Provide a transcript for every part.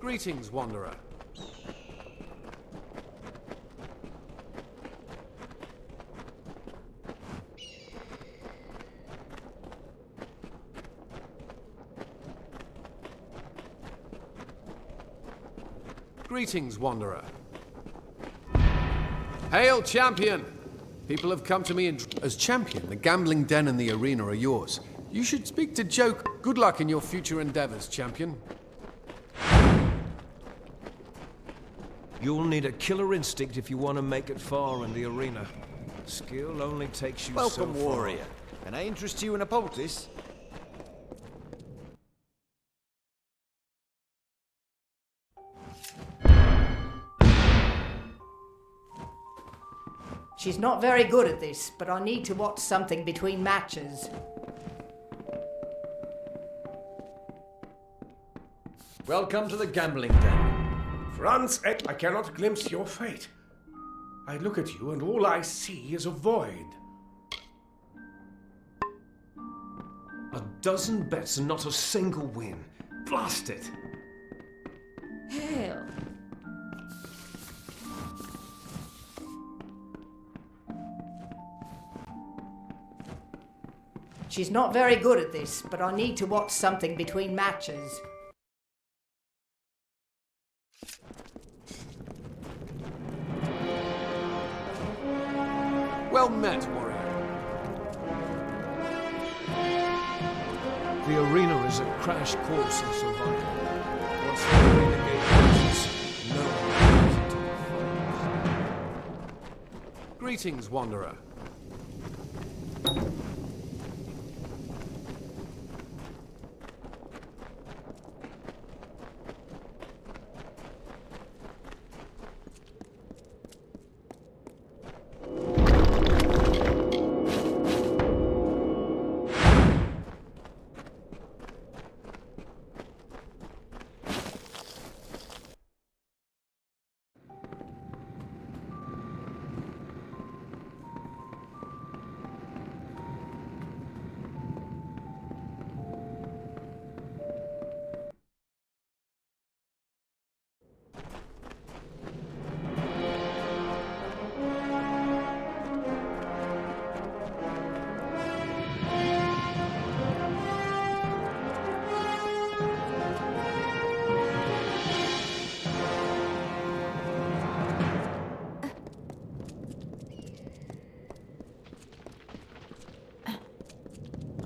Greetings, Wanderer. Greetings, Wanderer. Hail, champion! People have come to me as champion. The gambling den and the arena are yours. You should speak to Joke. Good luck in your future endeavors, champion. You'll need a killer instinct if you want to make it far in the arena. Skill only takes you so far. Welcome, warrior. Can I interest you in a poultice? She's not very good at this, but I need to watch something between matches. Welcome to the gambling den. Franz, I cannot glimpse your fate. I look at you and all I see is a void. A dozen bets and not a single win. Blast it! Hell. She's not very good at this, but I need to watch something between matches. Well met, warrior. The arena is a crash course in survival. Once the arena gate closes, no one comes into the fight. Greetings, Wanderer.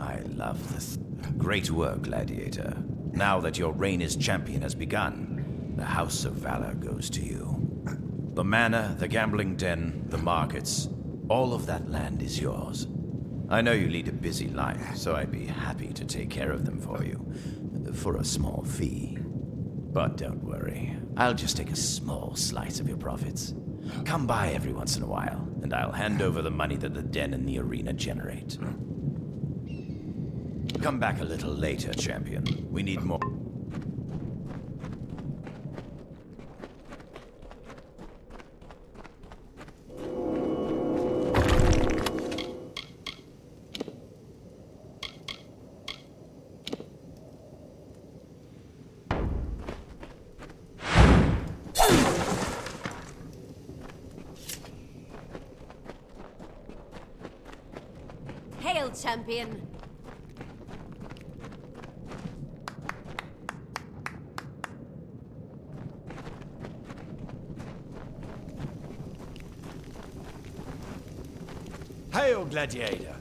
I love this. Great work, Gladiator. Now that your reign as champion has begun, the House of Valor goes to you. The manor, the gambling den, the markets, all of that land is yours. I know you lead a busy life, so I'd be happy to take care of them for you, for a small fee. But don't worry, I'll just take a small slice of your profits. Come by every once in a while, and I'll hand over the money that the den and the arena generate. Come back a little later, champion. We need more. Hail, champion! Hail, Gladiator!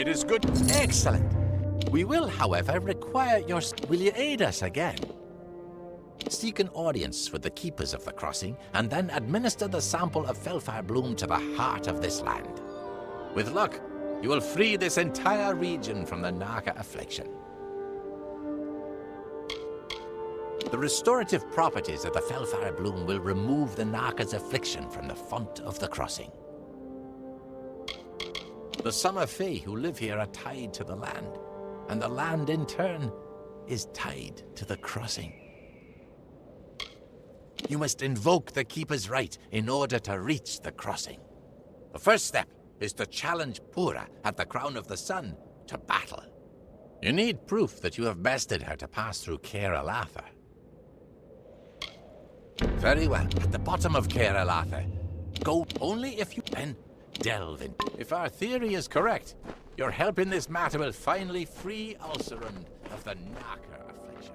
It is good. Excellent. We will, however, require your... Will you aid us again? Seek an audience with the keepers of the crossing, and then administer the sample of Felfire Bloom to the heart of this land. With luck, you will free this entire region from the Naka affliction. The restorative properties of the Felfire Bloom will remove the Naka's affliction from the font of the crossing. The Summer Fae who live here are tied to the land, and the land in turn is tied to the crossing. You must invoke the Keeper's right in order to reach the crossing. The first step is to challenge Pura at the Crown of the Sun to battle. You need proof that you have bested her to pass through Caer Alatha. Very well. At the bottom of Caer Alatha, go only if you then delve in. If our theory is correct, your help in this matter will finally free Ulcerund of the Naka affliction.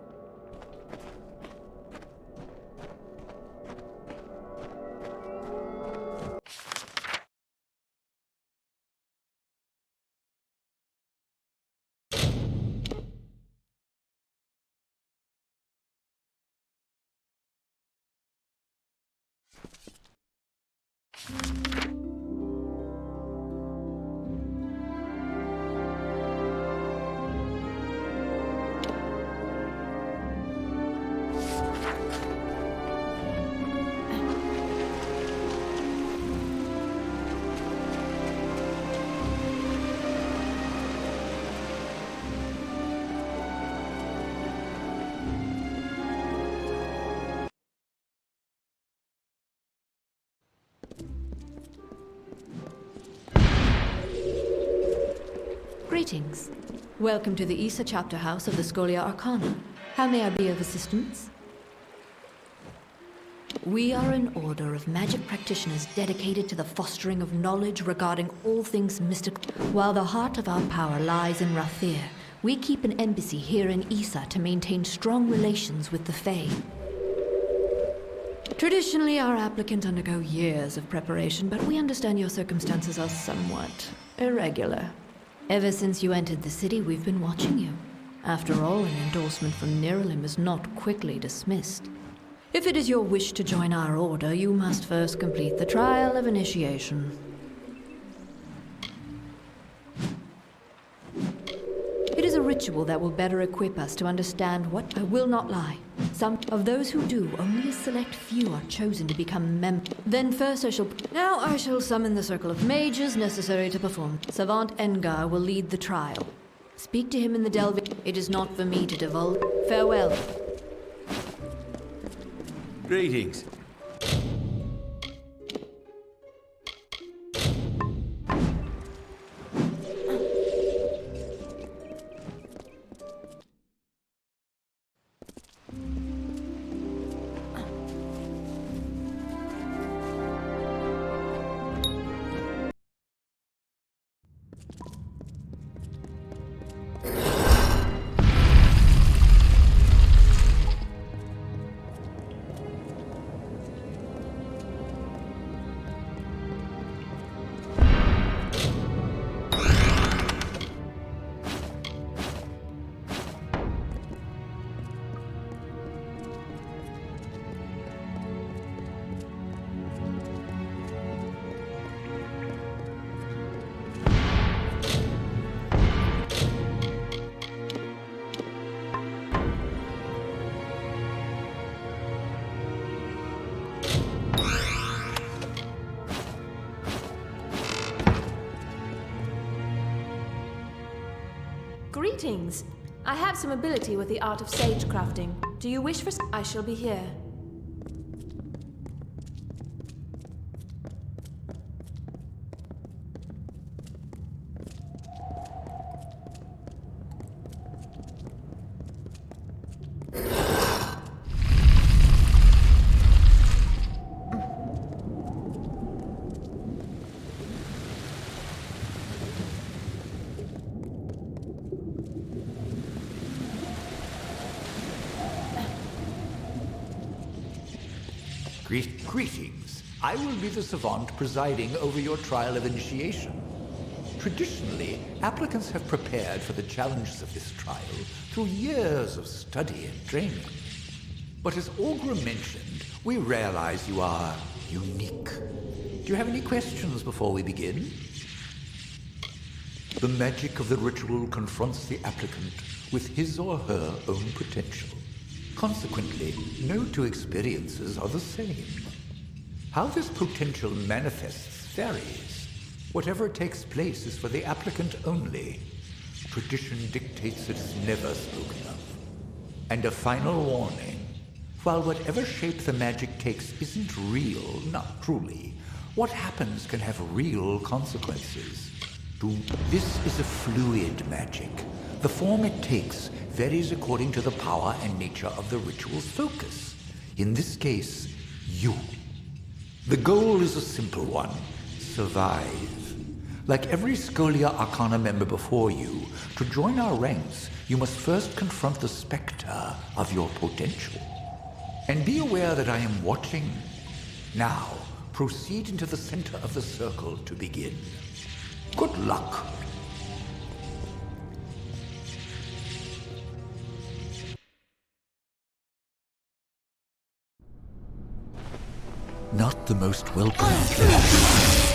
Greetings. Welcome to the Issa Chapter House of the Scholia Arcana. How may I be of assistance? We are an order of magic practitioners dedicated to the fostering of knowledge regarding all things mystical. While the heart of our power lies in Rathir, we keep an embassy here in Issa to maintain strong relations with the Fae. Traditionally, our applicants undergo years of preparation, but we understand your circumstances are somewhat irregular. Ever since you entered the city, we've been watching you. After all, an endorsement from Niralim is not quickly dismissed. If it is your wish to join our order, you must first complete the trial of initiation. It is a ritual that will better equip us to understand what I will not lie. Some of those who do, only a select few are chosen to become members. Then first Now I shall summon the circle of mages necessary to perform. Savant Engar will lead the trial. Speak to him in the delving. It is not for me to divulge. Farewell. Greetings. Greetings. I have some ability with the art of sage crafting. Do you wish for... I shall be here. Greetings. I will be the savant presiding over your trial of initiation. Traditionally, applicants have prepared for the challenges of this trial through years of study and training. But as Augur mentioned, we realize you are unique. Do you have any questions before we begin? The magic of the ritual confronts the applicant with his or her own potential. Consequently, no two experiences are the same. How this potential manifests varies. Whatever takes place is for the applicant only. Tradition dictates it is never spoken of. And a final warning. While whatever shape the magic takes isn't real, not truly, what happens can have real consequences. This is a fluid magic. The form it takes varies according to the power and nature of the ritual's focus. In this case, you. The goal is a simple one. Survive. Like every Scholia Arcana member before you, to join our ranks, you must first confront the specter of your potential. And be aware that I am watching. Now, proceed into the center of the circle to begin. Good luck. Not the most welcome place.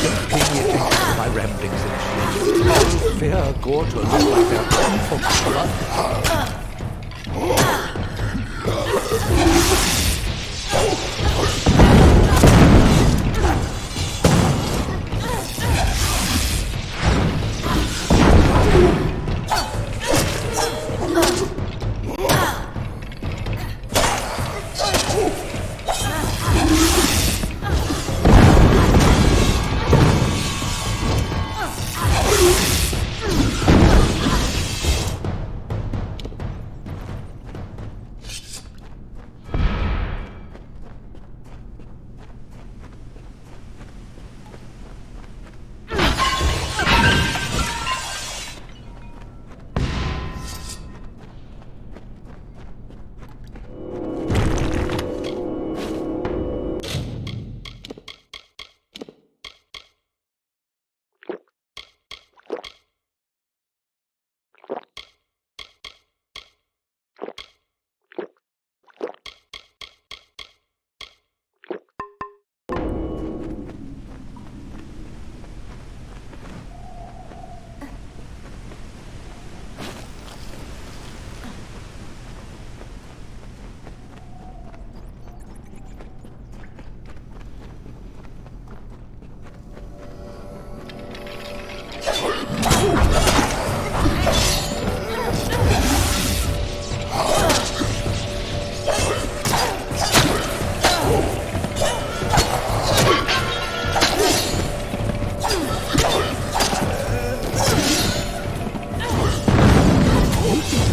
Don't pay me attention to my ramblings and shit. All fair gore to look like they're coming for blood.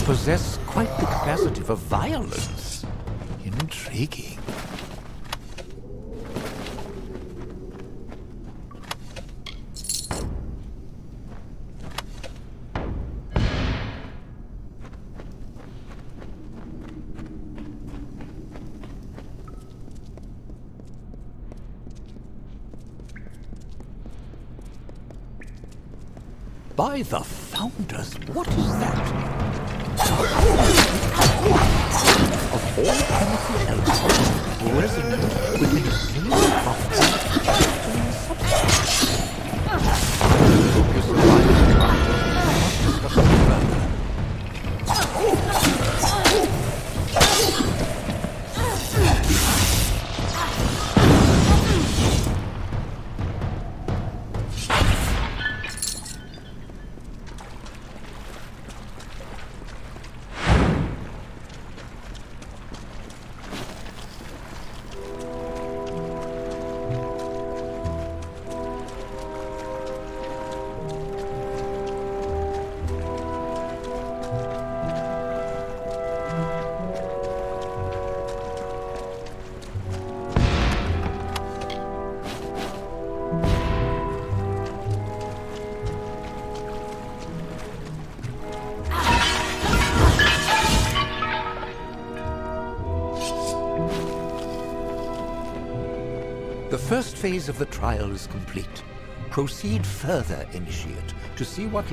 Possess quite the capacity for violence. Intriguing. By the founders, what is that? Of all chemical elements, resonant within a single property, focus on life. I must discuss it further. first phase of the trial is complete. Proceed further, Initiate, to see what...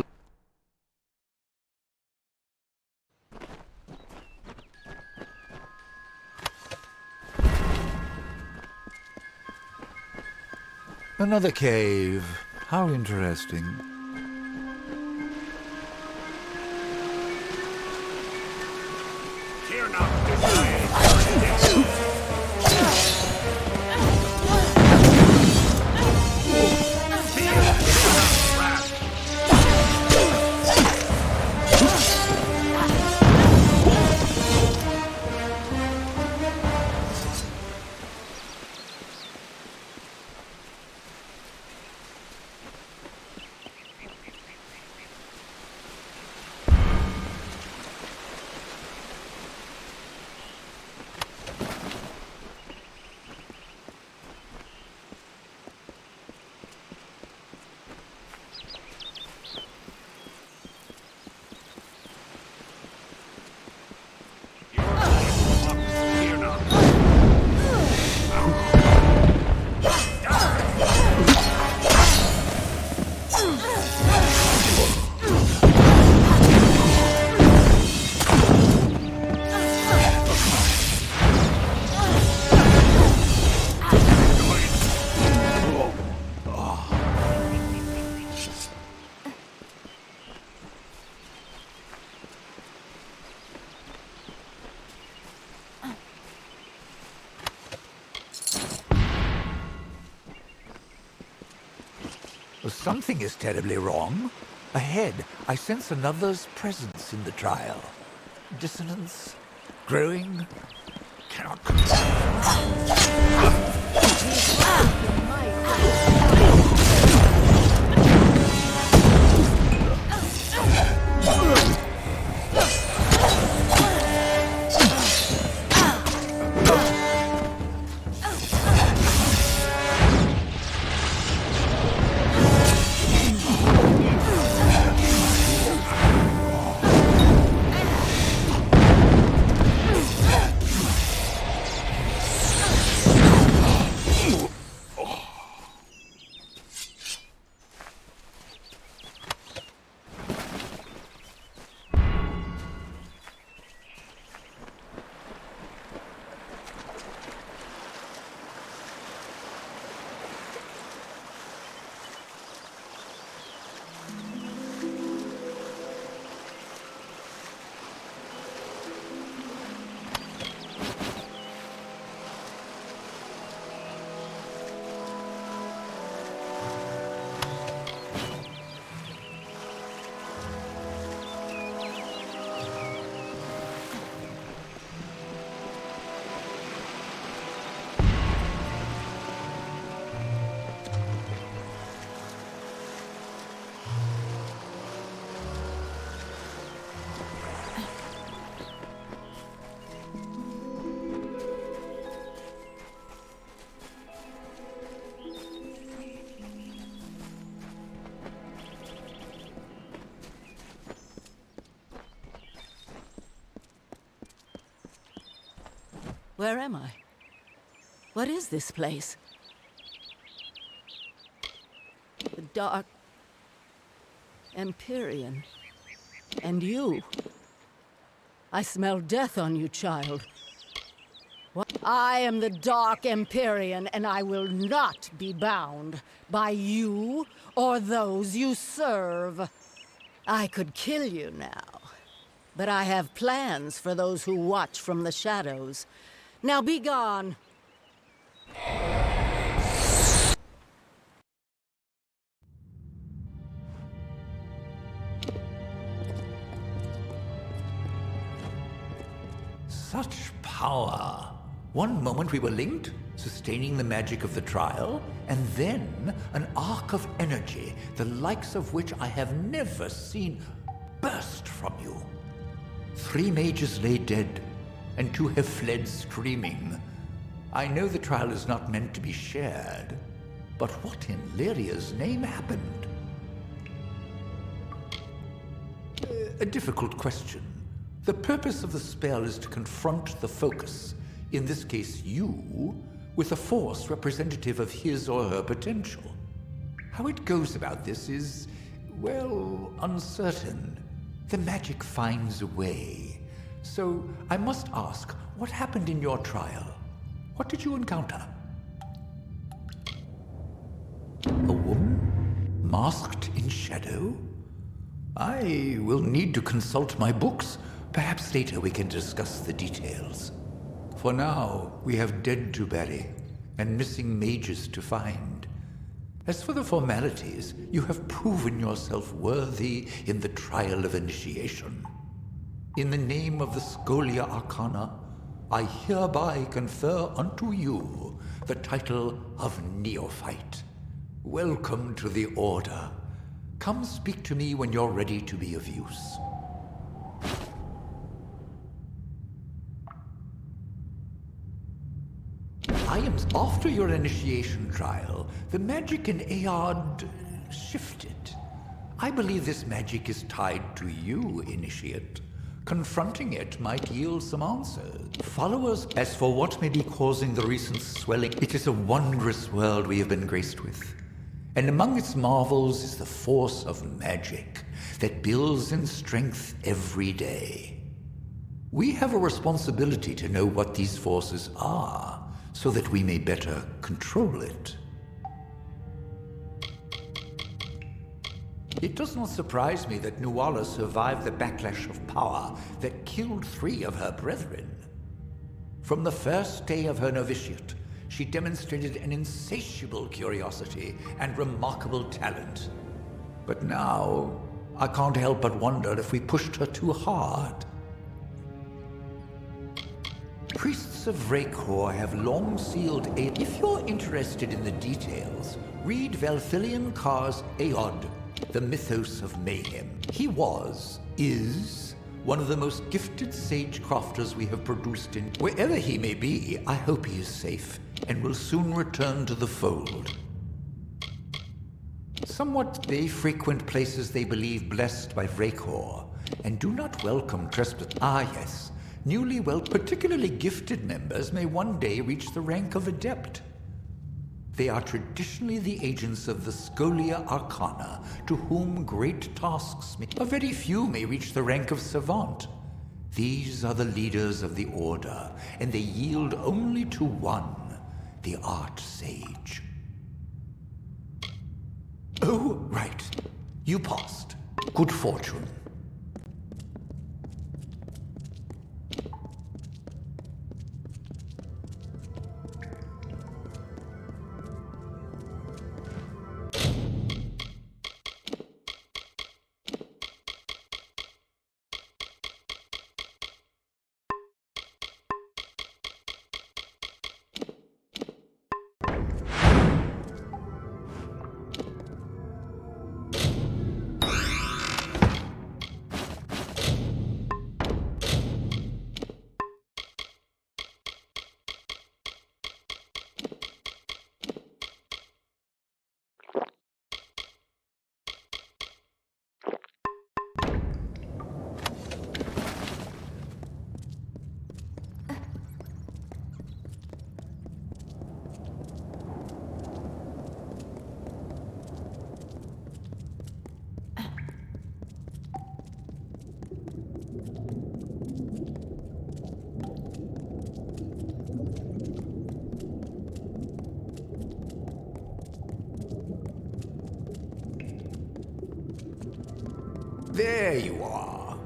Another cave. How interesting. Fear not, this way. Something is terribly wrong. Ahead, I sense another's presence in the trial. Dissonance, growing, cannot Where am I? What is this place? The dark Empyrean. And you. I smell death on you, child. What? I am the Dark Empyrean, and I will not be bound by you or those you serve. I could kill you now, but I have plans for those who watch from the shadows. Now be gone. Such power. One moment we were linked, sustaining the magic of the trial, and then an arc of energy, the likes of which I have never seen, burst from you. 3 mages lay dead, and 2 have fled screaming. I know the trial is not meant to be shared, but what in Lyria's name happened? A difficult question. The purpose of the spell is to confront the focus, in this case you, with a force representative of his or her potential. How it goes about this is, well, uncertain. The magic finds a way. So I must ask, what happened in your trial? What did you encounter? A woman? Masked in shadow? I will need to consult my books. Perhaps later we can discuss the details. For now, we have dead to bury and missing mages to find. As for the formalities, you have proven yourself worthy in the trial of initiation. In the name of the Scholia Arcana, I hereby confer unto you the title of Neophyte. Welcome to the Order. Come speak to me when you're ready to be of use. After your initiation trial, the magic in Aeod shifted. I believe this magic is tied to you, Initiate. Confronting it might yield some answers. Followers, as for what may be causing the recent swelling, it is a wondrous world we have been graced with. And among its marvels is the force of magic that builds in strength every day. We have a responsibility to know what these forces are, so that we may better control it. It does not surprise me that Nuala survived the backlash of power that killed 3 of her brethren. From the first day of her novitiate, she demonstrated an insatiable curiosity and remarkable talent. But now, I can't help but wonder if we pushed her too hard. Priests of Vrakor have long sealed Aeod. If you're interested in the details, read Velfilian Carr's Aeod, the Mythos of Mayhem. He is, one of the most gifted sage crafters we have produced in... Wherever he may be, I hope he is safe, and will soon return to the fold. Somewhat they frequent places they believe blessed by Vrakor, and do not welcome trespass. Ah, yes. Particularly gifted members may one day reach the rank of adept. They are traditionally the agents of the Scholia Arcana, to whom great tasks may... A very few may reach the rank of savant. These are the leaders of the Order, and they yield only to one, the Art Sage. Oh, right. You passed. Good fortune. There you are.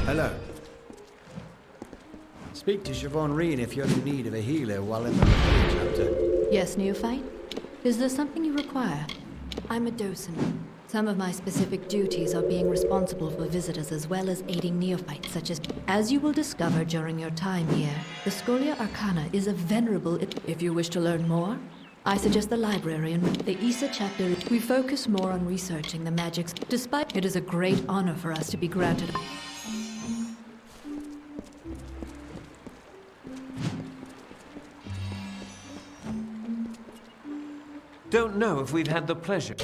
Hello. Speak to Siobhan Reen if you're in need of a healer while in the Untitled Chapter. Yes, Neophyte? Is there something you require? I'm a docent. Some of my specific duties are being responsible for visitors as well as aiding neophytes such as you will discover during your time here, the Scholia Arcana is a venerable... If you wish to learn more, I suggest the library and the Issa chapter. We focus more on researching the magics. Despite it is a great honor for us to be granted. Don't know if we've had the pleasure.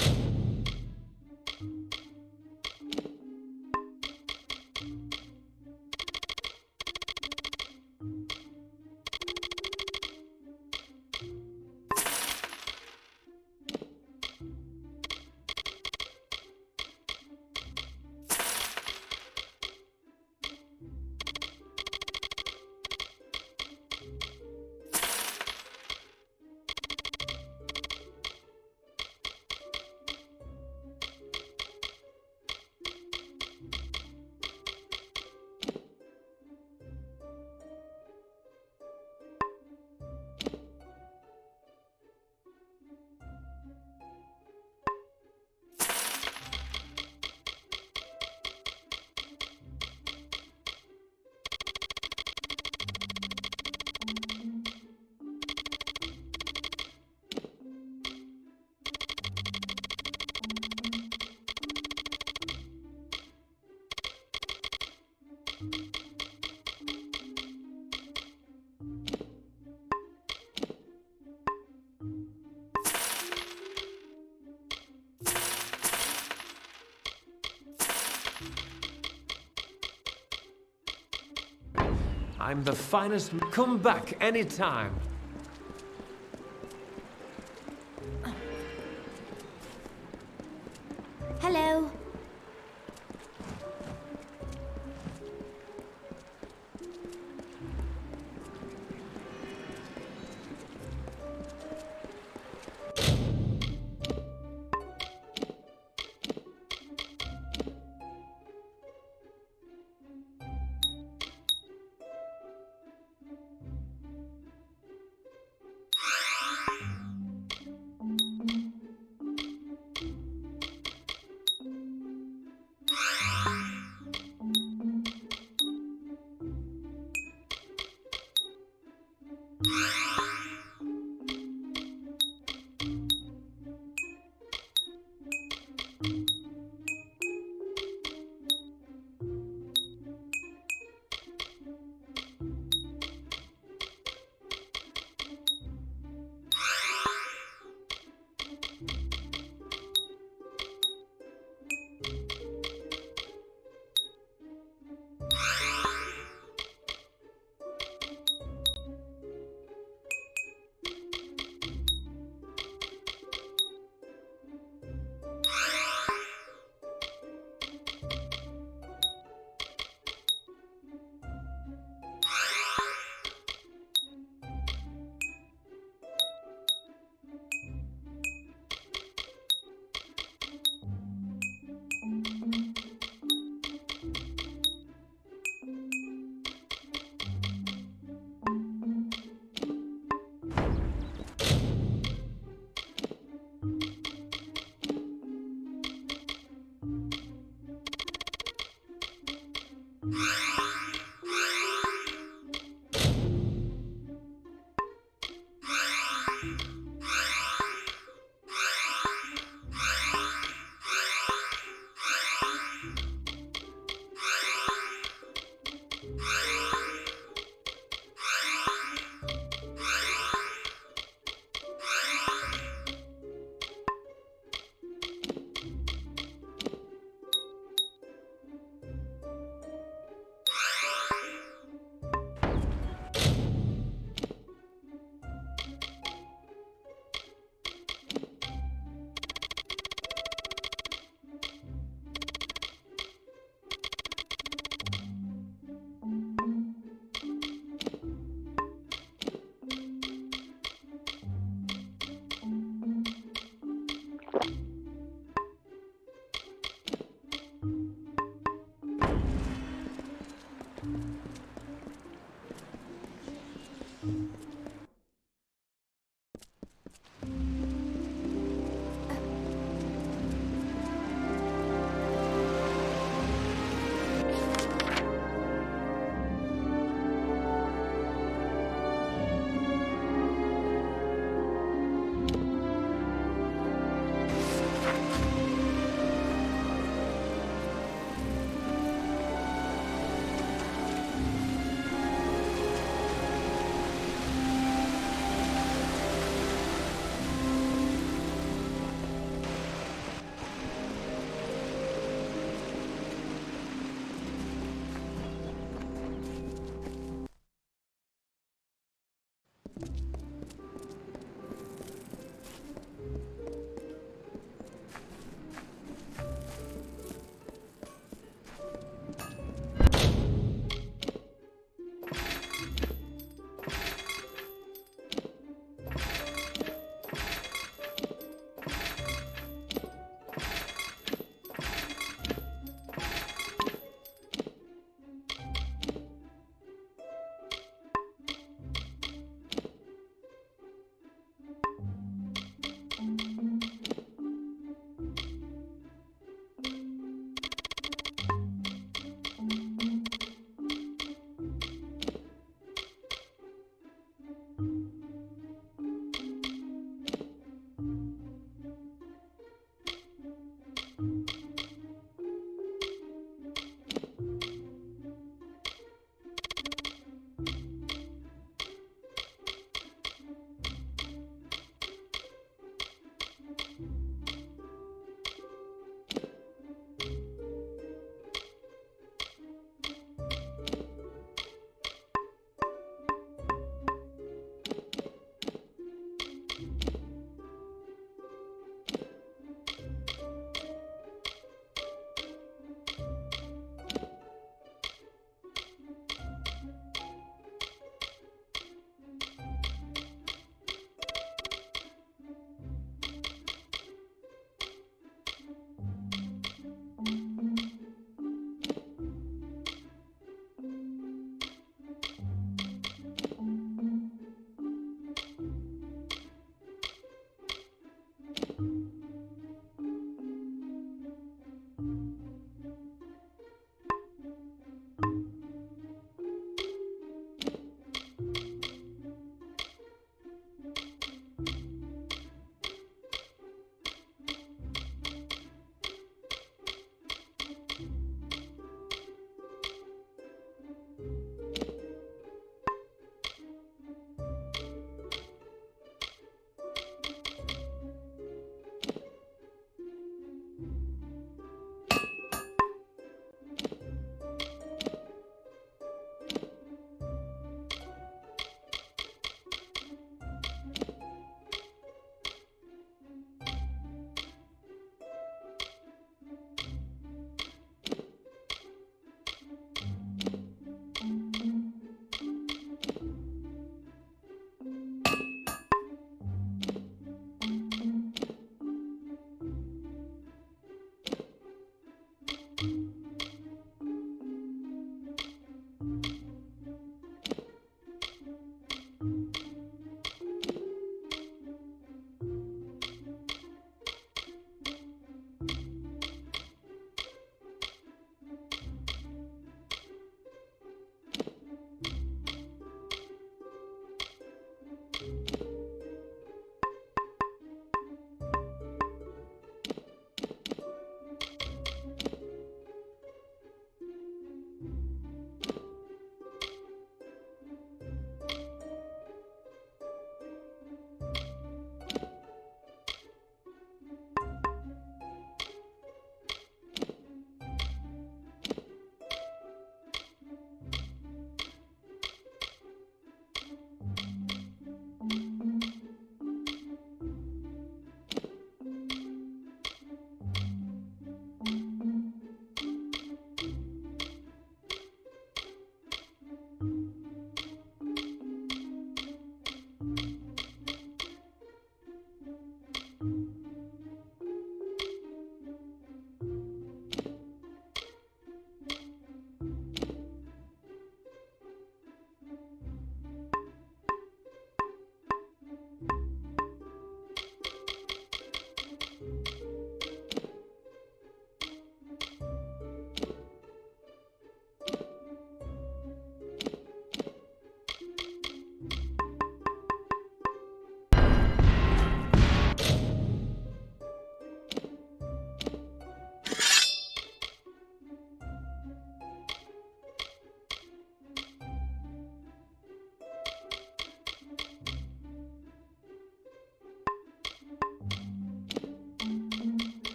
I'm the finest. Come back anytime. Hello.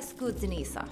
Yes, good Denisa.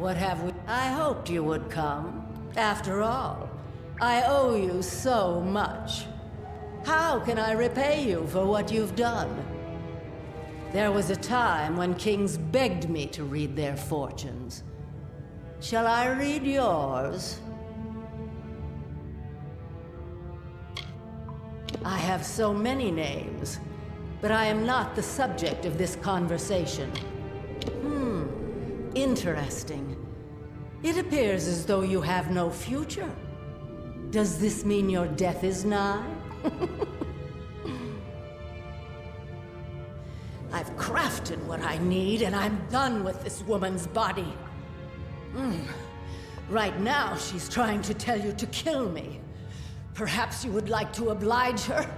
What have we? I hoped you would come. After all, I owe you so much. How can I repay you for what you've done? There was a time when kings begged me to read their fortunes. Shall I read yours? I have so many names, but I am not the subject of this conversation. Interesting. It appears as though you have no future. Does this mean your death is nigh? I've crafted what I need, and I'm done with this woman's body. Right now, she's trying to tell you to kill me. Perhaps you would like to oblige her?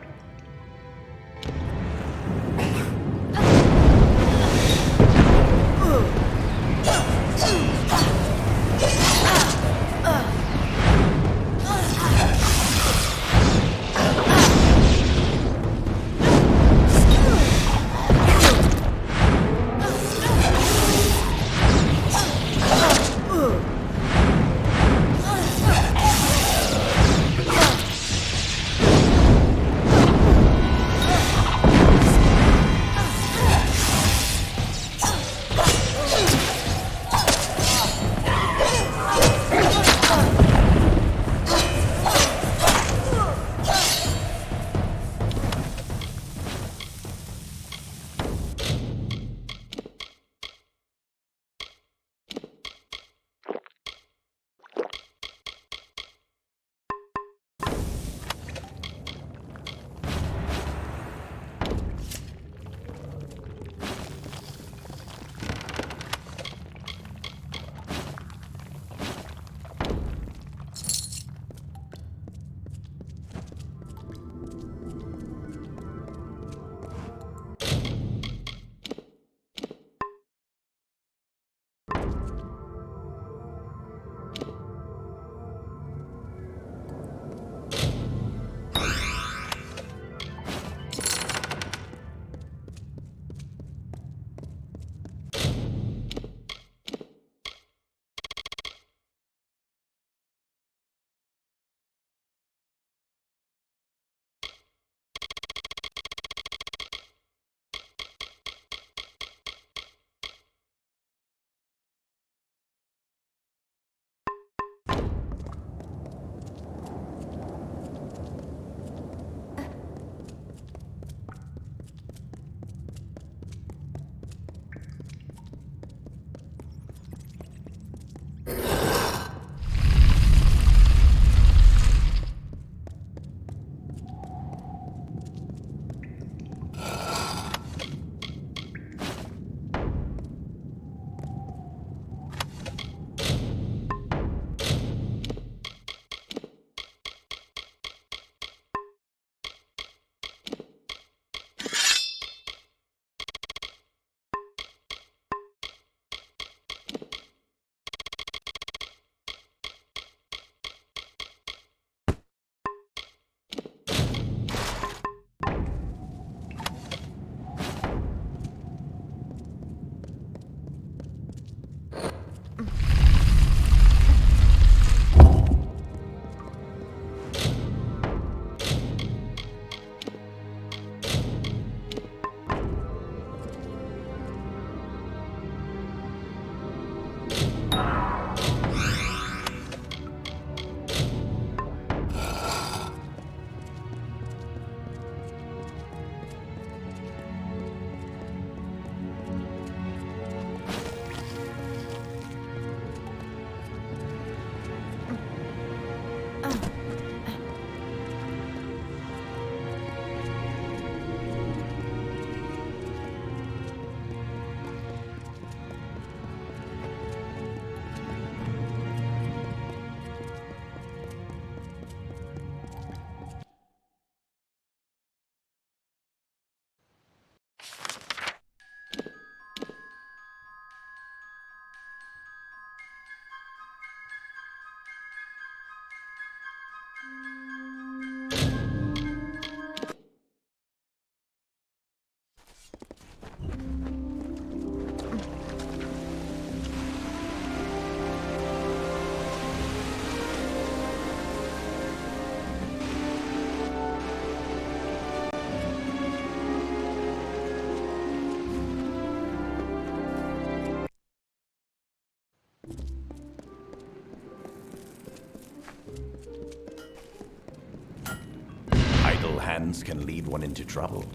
hands can lead one into trouble.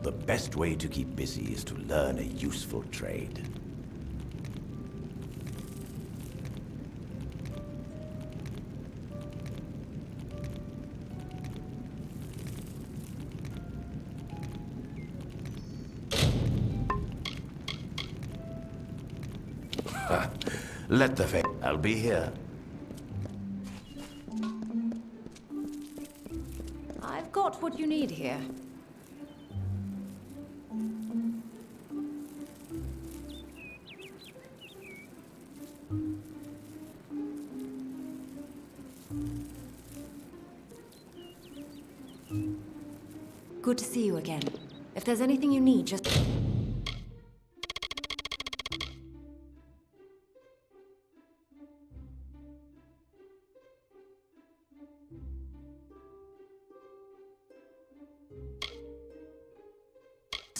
The best way to keep busy is to learn a useful trade. Let the fate. I'll be here. I've got what you need here. Good to see you again. If there's anything you need, just...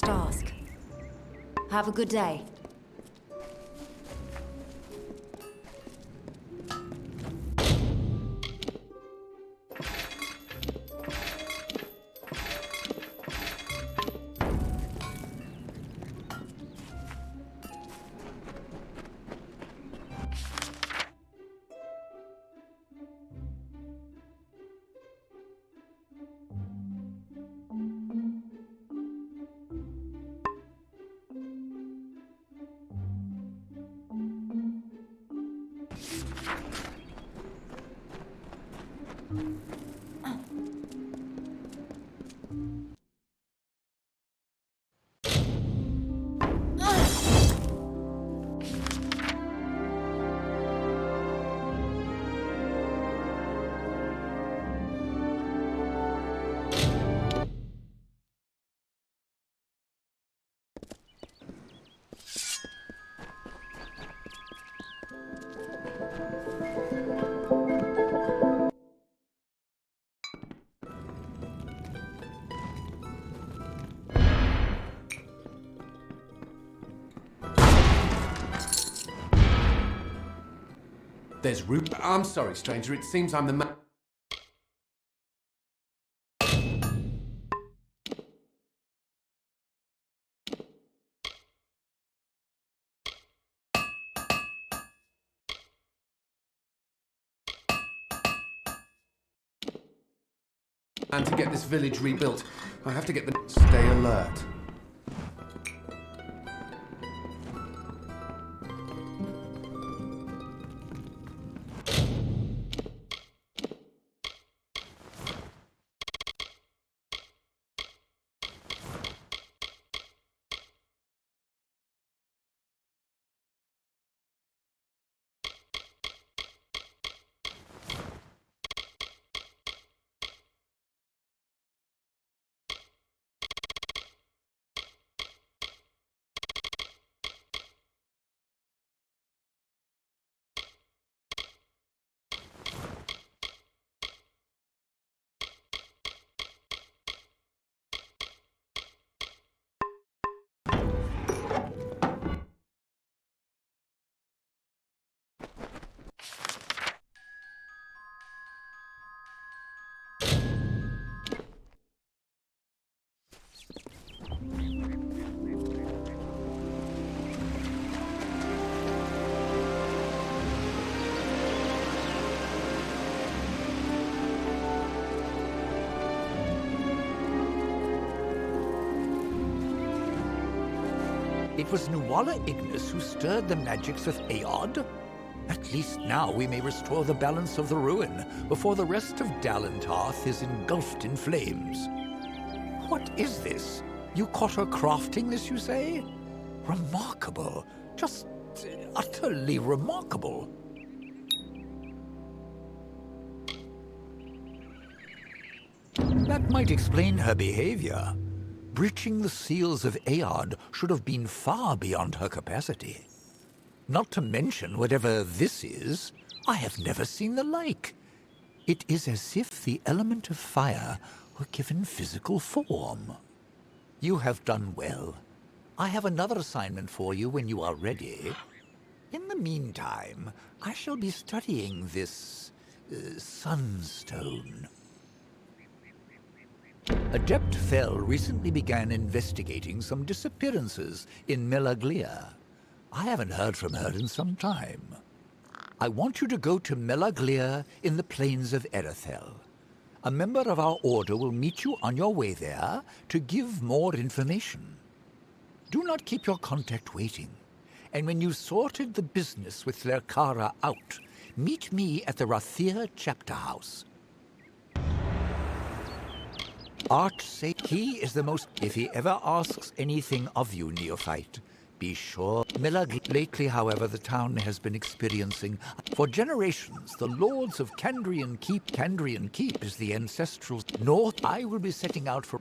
ask. Have a good day. There's root. I'm sorry, stranger. It seems I'm the man. And to get this village rebuilt, I have to get the... Stay alert. It was Nuala Ignis who stirred the magics of Aod? At least now we may restore the balance of the ruin before the rest of Dalentarth is engulfed in flames. What is this? You caught her crafting this, you say? Remarkable. Just utterly remarkable. That might explain her behavior. Breaching the seals of Aod should have been far beyond her capacity. Not to mention whatever this is, I have never seen the like. It is as if the element of fire were given physical form. You have done well. I have another assignment for you when you are ready. In the meantime, I shall be studying this sunstone. Adept Fell recently began investigating some disappearances in Melaglia. I haven't heard from her in some time. I want you to go to Melaglia in the plains of Erethel. A member of our order will meet you on your way there to give more information. Do not keep your contact waiting. And when you've sorted the business with Lerkara out, meet me at the Rathir Chapter House. Archsake, he is the most... If he ever asks anything of you, neophyte, be sure... Lately, however, the town has been experiencing... For generations, the lords of Candrian Keep is the ancestral... North, I will be setting out for...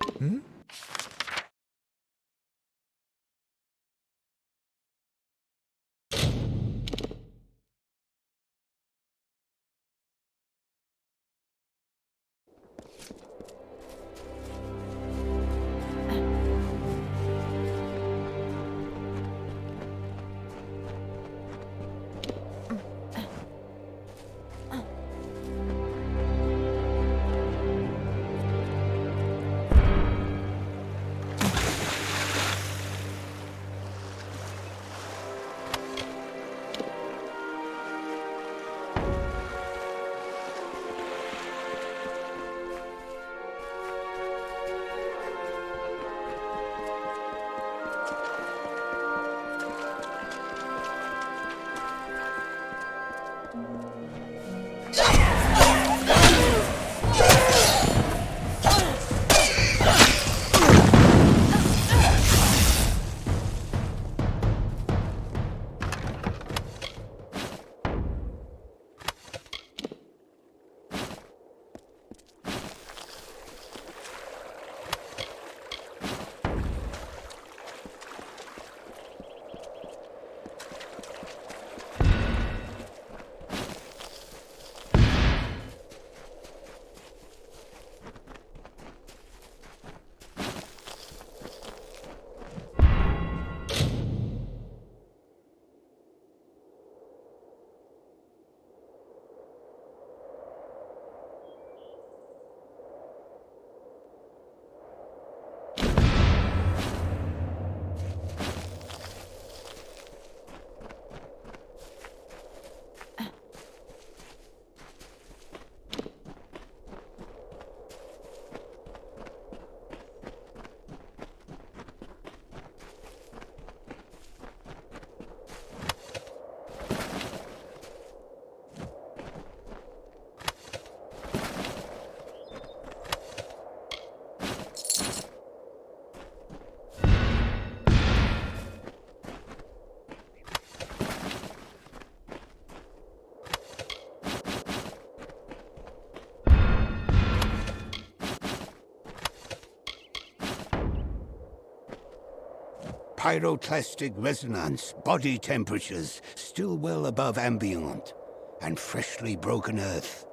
Pyroclastic resonance, body temperatures still well above ambient, and freshly broken earth.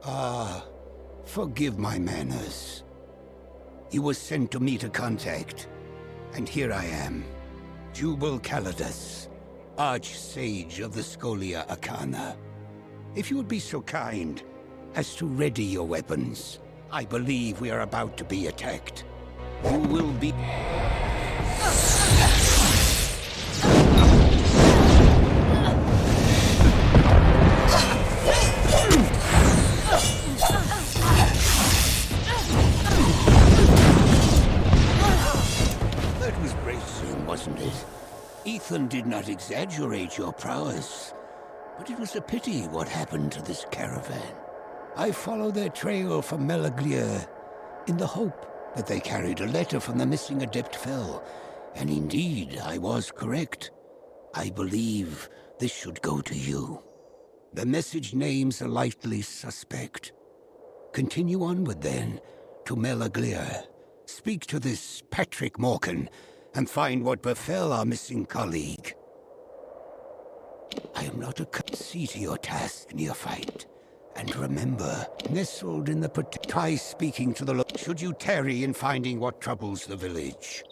Ah, forgive my manners. You were sent to meet a contact, and here I am, Jubal Calidus, Arch-Sage of the Scholia Arcana. If you would be so kind as to ready your weapons, I believe we are about to be attacked. You will be... That was bracing, wasn't it? Ethan did not exaggerate your prowess, but it was a pity what happened to this caravan. I followed their trail from Melaglia in the hope that they carried a letter from the missing Adept Fell, and indeed I was correct. I believe this should go to you. The message names a likely suspect. Continue onward then, to Melaglia. Speak to this Patrick Morgan, and find what befell our missing colleague. I am not a see to your task, neophyte. And remember, nestled in the try speaking to the should you tarry in finding what troubles the village.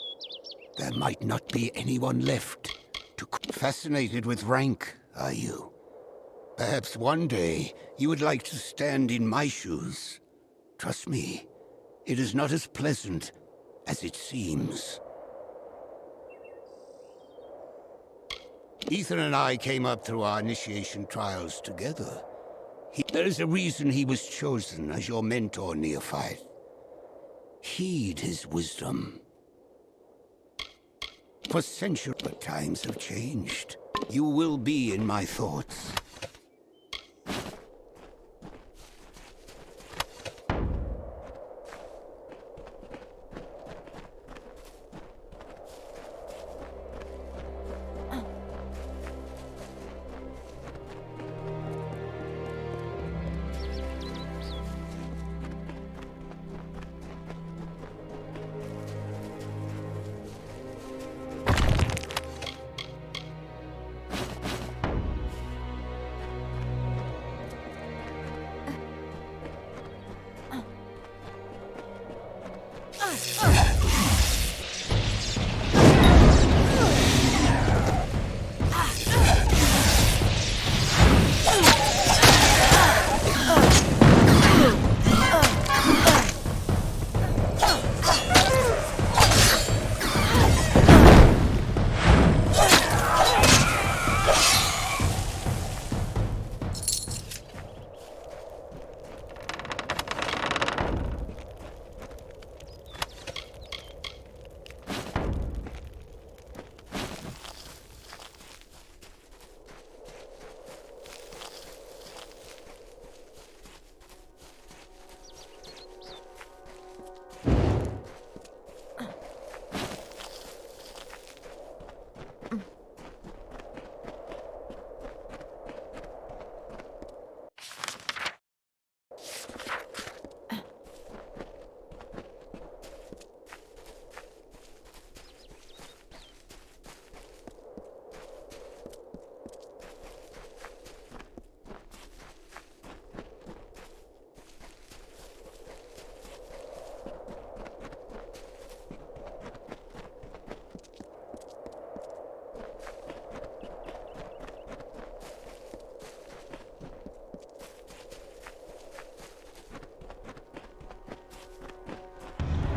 There might not be anyone left to fascinated with rank, are you? Perhaps one day you would like to stand in my shoes. Trust me, It is not as pleasant as it seems. Ethan and I came up through our initiation trials together. There is a reason he was chosen as your mentor, Neophyte. Heed his wisdom. For centuries, but times have changed. You will be in my thoughts.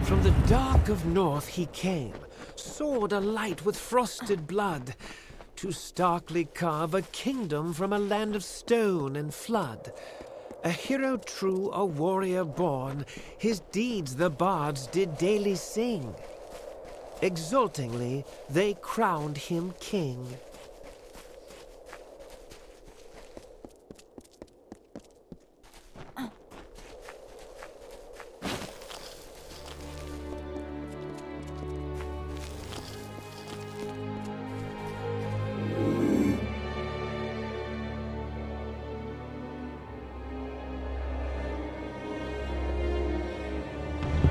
From the dark of north he came, sword alight with frosted blood, to starkly carve a kingdom from a land of stone and flood. A hero true, a warrior born, his deeds the bards did daily sing. Exultingly they crowned him king.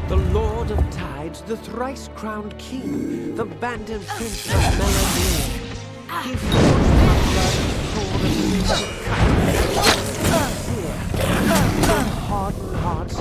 The Lord of Tides, the thrice-crowned king, the banded prince of Melody. He forged the blood sword of the cut, hardened hearts.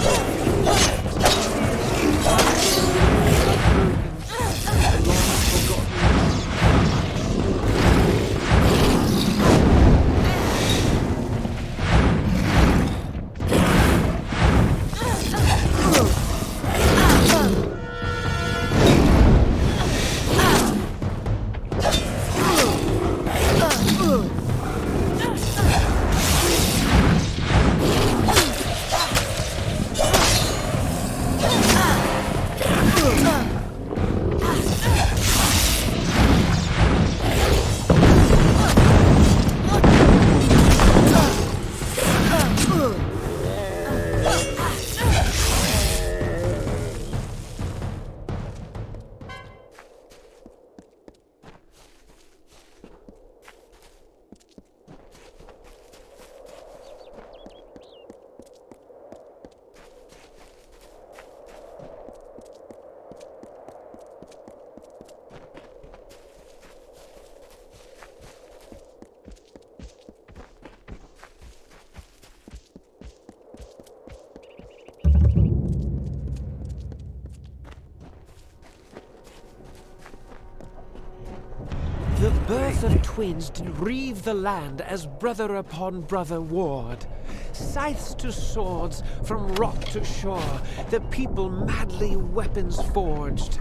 The birth of twins did reave the land as brother upon brother warred. Scythes to swords, from rock to shore, the people madly weapons forged.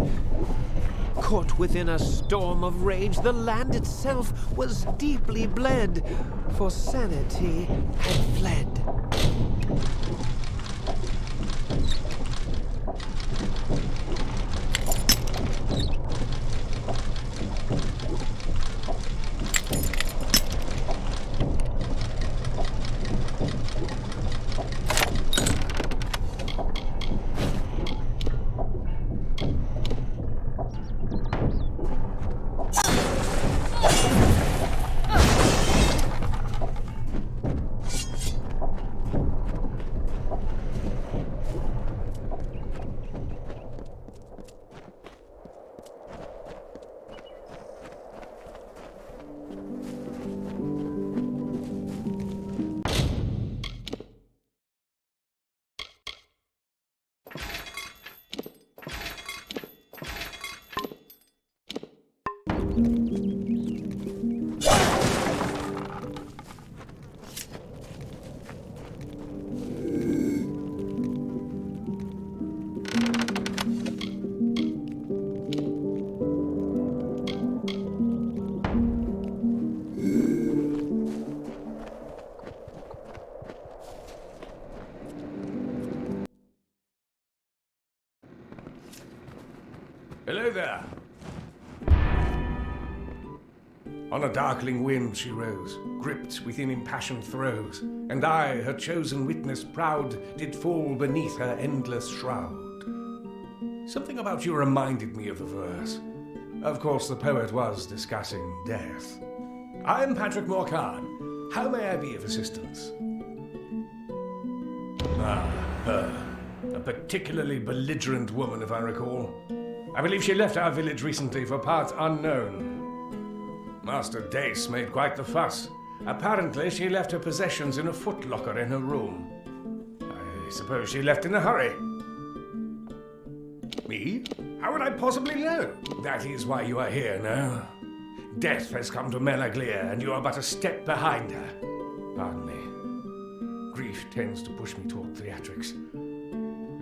Caught within a storm of rage, the land itself was deeply bled, for sanity had fled. Hello there. On a darkling wind she rose, gripped within impassioned throes, and I, her chosen witness proud, did fall beneath her endless shroud. Something about you reminded me of the verse. Of course, the poet was discussing death. I'm Patrick Morcan. How may I be of assistance? Ah, her. A particularly belligerent woman, if I recall. I believe she left our village recently for parts unknown. Master Dace made quite the fuss. Apparently, she left her possessions in a footlocker in her room. I suppose she left in a hurry. Me? How would I possibly know? That is why you are here now. Death has come to Melaglia, and you are but a step behind her. Pardon me. Grief tends to push me toward theatrics.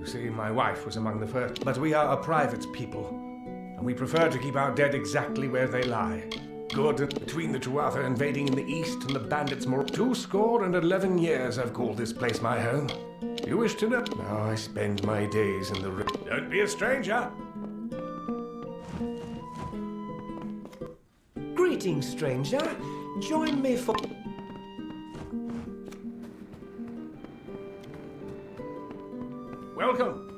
You see, my wife was among the first, but we are a private people, and we prefer to keep our dead exactly where they lie. Good between the Tuatha invading in the east and the bandits more. 211 years I've called this place my home. You wish to know? Now I spend my days in the Don't be a stranger! Greetings, stranger. Join me for... Welcome.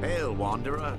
Hail, wanderer.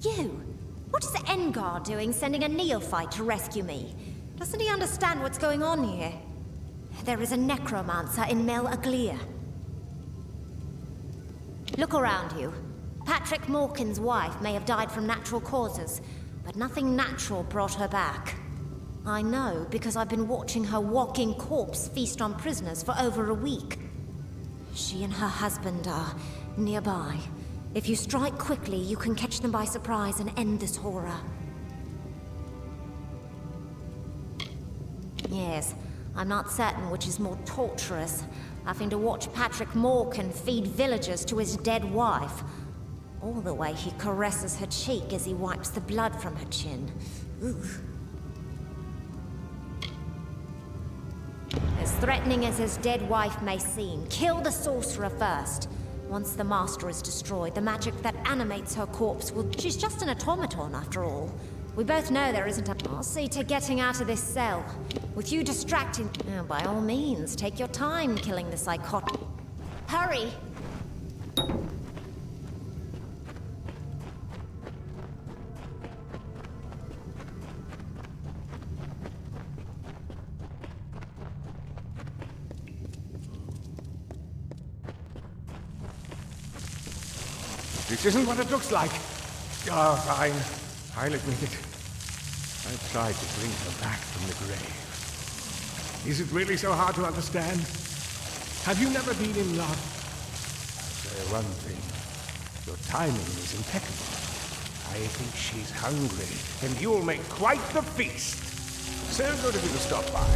You! What is Engar doing sending a neophyte to rescue me? Doesn't he understand what's going on here? There is a necromancer in Mel Aglia. Look around you. Patrick Morkin's wife may have died from natural causes, but nothing natural brought her back. I know because I've been watching her walking corpse feast on prisoners for over a week. She and her husband are nearby. If you strike quickly, you can catch them by surprise and end this horror. Yes, I'm not certain which is more torturous, having to watch Patrick Morkin feed villagers to his dead wife, or the way he caresses her cheek as he wipes the blood from her chin. Oof. As threatening as his dead wife may seem, kill the sorcerer first. Once the master is destroyed, the magic that animates her corpse will... She's just an automaton, after all. We both know there isn't a... I'll see to getting out of this cell. With you distracting... Oh, by all means, take your time killing the psychotic... Hurry! This isn't what it looks like. Oh, fine. I'll admit it. I tried to bring her back from the grave. Is it really so hard to understand? Have you never been in love? I'll say one thing. Your timing is impeccable. I think she's hungry, and you'll make quite the feast. So good of you to stop by.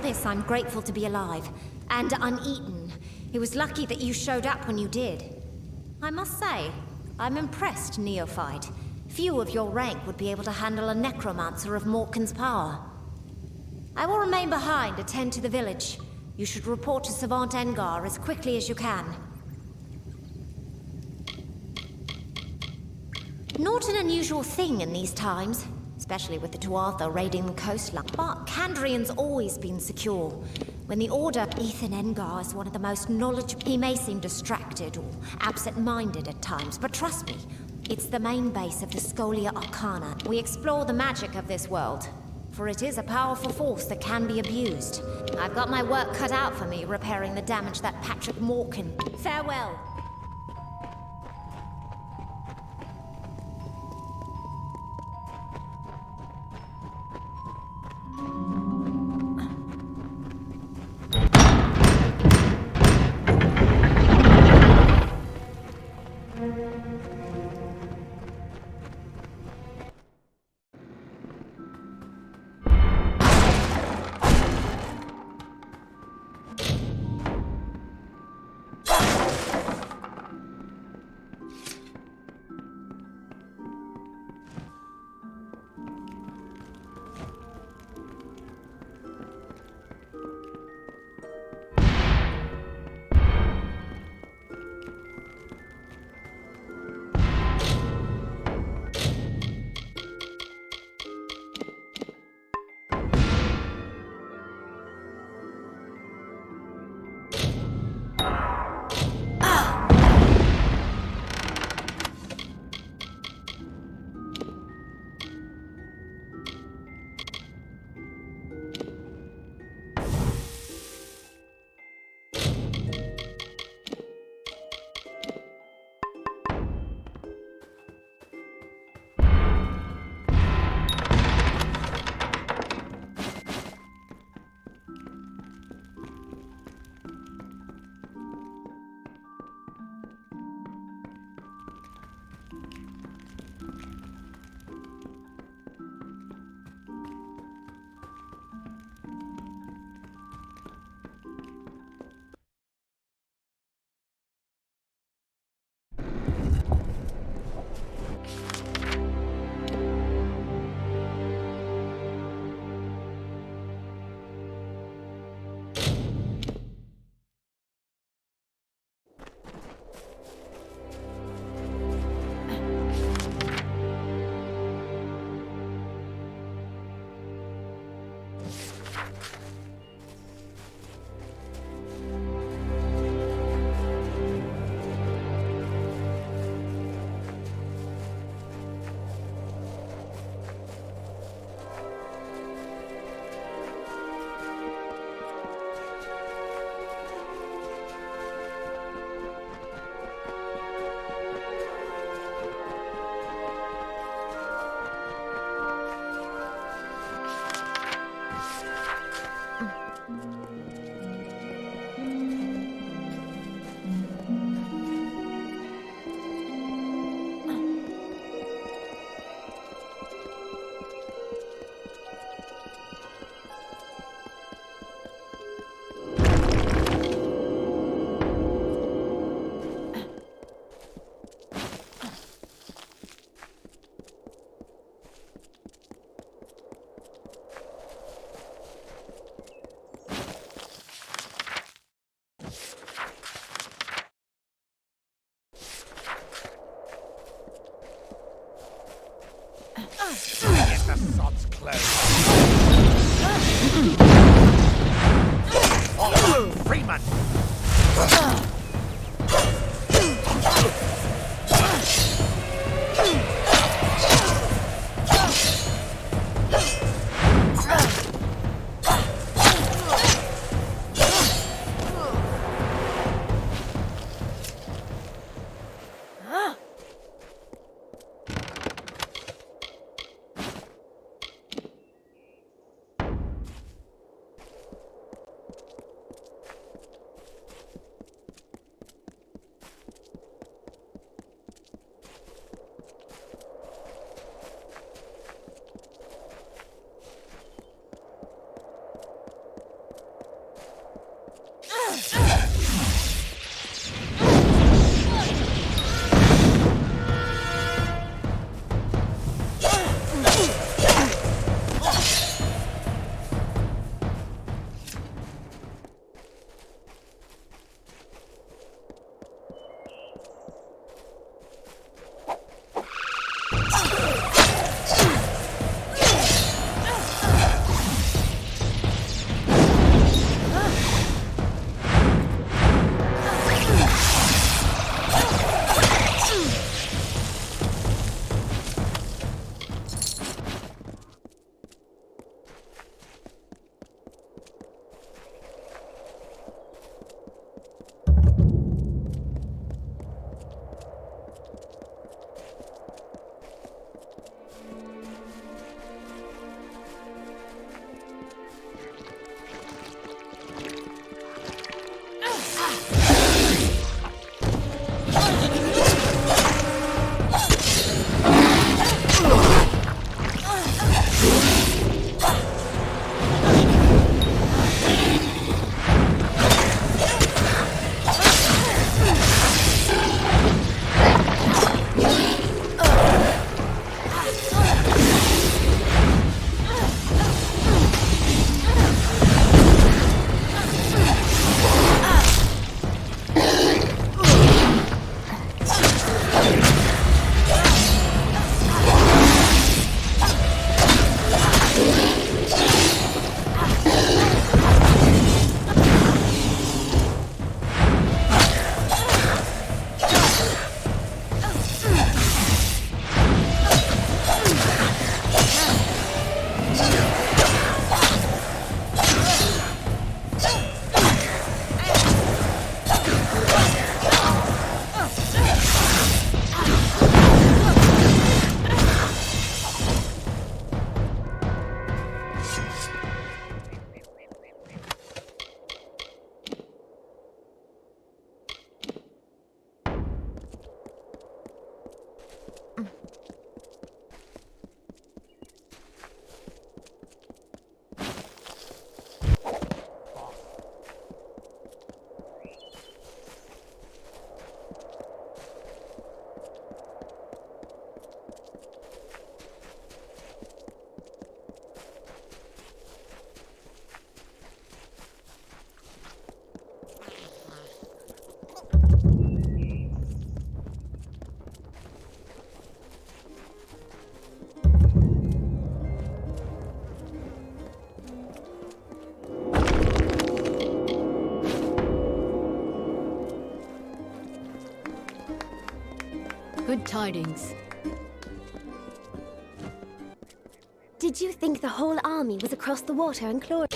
this, I'm grateful to be alive. And uneaten. It was lucky that you showed up when you did. I must say, I'm impressed, neophyte. Few of your rank would be able to handle a necromancer of Morkan's power. I will remain behind, attend to the village. You should report to Savant Engar as quickly as you can. Not an unusual thing in these times, especially with the Tuatha raiding the coastline. But Kandrian's always been secure. When the Order, Ethan Engar is one of the most knowledgeable. He may seem distracted or absent-minded at times, but trust me, it's the main base of the Scholia Arcana. We explore the magic of this world, for it is a powerful force that can be abused. I've got my work cut out for me repairing the damage that Patrick Morkan. Farewell. Get the sod's clothes. Freeman! Good tidings. Did you think the whole army was across the water and clawing?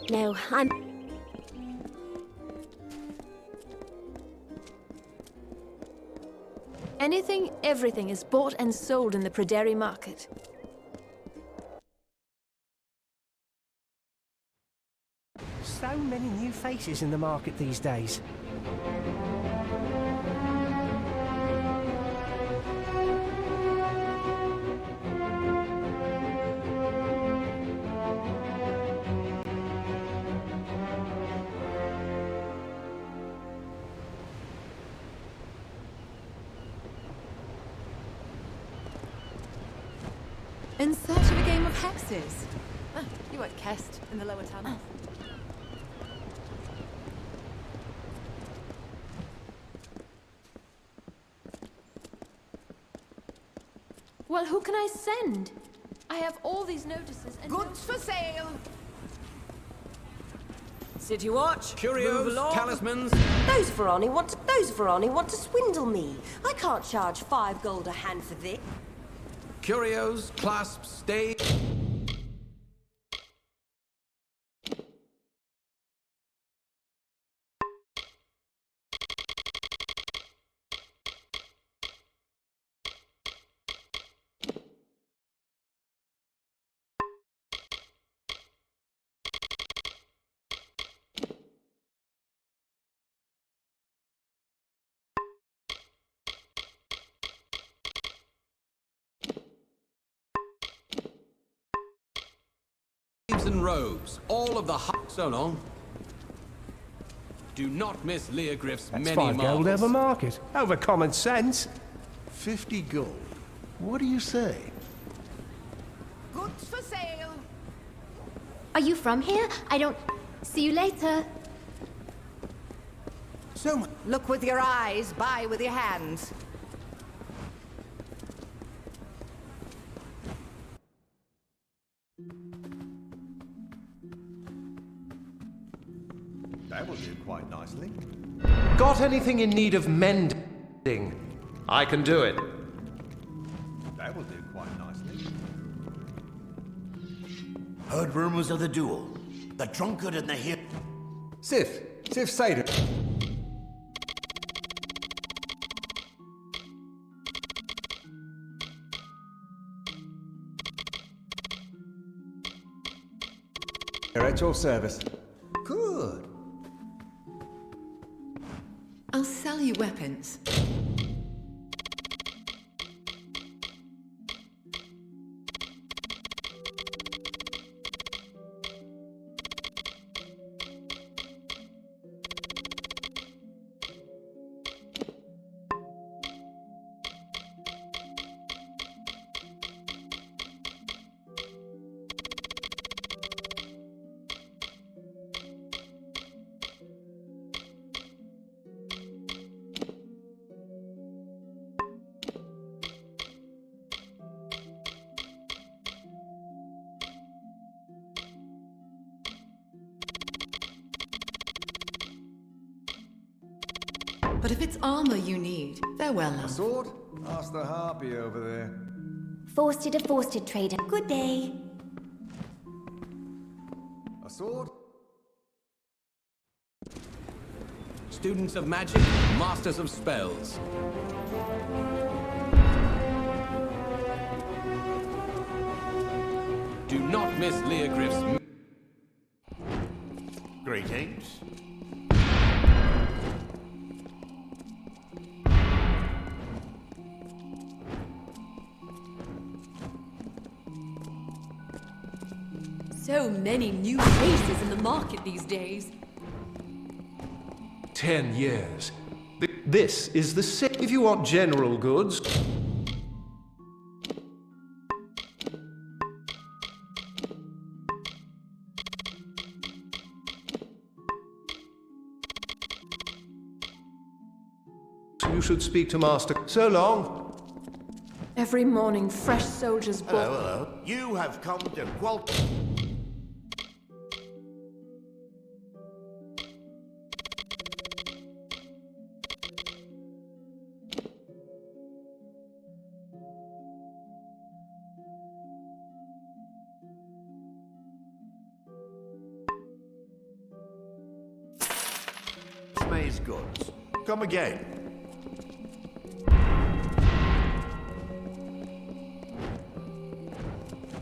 No, I'm... Anything, everything is bought and sold in the Pryderi market. So many new faces in the market these days. In search of a game of hexes. Ah, you at Kest in the lower tunnel. Well, who can I send? I have all these notices and... Goods for sale! City Watch, Curios, talismans. Those Varani want to swindle me. I can't charge 5 gold a hand for this. Curios, clasps, stays. And robes, all of the so long. Do not miss Leogriff's That's many 5 gold marvels. over market. Over common sense. 50 gold. What do you say? Goods for sale! Are you from here? I don't... See you later. So look with your eyes, buy with your hands. That will do quite nicely. Got anything in need of mending? I can do it. That will do quite nicely. Heard rumors of the duel. The drunkard and the hip. Sif Sater. They're at your service. Good. I'll sell you weapons. But if it's armor you need, farewell, love. A sword? Ask the harpy over there. Forsted trader. Good day. A sword? Students of magic, masters of spells. Do not miss Leogriff's... Greetings. So many new faces in the market these days. 10 years. This is the If you want general goods... You should speak to Master. So long. Every morning, fresh soldiers Hello, hello. You have come to May's goods. Come again.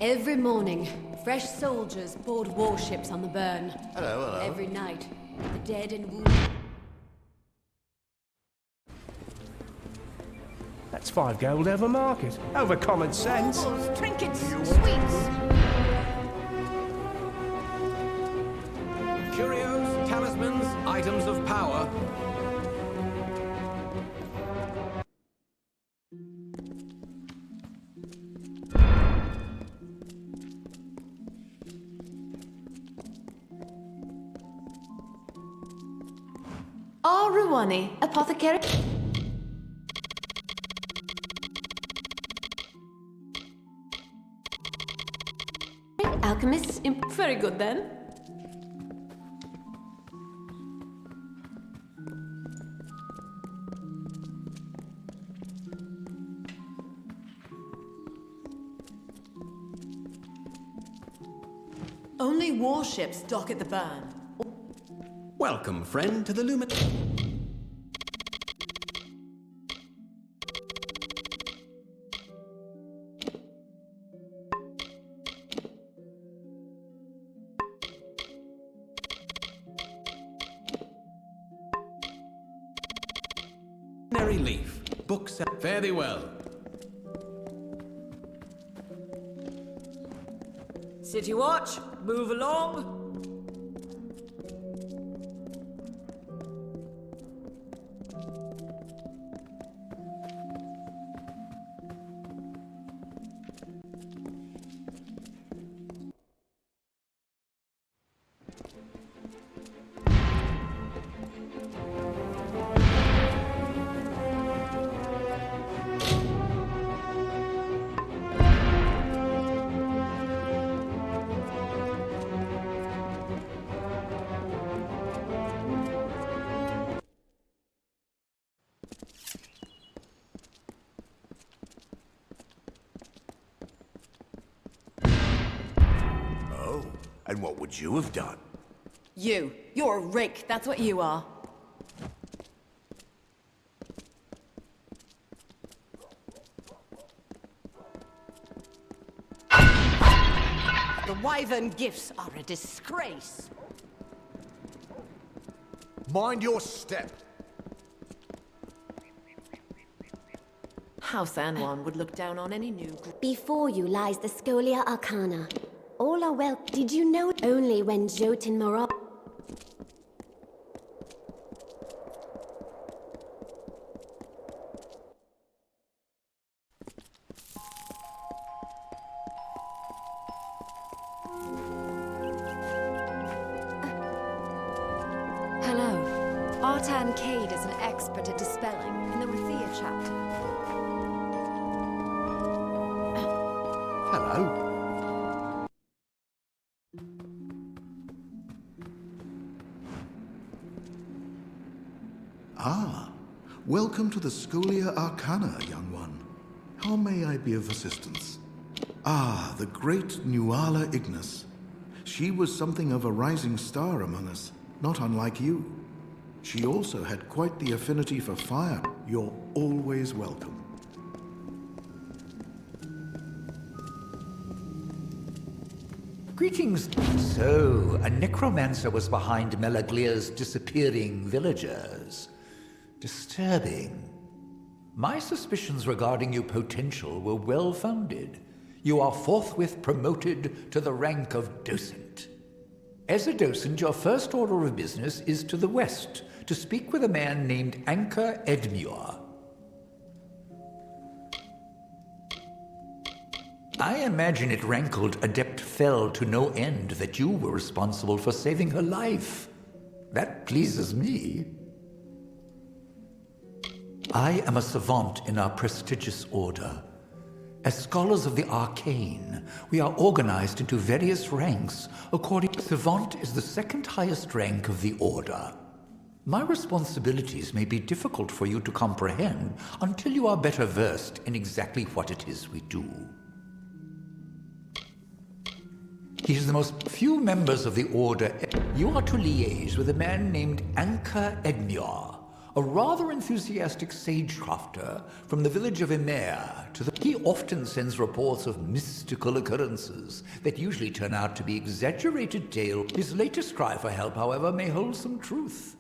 Every morning, fresh soldiers board warships on the burn. Hello, hello. Every night, the dead and wounded. That's 5 gold over market. Over common sense. Baubles, trinkets, sweets. Curios, talismans, items of power. Aruwani, apothecary. Alchemists, very good then. Only warships dock at the burn. Welcome, friend, to the Lumen... Merry Leaf. Books... Fare thee well. City Watch, move along. And what would you have done? You're a rake, that's what you are. The wyvern gifts are a disgrace. Mind your step. House Anwan would look down on any new... Before you lies the Scholia Arcana. All are well. Did you know only when Jotun Mara... Hello. Artan Cade is an expert at dispelling in the Rathia chapter. Hello. Ah, welcome to the Scholia Arcana, young one. How may I be of assistance? Ah, the great Nuala Ignis. She was something of a rising star among us, not unlike you. She also had quite the affinity for fire. You're always welcome. Greetings. So, a necromancer was behind Melaglia's disappearing villagers. Disturbing. My suspicions regarding your potential were well-founded. you are forthwith promoted to the rank of docent. As a docent, your first order of business is to the west, to speak with a man named Anchor Edmure. I imagine it rankled Adept Fell to no end that you were responsible for saving her life. That pleases me. I am a savant in our prestigious order. As scholars of the arcane, we are organized into various ranks. According, savant is the second highest rank of the order. My responsibilities may be difficult for you to comprehend until you are better versed in exactly what it is we do. He is the most few members of the Order. You are to liaise with a man named Anchor Edmure, a rather enthusiastic sagecrafter from the village of Emer. He often sends reports of mystical occurrences that usually turn out to be exaggerated tales. His latest cry for help, however, may hold some truth.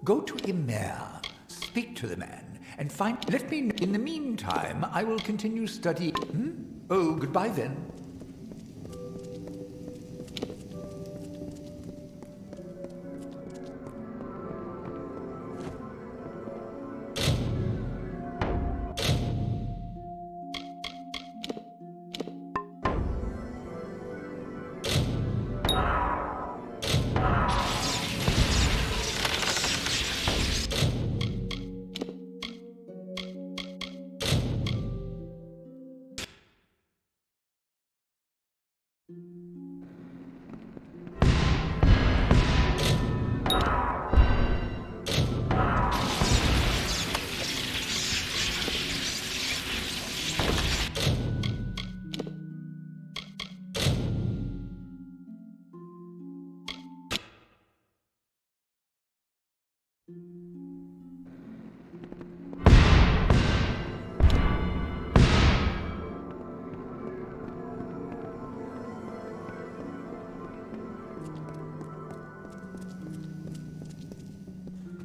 Go to Emer, speak to the man, and find... Let me know. In the meantime, I will continue studying... Oh, goodbye then.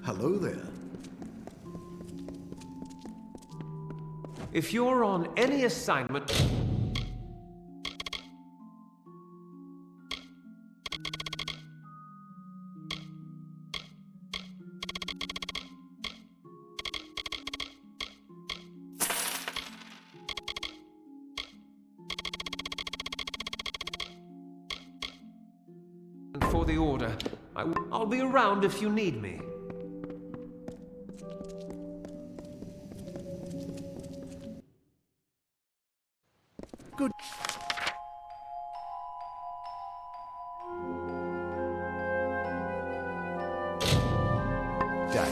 Hello there. If you're on any assignment... for the Order, I'll be around if you need me. Good day.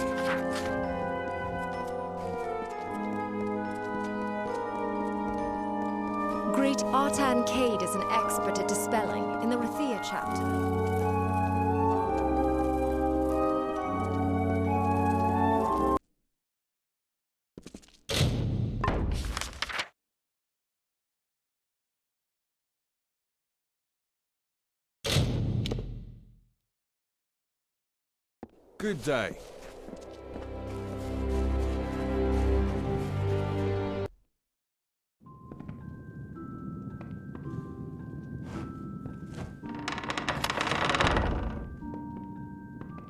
Great Artan Cade is an expert at dispelling in the Rathia chapter. Good day.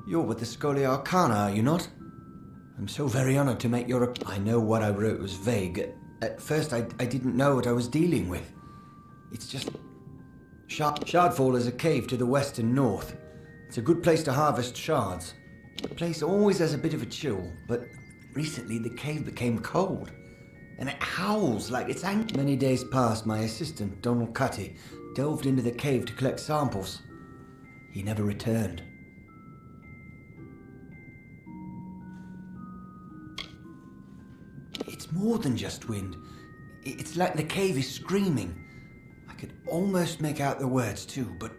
You're with the Scholia Arcana, are you not? I'm so very honored to make your... I know what I wrote was vague. At first, I didn't know what I was dealing with. It's just... Shardfall is a cave to the west and north. It's a good place to harvest shards. The place always has a bit of a chill, but recently the cave became cold. And it howls like it's angry. Many days past, my assistant, Donald Cutty, delved into the cave to collect samples. He never returned. It's more than just wind. It's like the cave is screaming. I could almost make out the words too, but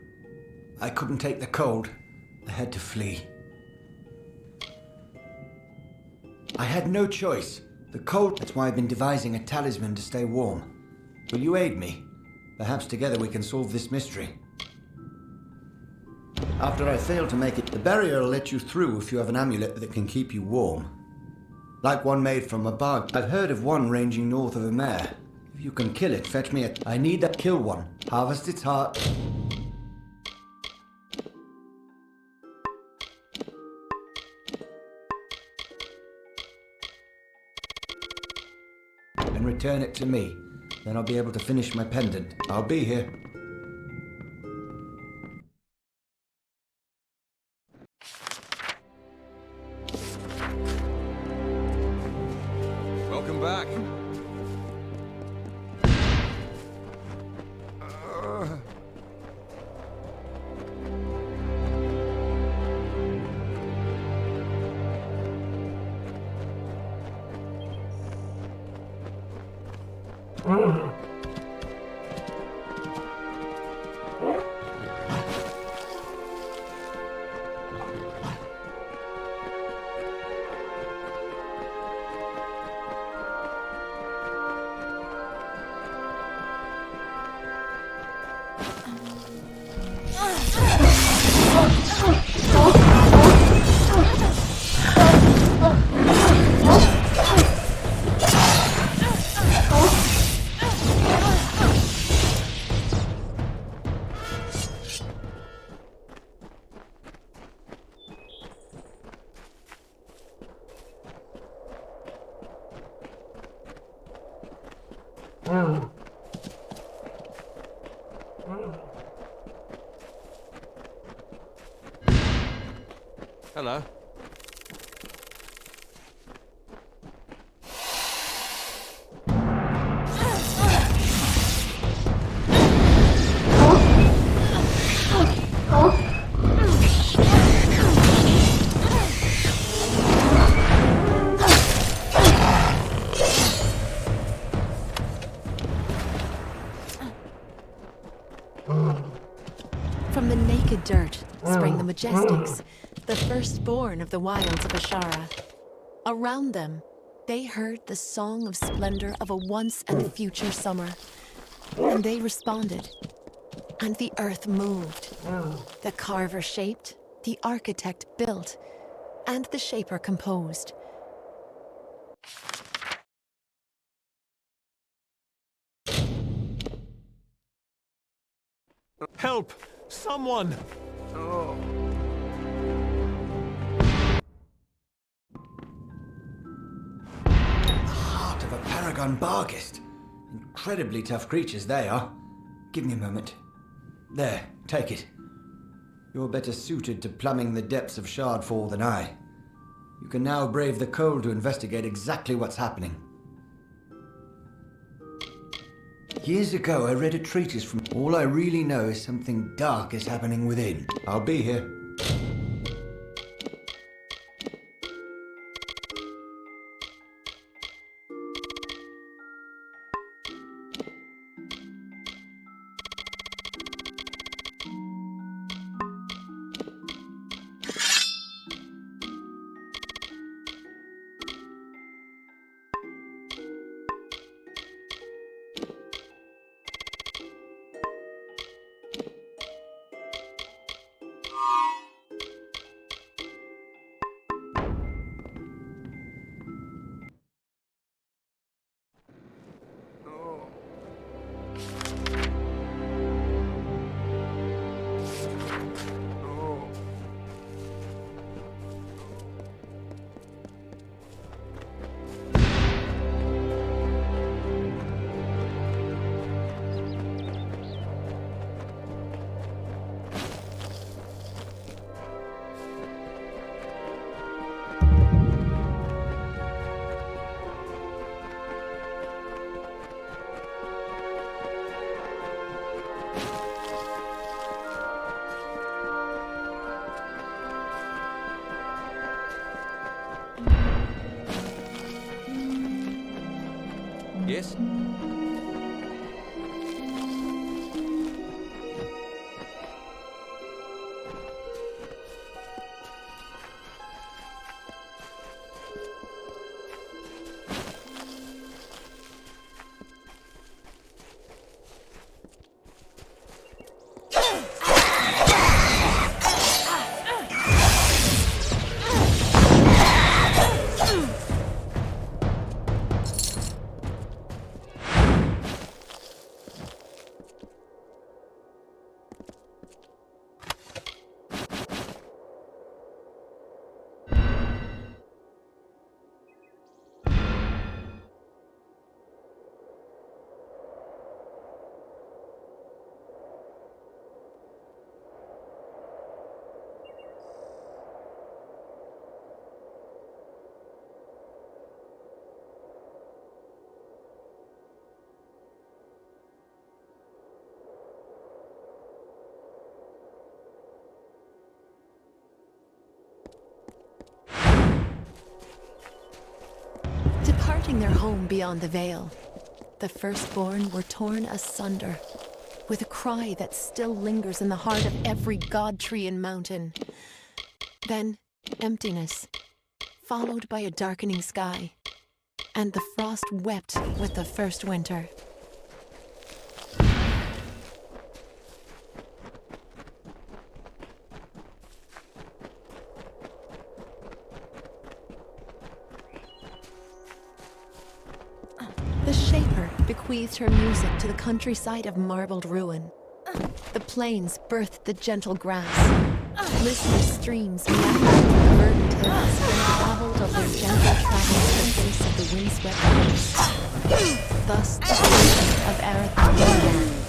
I couldn't take the cold. I had to flee. I had no choice. The cold... That's why I've been devising a talisman to stay warm. Will you aid me? Perhaps together we can solve this mystery. After I fail to make it, the barrier will let you through if you have an amulet that can keep you warm. Like one made from a bug. I've heard of one ranging north of Emer. If You can kill it. Fetch me I need that. Kill one. Harvest its heart. And return it to me. Then I'll be able to finish my pendant. I'll be here. Welcome back. Hello. From the naked dirt sprang the Majestics, the firstborn of the wilds of Ashara. Around them, they heard the song of splendor of a once and future summer. And they responded. And the earth moved. The carver shaped, the architect built, and the shaper composed. Help! Someone! Heart of a paragon barghest. Incredibly tough creatures they are. Give me a moment. There, take it. You're better suited to plumbing the depths of Shardfall than I. You can now brave the cold to investigate exactly what's happening. Years ago, I read a treatise from... All I really know is something dark is happening within. I'll be here. Yes? Departing their home beyond the veil, the firstborn were torn asunder, with a cry that still lingers in the heart of every god tree and mountain. Then, emptiness, followed by a darkening sky, and the frost wept with the first winter. The Shaper bequeathed her music to the countryside of marbled ruin. The plains birthed the gentle grass. Listless streams meandered through the verdant hills and babbled of their gentle travels in the face of the windswept hills. Thus the vision of Arathon began.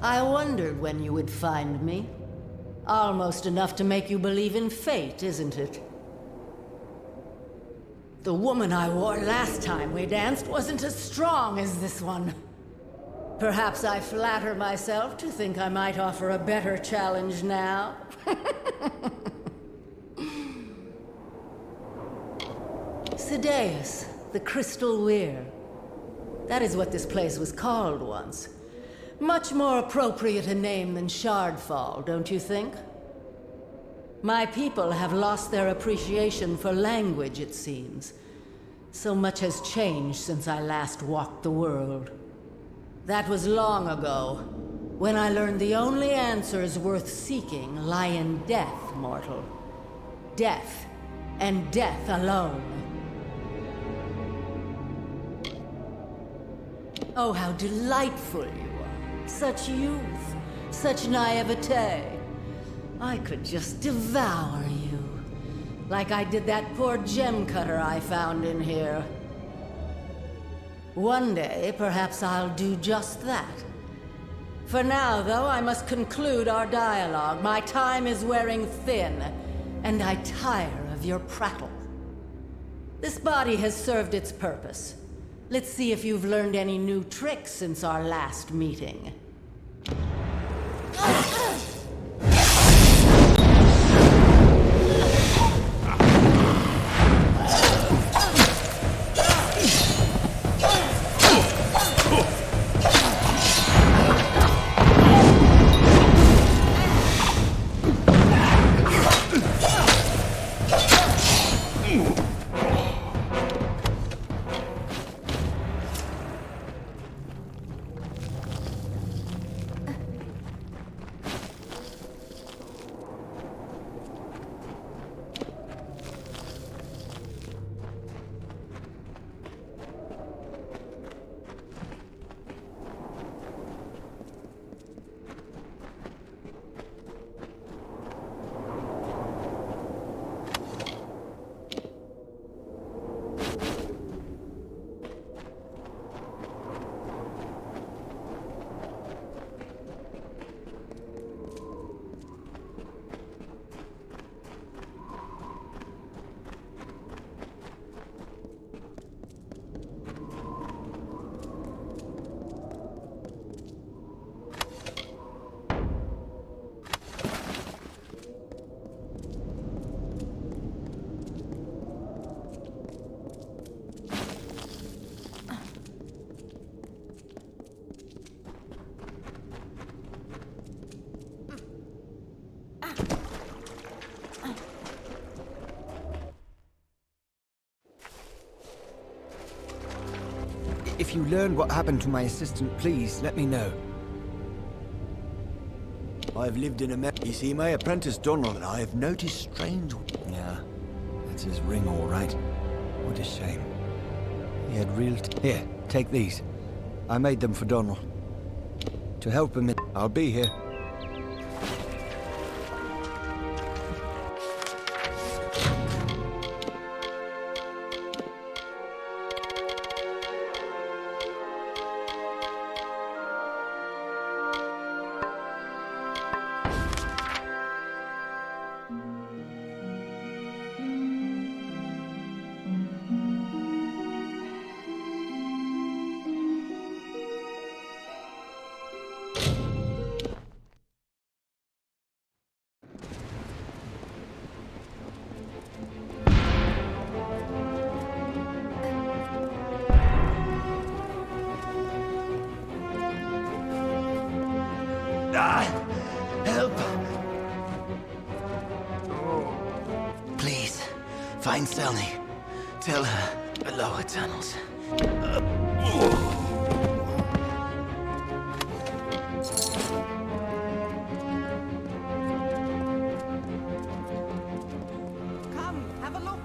I wondered when you would find me. Almost enough to make you believe in fate, isn't it? The woman I wore last time we danced wasn't as strong as this one. Perhaps I flatter myself to think I might offer a better challenge now. Sideus, the Crystal Weir. That is what this place was called once. Much more appropriate a name than Shardfall, don't you think? My people have lost their appreciation for language, it seems. So much has changed since I last walked the world. That was long ago, when I learned the only answers worth seeking lie in death, mortal. Death, and death alone. Oh, how delightful you are. Such youth, such naivete. I could just devour you. Like I did that poor gem cutter I found in here. One day, perhaps I'll do just that. For now, though, I must conclude our dialogue. My time is wearing thin, and I tire of your prattle. This body has served its purpose. Let's see if you've learned any new tricks since our last meeting. If you learn what happened to my assistant, please let me know. I've lived in America. You see, my apprentice Donald and I have noticed strange... Yeah, that's his ring, all right. What a shame. He had real... Here, take these. I made them for Donald. To help him, I'll be here. Help! Please, find Selny. Tell her the lower tunnels. Come, have a look.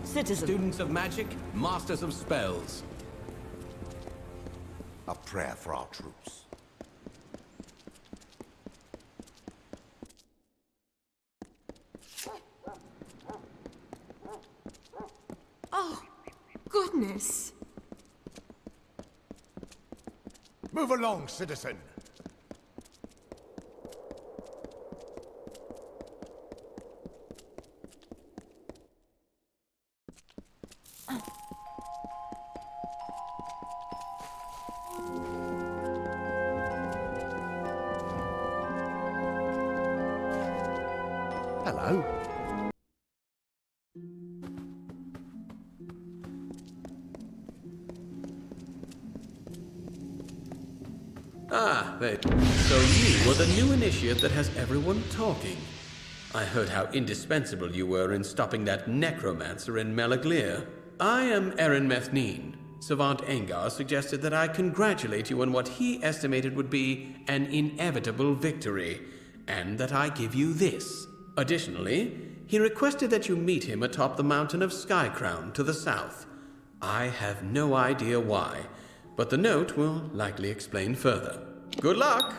Citizen. Students of magic, masters of spells. A prayer for our troops. Oh, goodness. Move along, citizen. Hello. Ah, there. So you were the new initiate that has everyone talking. I heard how indispensable you were in stopping that necromancer in Melaglir. I am Erin Methneen. Savant Engar suggested that I congratulate you on what he estimated would be an inevitable victory, and that I give you this. Additionally, he requested that you meet him atop the mountain of Skycrown to the south. I have no idea why, but the note will likely explain further. Good luck!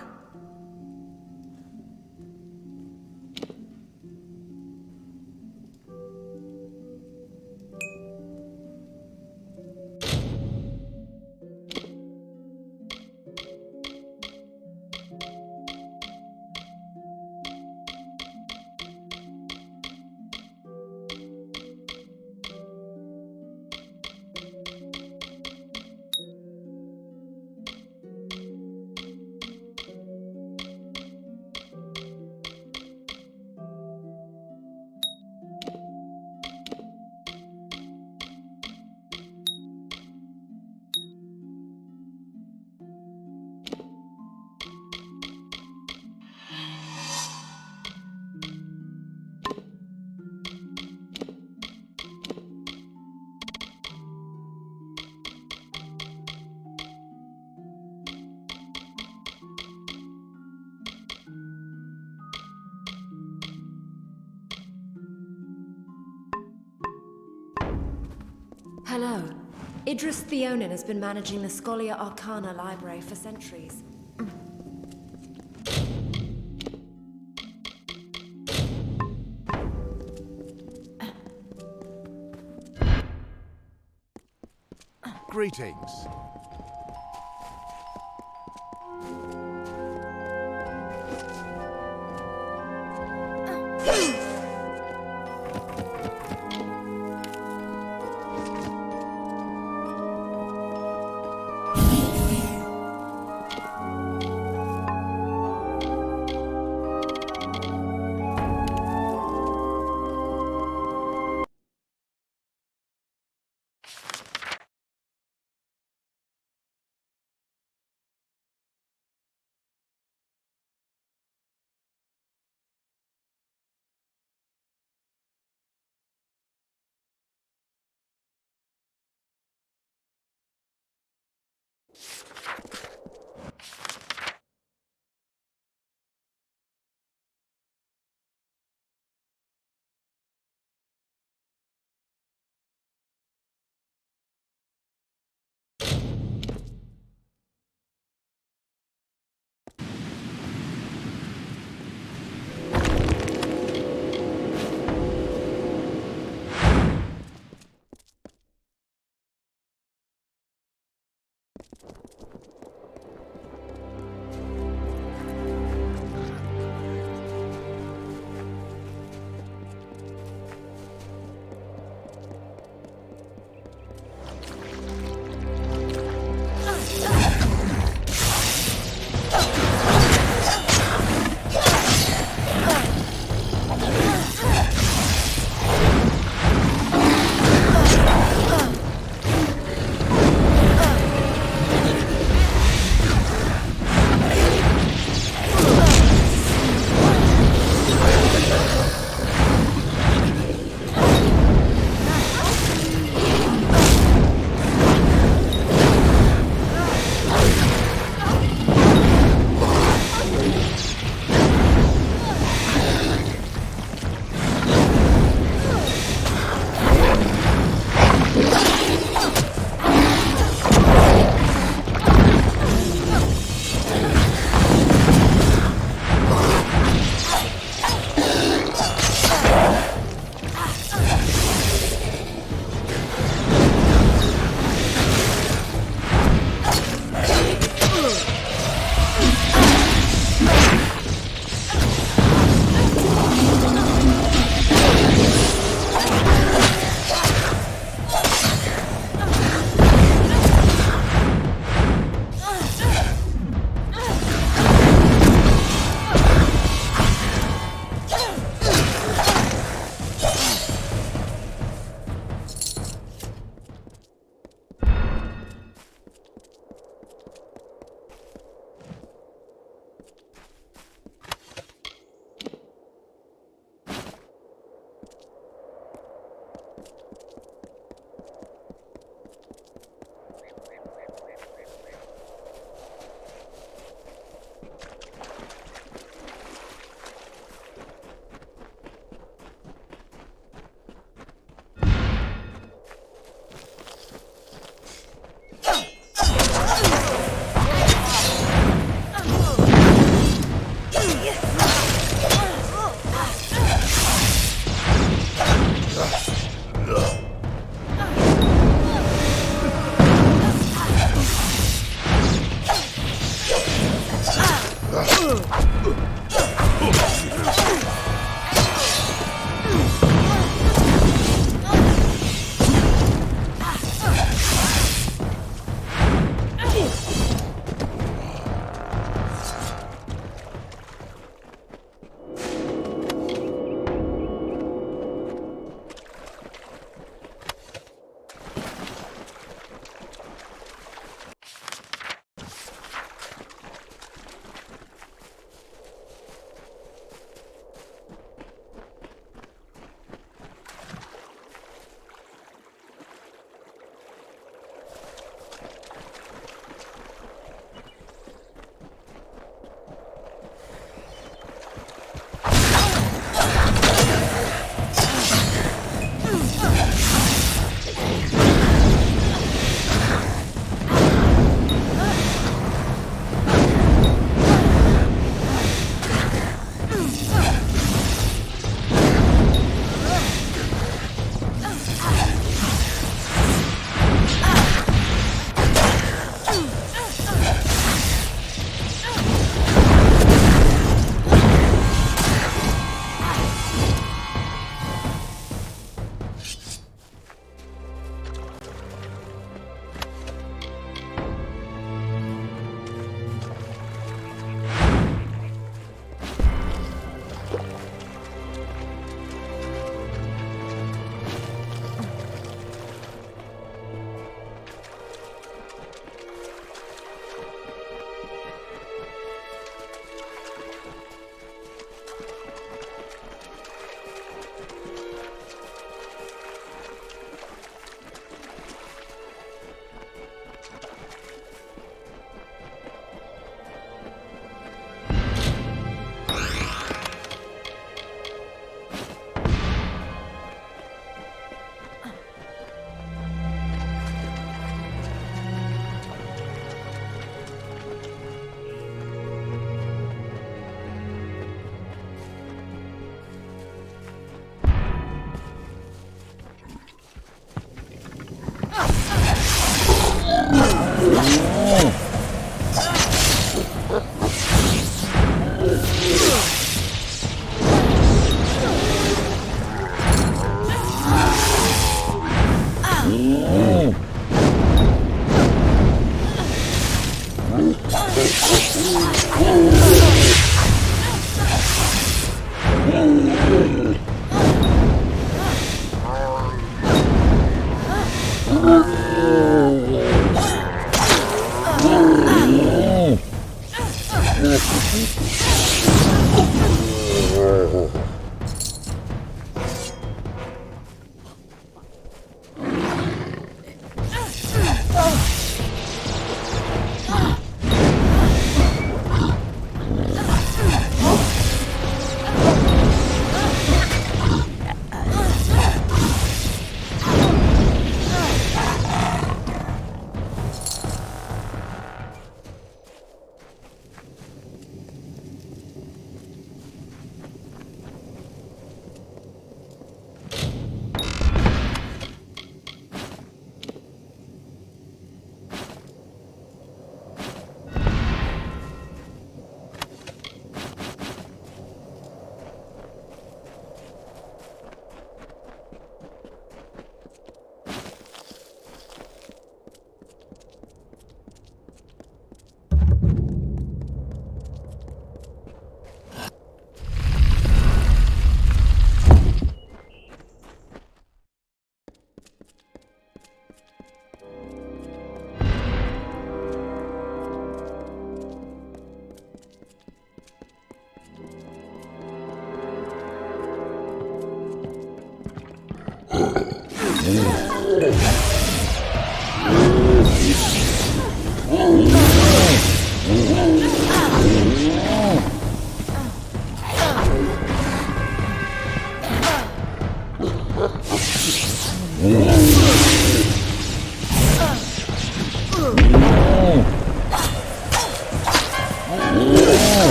Hello. Idris Theonin has been managing the Scholia Arcana library for centuries. Greetings.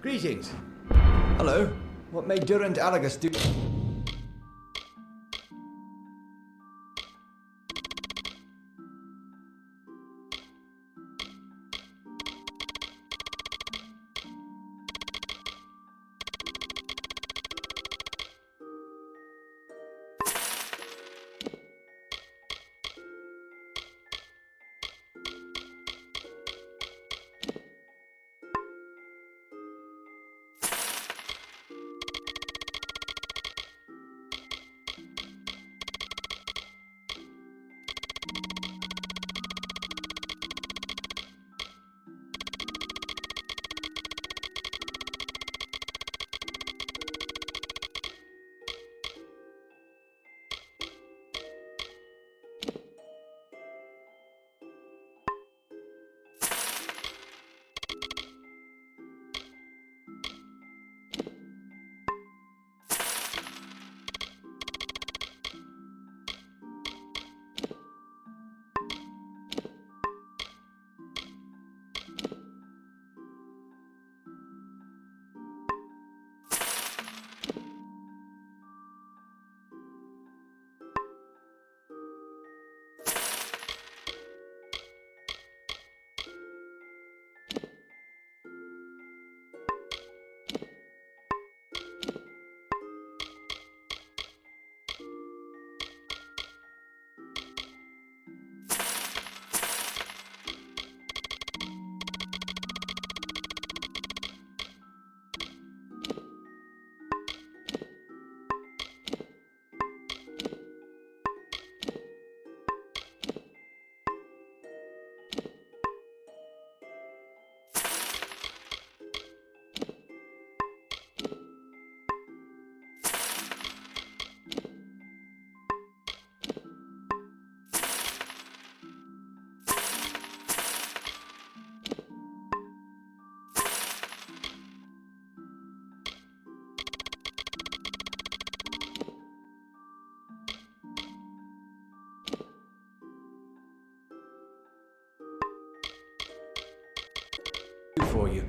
Greetings. Hello. What made Durant Alagus do... for you.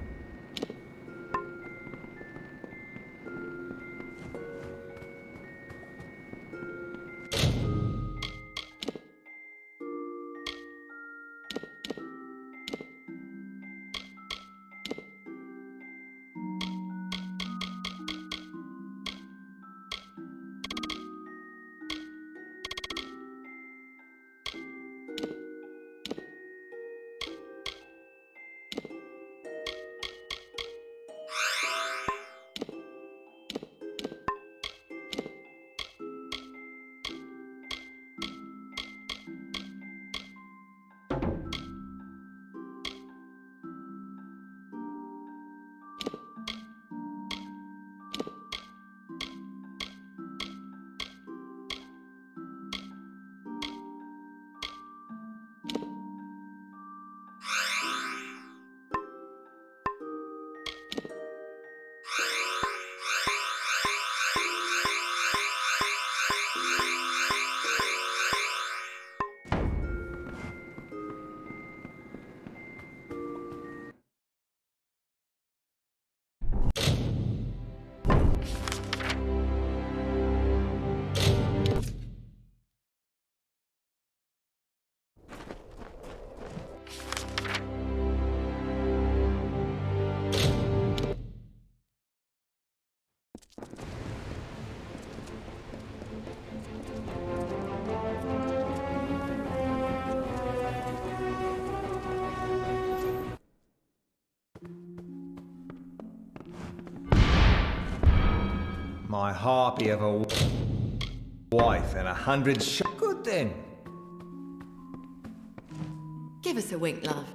My harpy of a wife and 100 Good then. Give us a wink, love.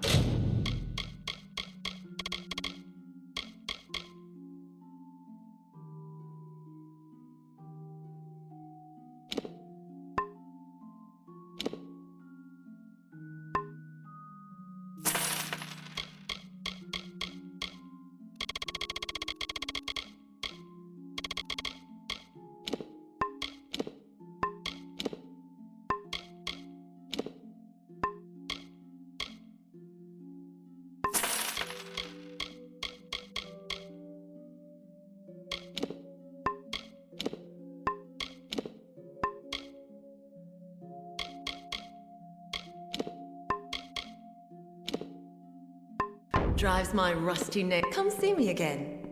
Drives my rusty neck. Come see me again.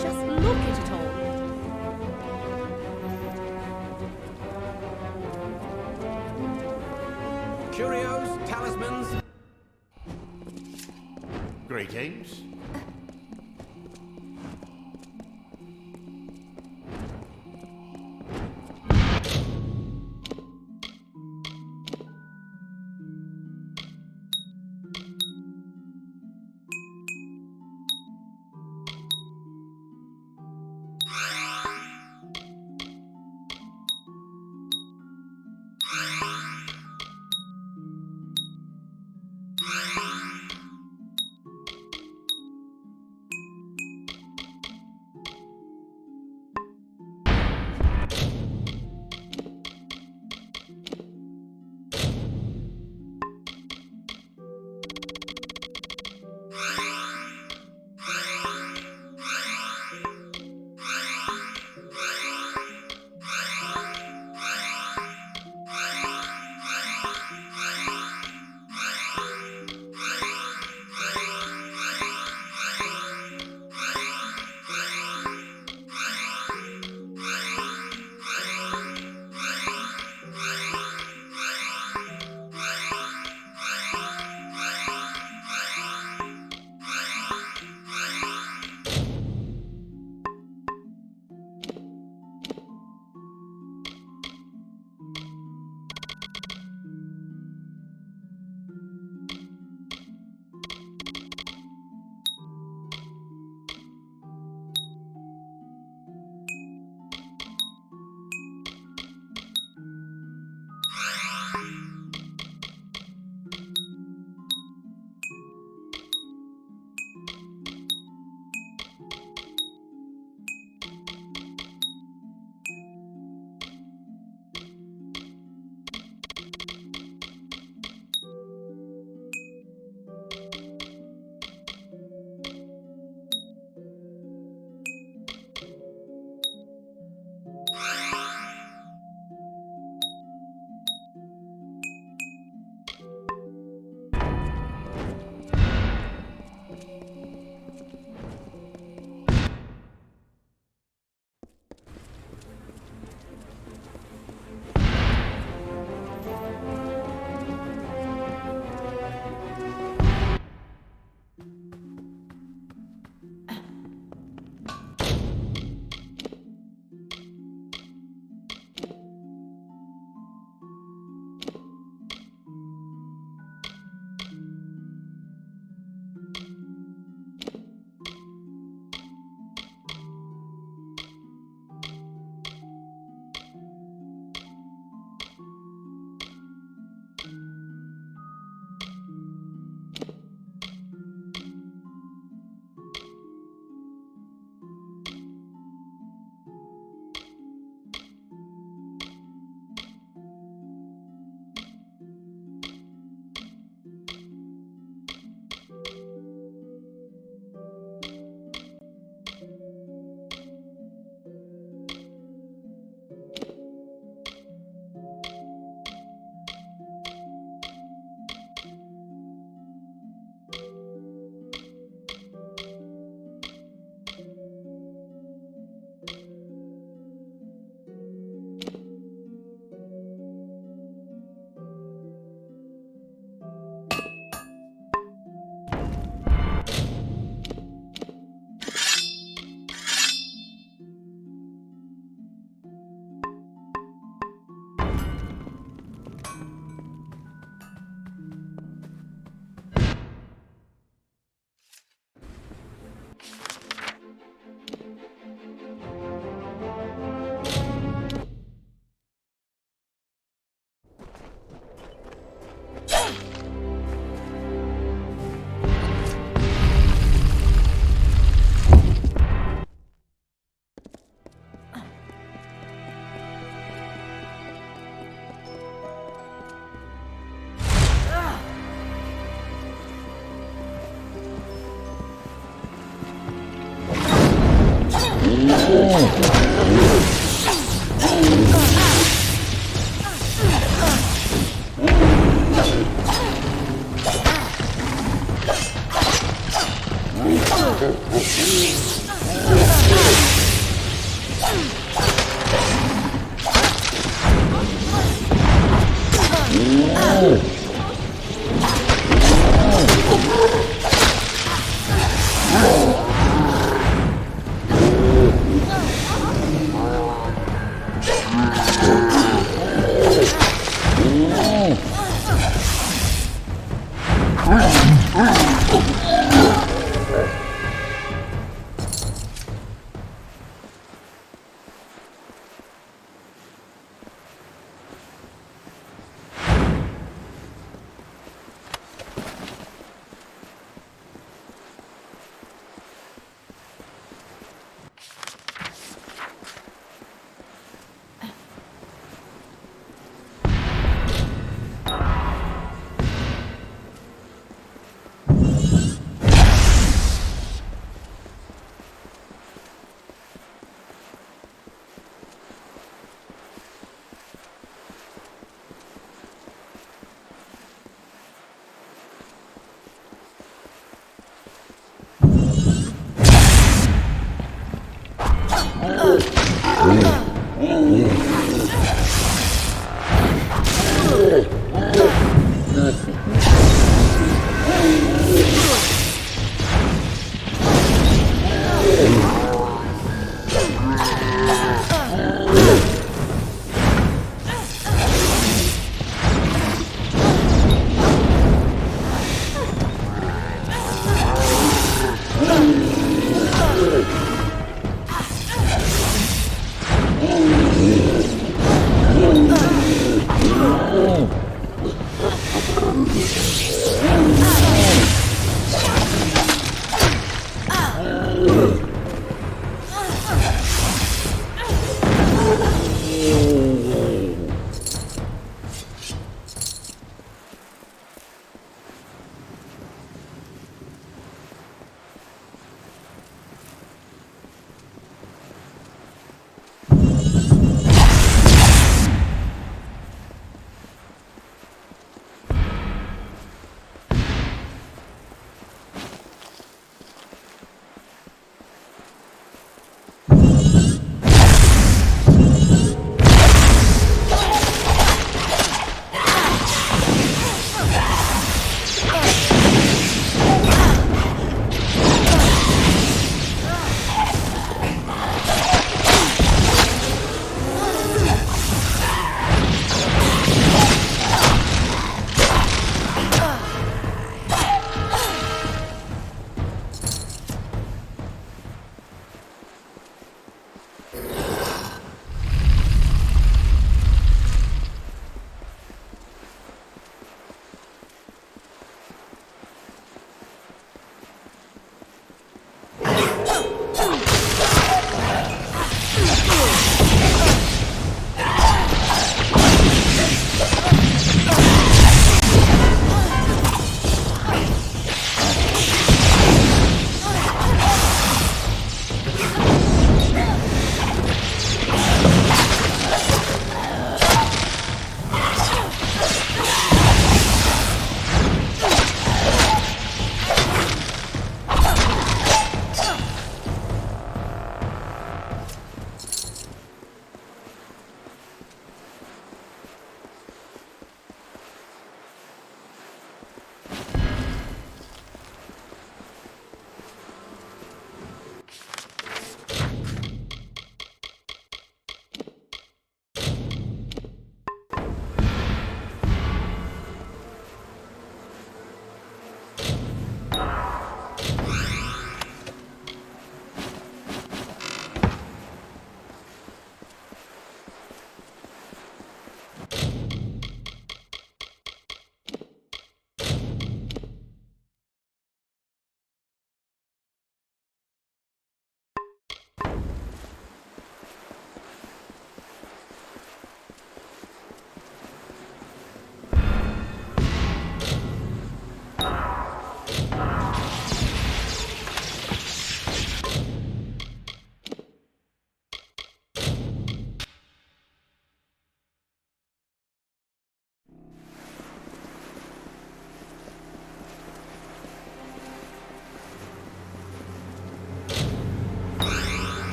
Just look at it all. Curios, talismans. Greetings.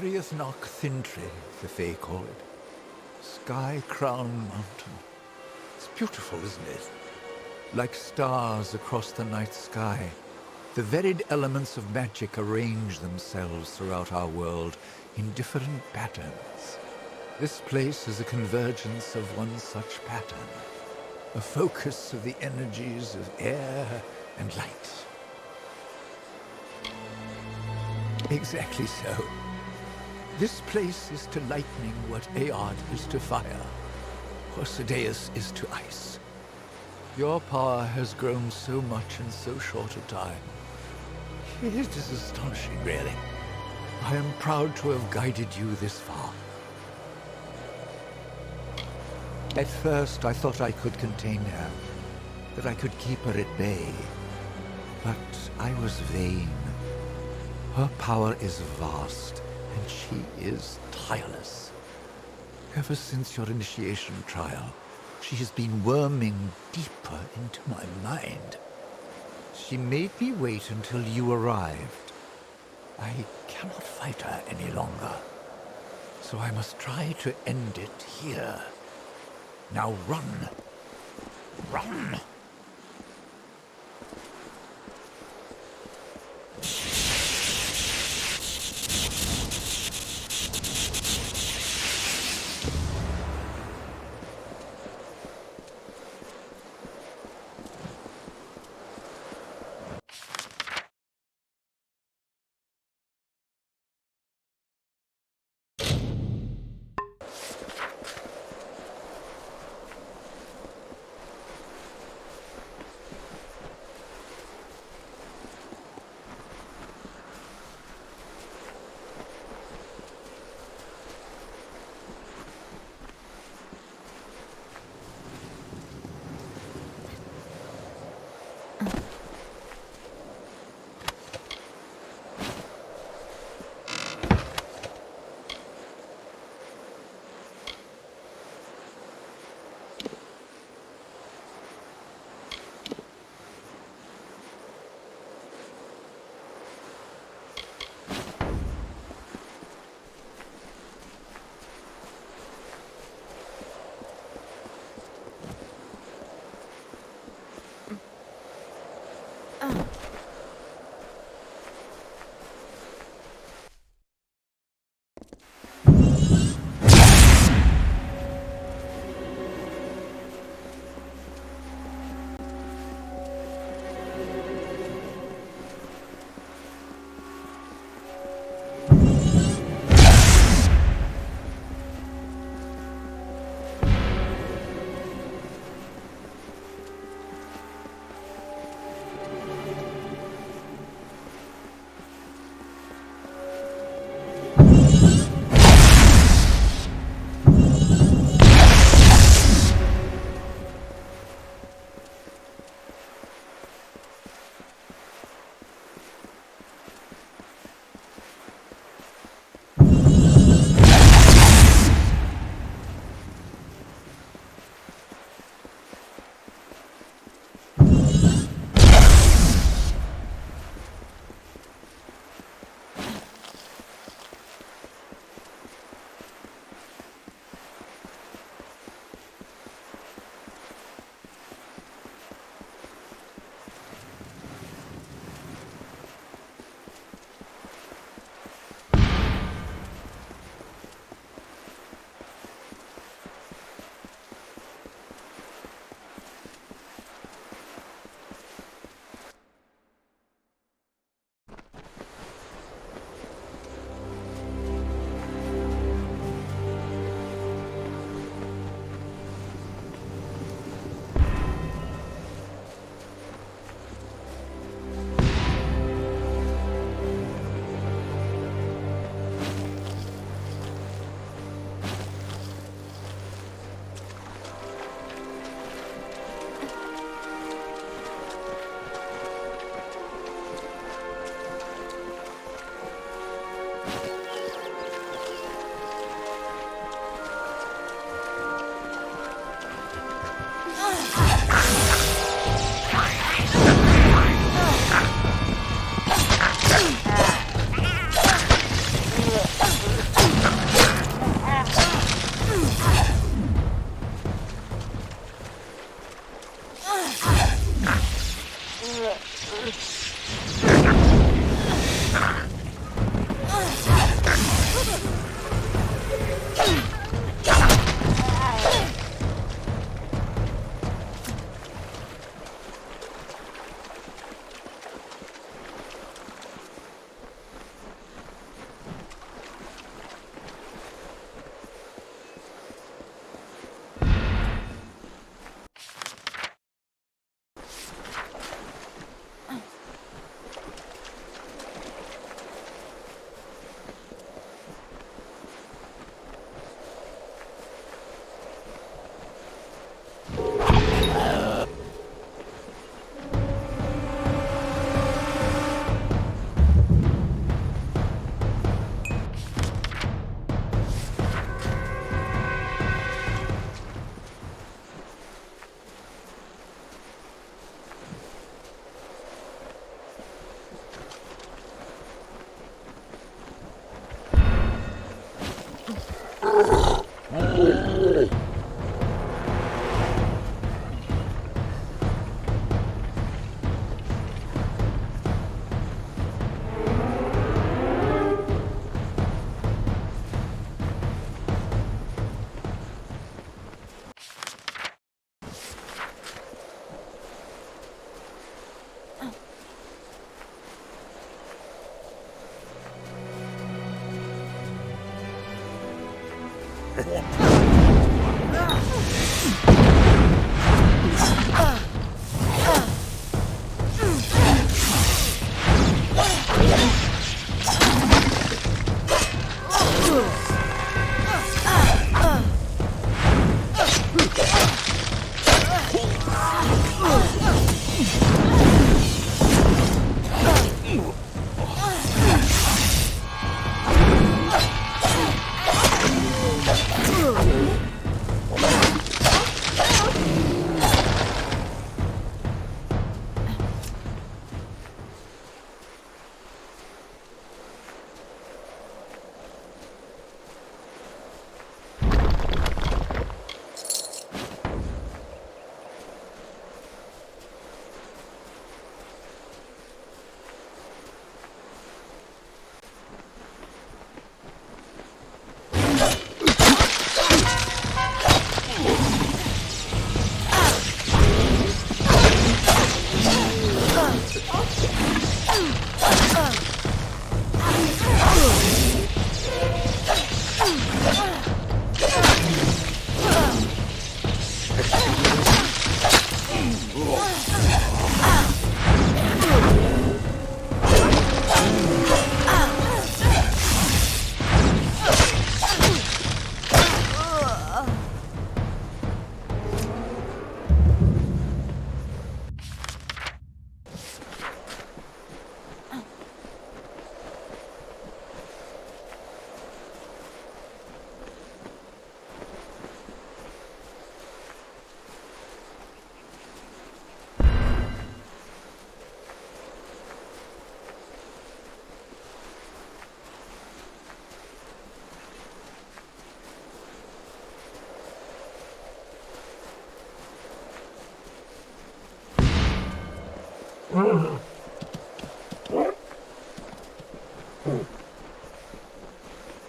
Criathnock Thintri, the Fae call it. Sky Crown Mountain. It's beautiful, isn't it? Like stars across the night sky, the varied elements of magic arrange themselves throughout our world in different patterns. This place is a convergence of one such pattern, a focus of the energies of air and light. Exactly so. This place is to lightning what Aod is to fire, or Sadeus is to ice. Your power has grown so much in so short a time. It is astonishing, really. I am proud to have guided you this far. At first, I thought I could contain her, that I could keep her at bay. But I was vain. Her power is vast, and she is tireless. Ever since your initiation trial, she has been worming deeper into my mind. She made me wait until you arrived. I cannot fight her any longer, so I must try to end it here. Now run! Run!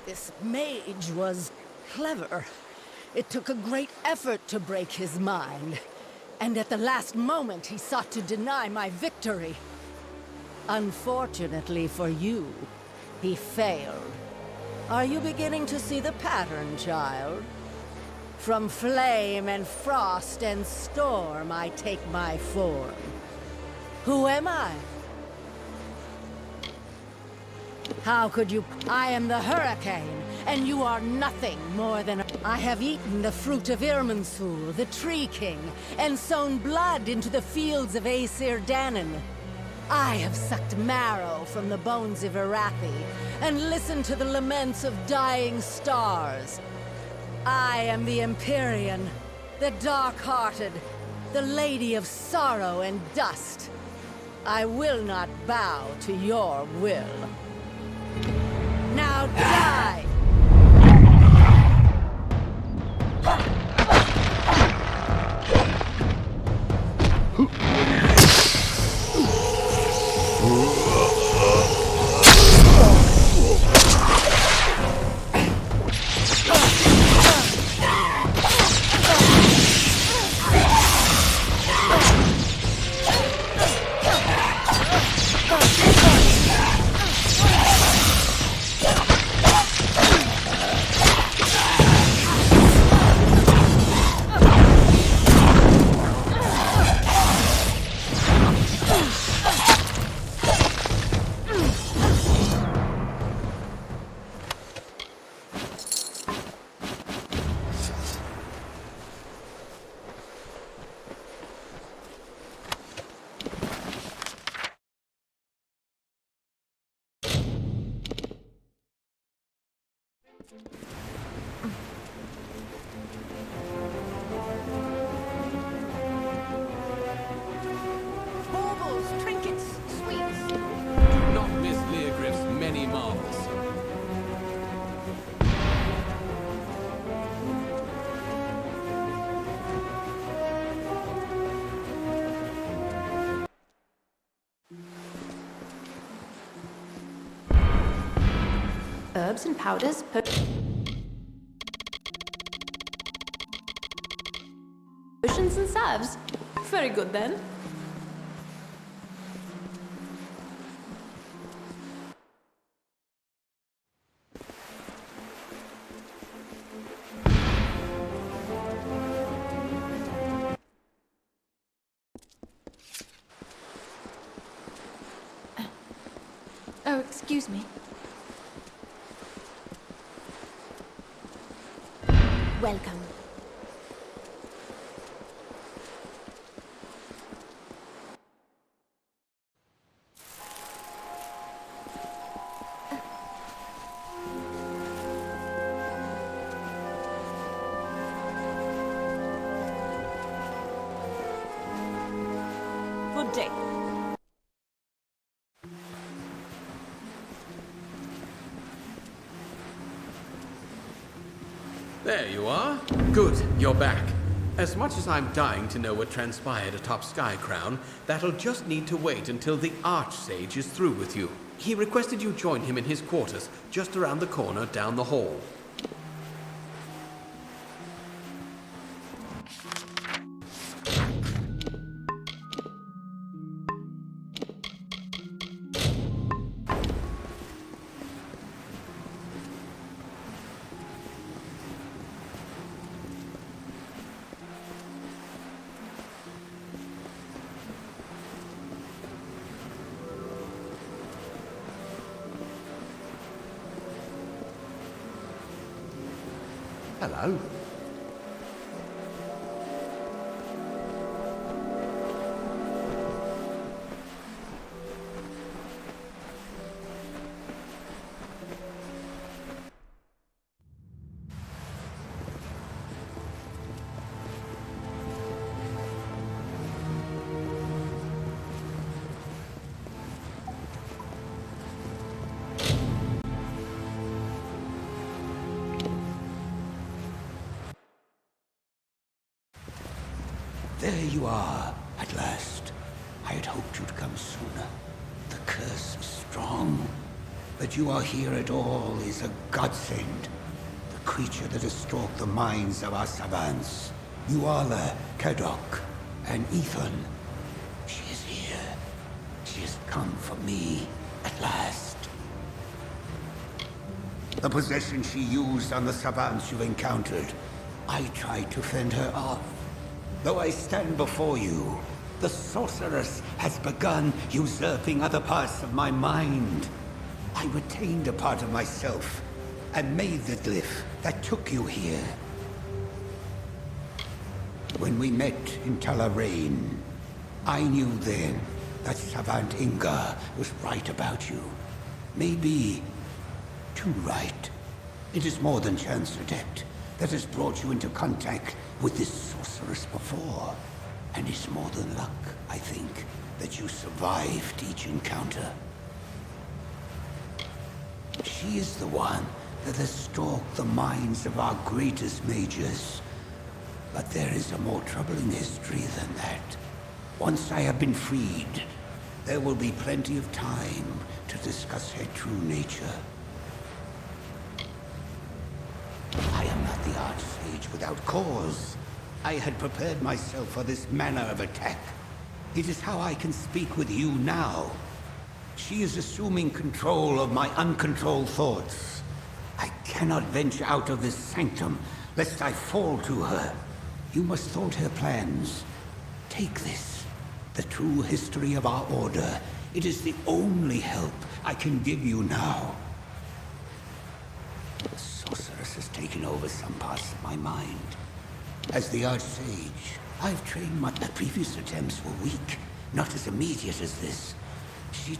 This mage was clever. It took a great effort to break his mind. And at the last moment, he sought to deny my victory. Unfortunately for you, he failed. Are you beginning to see the pattern, child? From flame and frost and storm, I take my form. Who am I? How could you? I am the hurricane, and you are nothing more than I have eaten the fruit of Irminsul, the Tree King, and sown blood into the fields of Aesir Danon. I have sucked marrow from the bones of Arathi, and listened to the laments of dying stars. I am the Empyrean, the dark-hearted, the Lady of Sorrow and Dust. I will not bow to your will. Now die! herbs and powders, potions and salves. Very good then. Oh, excuse me. Welcome. Good day. There you are. Good, you're back. As much as I'm dying to know what transpired atop Skycrown, that'll just need to wait until the Archsage is through with you. He requested you join him in his quarters, just around the corner down the hall. Hello. There you are, at last. I had hoped you'd come sooner. The curse is strong. That you are here at all is a godsend. The creature that has stalked the minds of our savants. Nuala, Kadok, and Ethan. She is here. She has come for me, at last. The possession she used on the savants you encountered, I tried to fend her off. Though I stand before you, the sorceress has begun usurping other parts of my mind. I retained a part of myself and made the glyph that took you here. When we met in Talarain, I knew then that Savant Inga was right about you. Maybe too right. It is more than chance, Adept, that has brought you into contact with this sorceress before. And it's more than luck, I think, that you survived each encounter. She is the one that has stalked the minds of our greatest mages. But there is a more troubling history than that. Once I have been freed, there will be plenty of time to discuss her true nature. I am not the Archsage without cause. I had prepared myself for this manner of attack. It is how I can speak with you now. She is assuming control of my uncontrolled thoughts. I cannot venture out of this sanctum, lest I fall to her. You must thwart her plans. Take this, the true history of our order. It is the only help I can give you now. The sorceress has taken over some parts of my mind. As the Archsage, I've trained my previous attempts were weak, not as immediate as this. She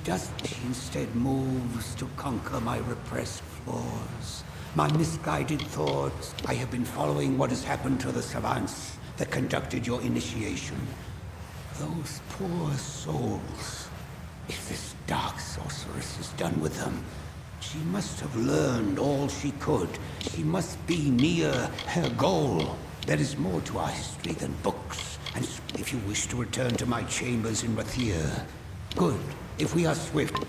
instead moves to conquer my repressed flaws, my misguided thoughts. I have been following what has happened to the savants that conducted your initiation. Those poor souls. If this dark sorceress is done with them, she must have learned all she could. She must be near her goal. There is more to our history than books. And if you wish to return to my chambers in Rathir, good. If we are swift.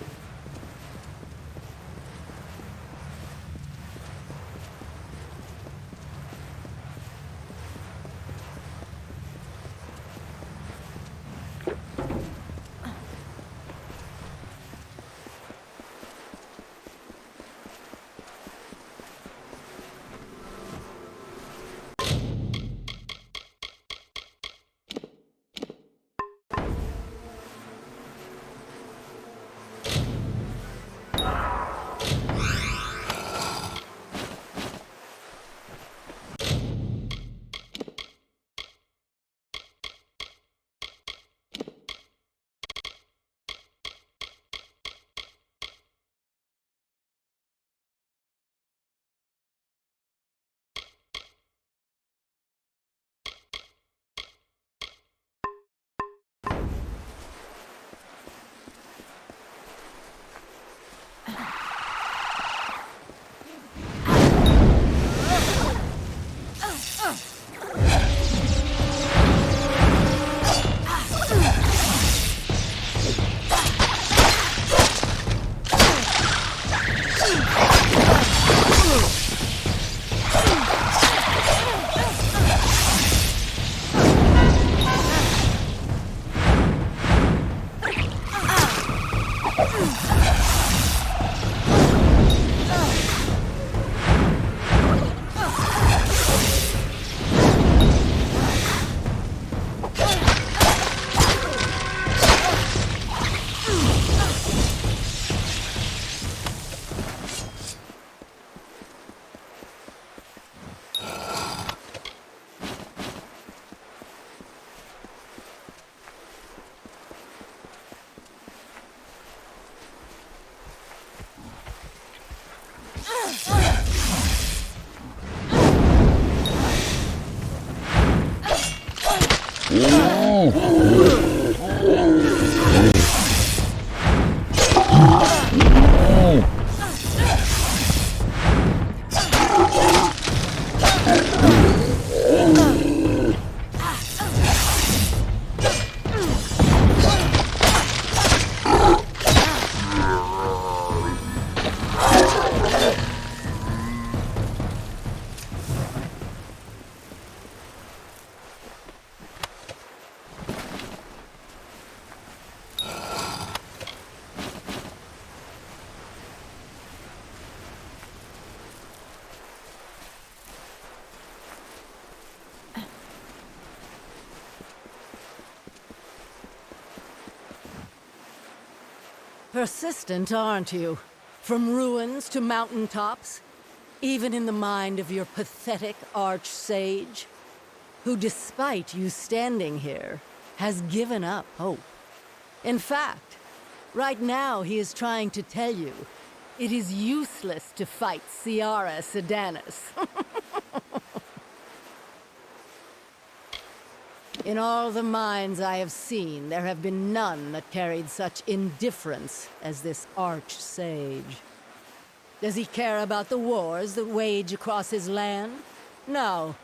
Persistent, aren't you? From ruins to mountaintops, even in the mind of your pathetic arch-sage, who, despite you standing here, has given up hope. In fact, right now he is trying to tell you it is useless to fight Ciara Sedanis. In all the minds I have seen, there have been none that carried such indifference as this arch-sage. Does he care about the wars that wage across his land? No.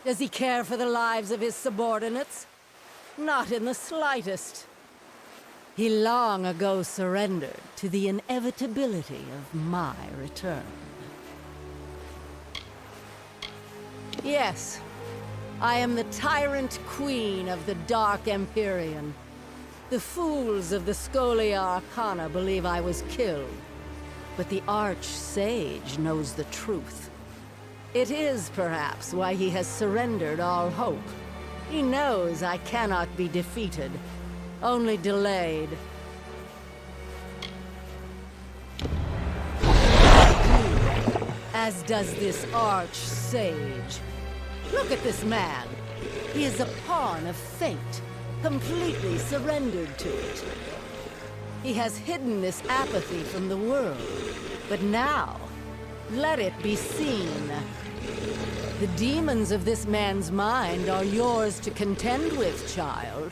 Does he care for the lives of his subordinates? Not in the slightest. He long ago surrendered to the inevitability of my return. Yes. I am the tyrant queen of the Dark Empyrean. The fools of the Scholia Arcana believe I was killed, but the Arch-Sage knows the truth. It is, perhaps, why he has surrendered all hope. He knows I cannot be defeated, only delayed. As does this Arch-Sage. Look at this man. He is a pawn of fate, completely surrendered to it. He has hidden this apathy from the world, but now, let it be seen. The demons of this man's mind are yours to contend with, child.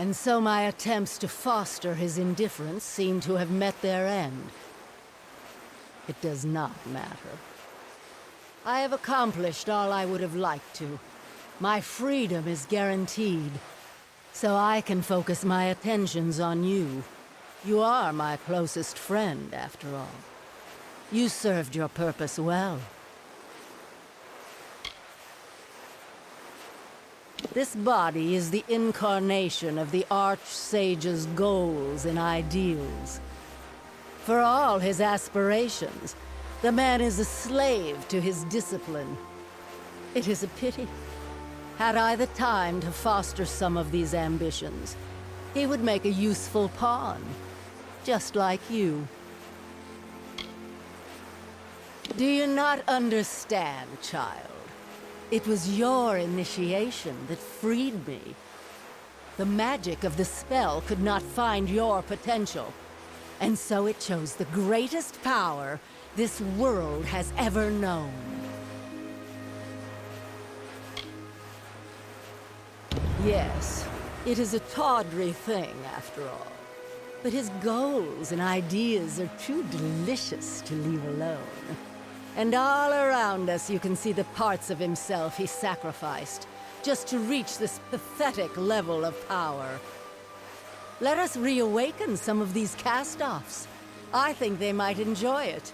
And so my attempts to foster his indifference seem to have met their end. It does not matter. I have accomplished all I would have liked to. My freedom is guaranteed, so I can focus my attentions on you. You are my closest friend, after all. You served your purpose well. This body is the incarnation of the Archsage's goals and ideals. For all his aspirations, the man is a slave to his discipline. It is a pity. Had I the time to foster some of these ambitions, he would make a useful pawn, just like you. Do you not understand, child? It was your initiation that freed me. The magic of the spell could not find your potential, and so it chose the greatest power this world has ever known. Yes, it is a tawdry thing, after all. But his goals and ideas are too delicious to leave alone. And all around us you can see the parts of himself he sacrificed, just to reach this pathetic level of power. Let us reawaken some of these cast-offs. I think they might enjoy it.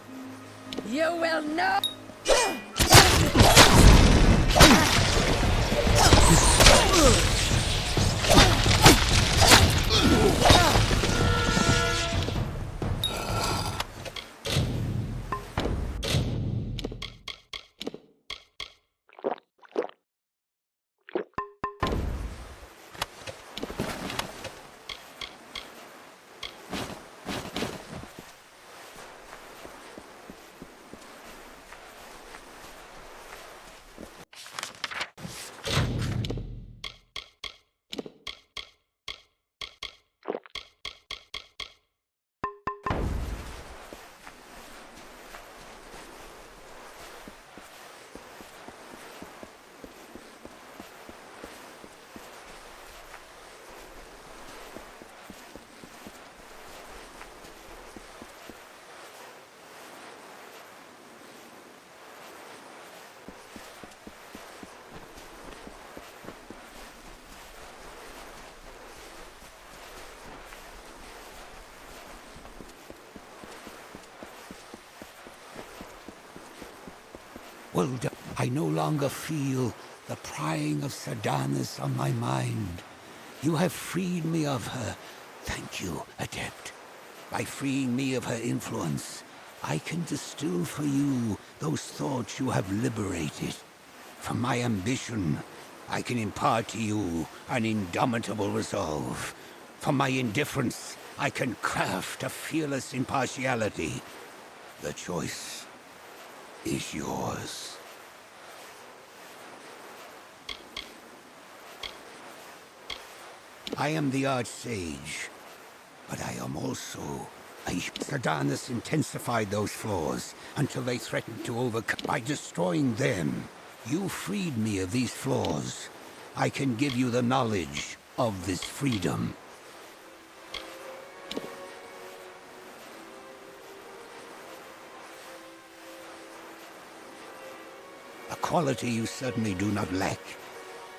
You will know! Well done. I no longer feel the prying of Sardanis on my mind. You have freed me of her. Thank you, Adept. By freeing me of her influence, I can distill for you those thoughts you have liberated. From my ambition, I can impart to you an indomitable resolve. From my indifference, I can craft a fearless impartiality. The choice is yours. I am the Archsage, but I am also Sardanis intensified those flaws until they threatened to overcome. By destroying them, you freed me of these flaws. I can give you the knowledge of this freedom. A quality you certainly do not lack,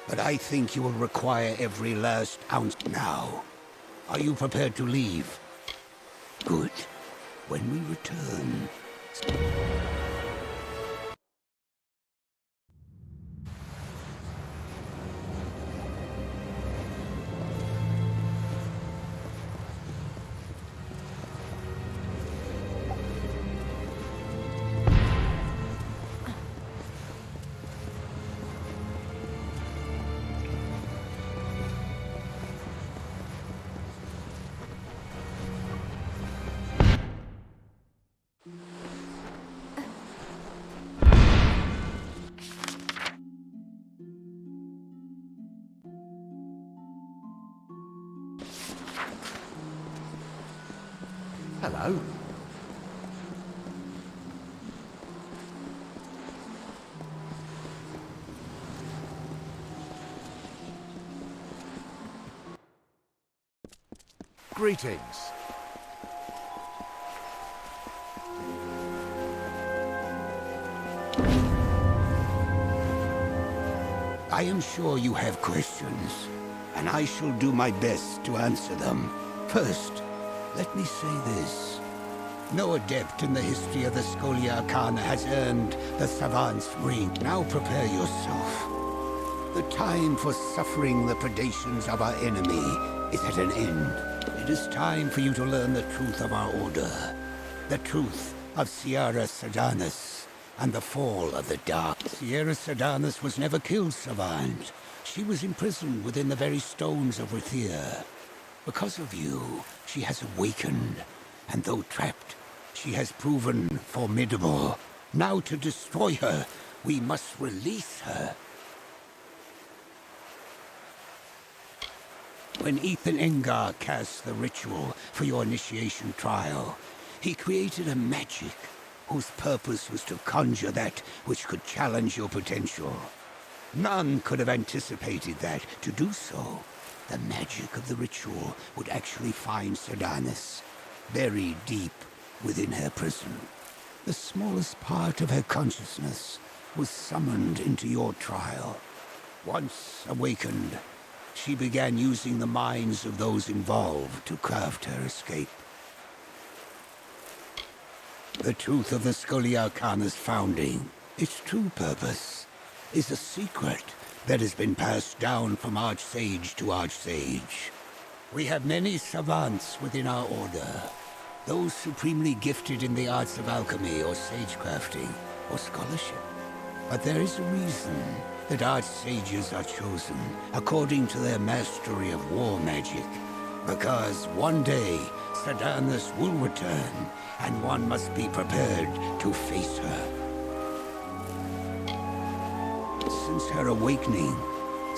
but I think you will require every last ounce now. Are you prepared to leave? Good. When we return... Hello. Greetings. I am sure you have questions, and I shall do my best to answer them. First, let me say this. No adept in the history of the Scholia Arcana has earned the Savant's Ring. Now prepare yourself. The time for suffering the predations of our enemy is at an end. It is time for you to learn the truth of our order. The truth of Sierra Sardanus and the fall of the Dark. Sierra Sardanus was never killed, Savant. She was imprisoned within the very stones of Rithia. Because of you, she has awakened, and though trapped, she has proven formidable. Now to destroy her, we must release her. When Ethan Engar cast the ritual for your initiation trial, he created a magic whose purpose was to conjure that which could challenge your potential. None could have anticipated that. To do so, the magic of the ritual would actually find Sardanus, buried deep within her prison. The smallest part of her consciousness was summoned into your trial. Once awakened, she began using the minds of those involved to craft her escape. The truth of the Scholia Arcana's founding, its true purpose, is a secret that has been passed down from Archsage to Archsage. We have many savants within our order, those supremely gifted in the arts of alchemy or sagecrafting or scholarship. But there is a reason that Archsages are chosen according to their mastery of war magic. Because one day, Sardanus will return, and one must be prepared to face her. Since her awakening,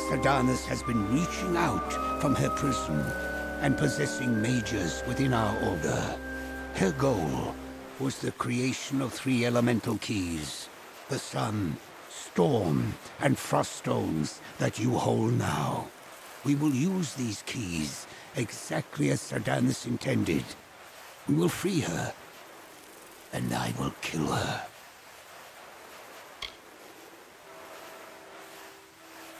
Sardanus has been reaching out from her prison and possessing mages within our order. Her goal was the creation of 3 elemental keys: the sun, storm, and frost stones that you hold now. We will use these keys exactly as Sardanus intended. We will free her, and I will kill her.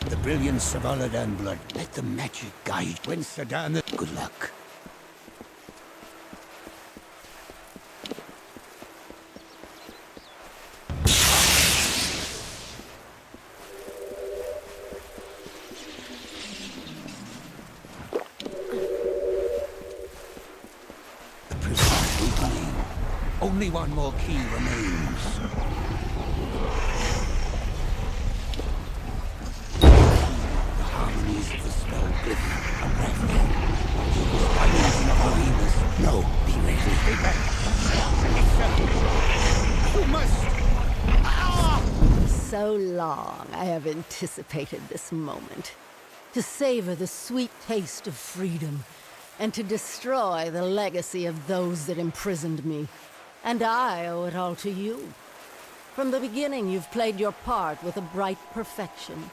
The brilliance of Aladan blood, let the magic guide. When Sardanus... Good luck. Only one more key remains. The harmonies of the spell glyph unraveling. Dimension of Arenas. No, be ready. Stay back. You must. So long I have anticipated this moment. To savor the sweet taste of freedom, and to destroy the legacy of those that imprisoned me. And I owe it all to you. From the beginning, you've played your part with a bright perfection,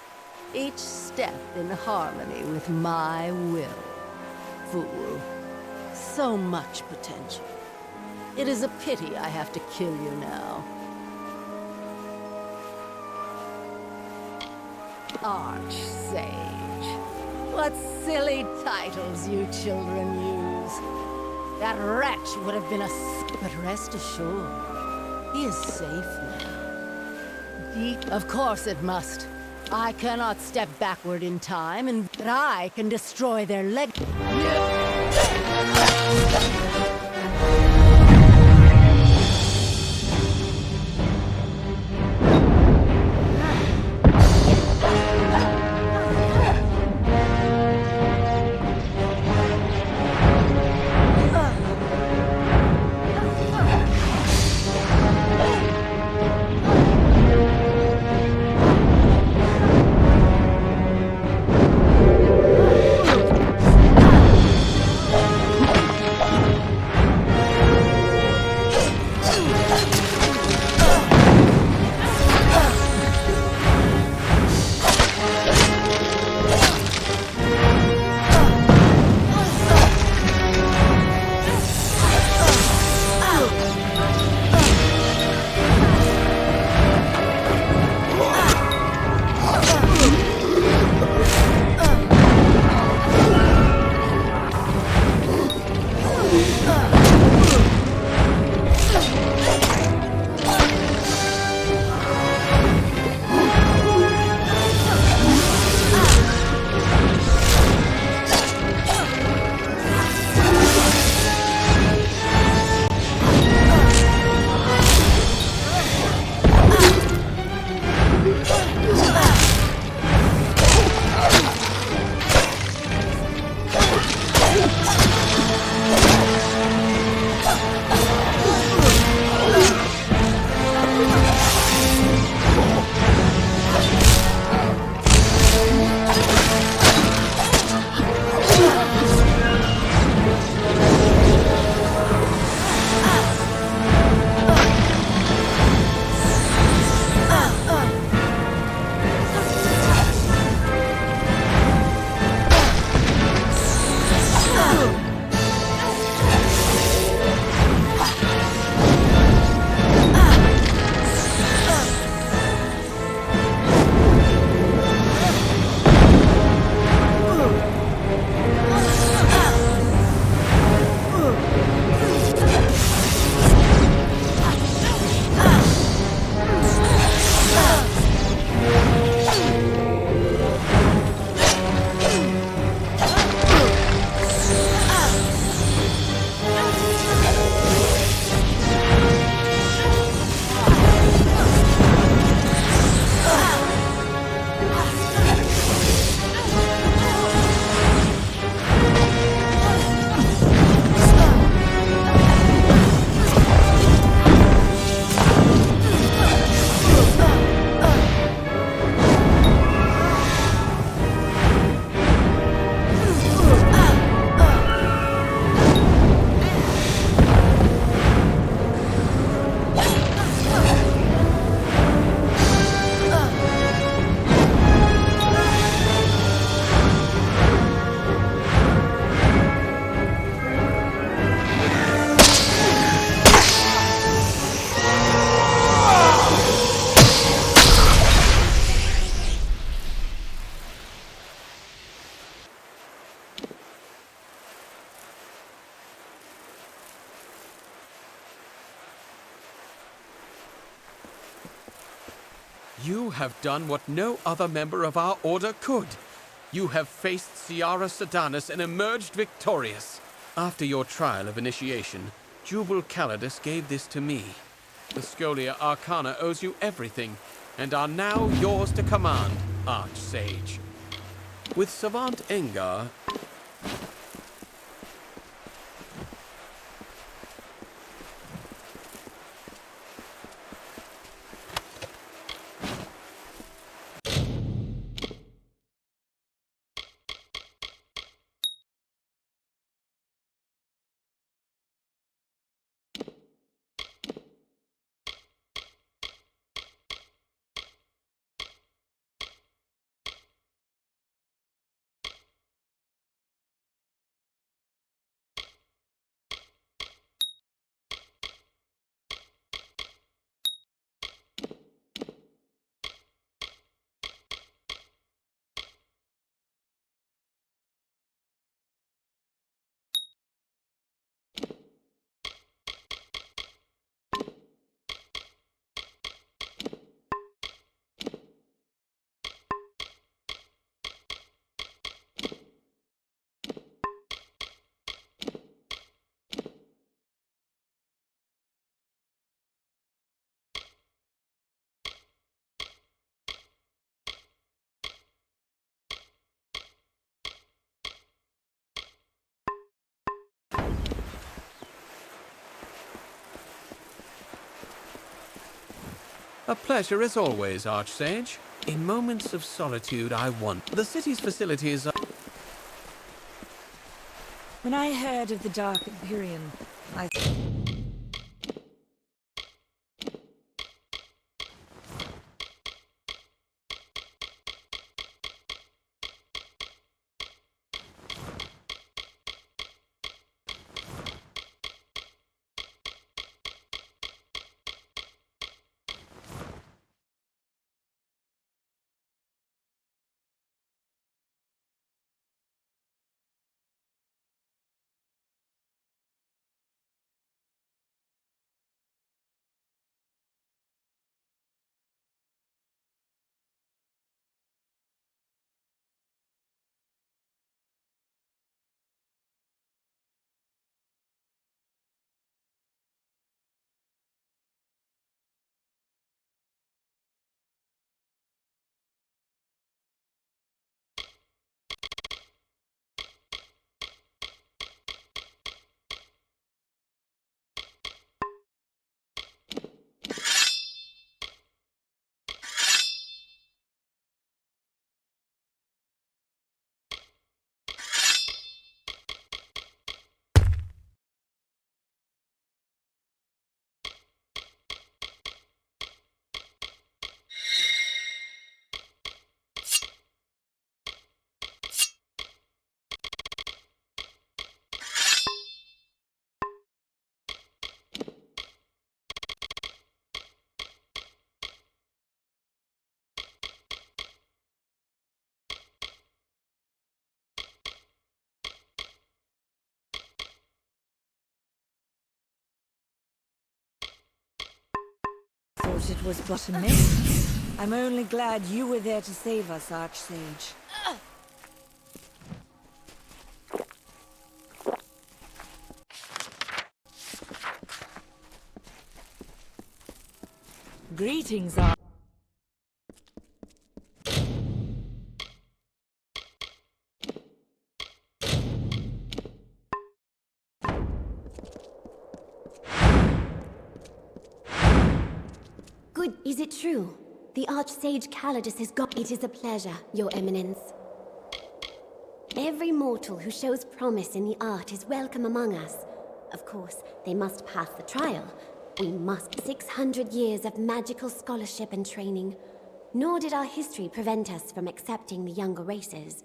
each step in harmony with my will. Fool. So much potential. It is a pity I have to kill you now. Archsage. What silly titles you children use. That wretch would have been a... But rest assured, he is safe now. Deep... Of course it must. I cannot step backward in time, but I can destroy their leg... You have done what no other member of our order could. You have faced Ciara Sedanus and emerged victorious. After your trial of initiation, Jubal Calidus gave this to me. The Scholia Arcana owes you everything, and are now yours to command, Archsage. With Savant Engar, a pleasure as always, Archsage. In moments of solitude, I want... The city's facilities are... When I heard of the Dark Empyrean, I... thought it was but a myth. I'm only glad you were there to save us, Archsage. Greetings, Good. Is it true? The Archsage Calidus has got... It is a pleasure, Your Eminence. Every mortal who shows promise in the art is welcome among us. Of course, they must pass the trial. We must 600 years of magical scholarship and training. Nor did our history prevent us from accepting the younger races.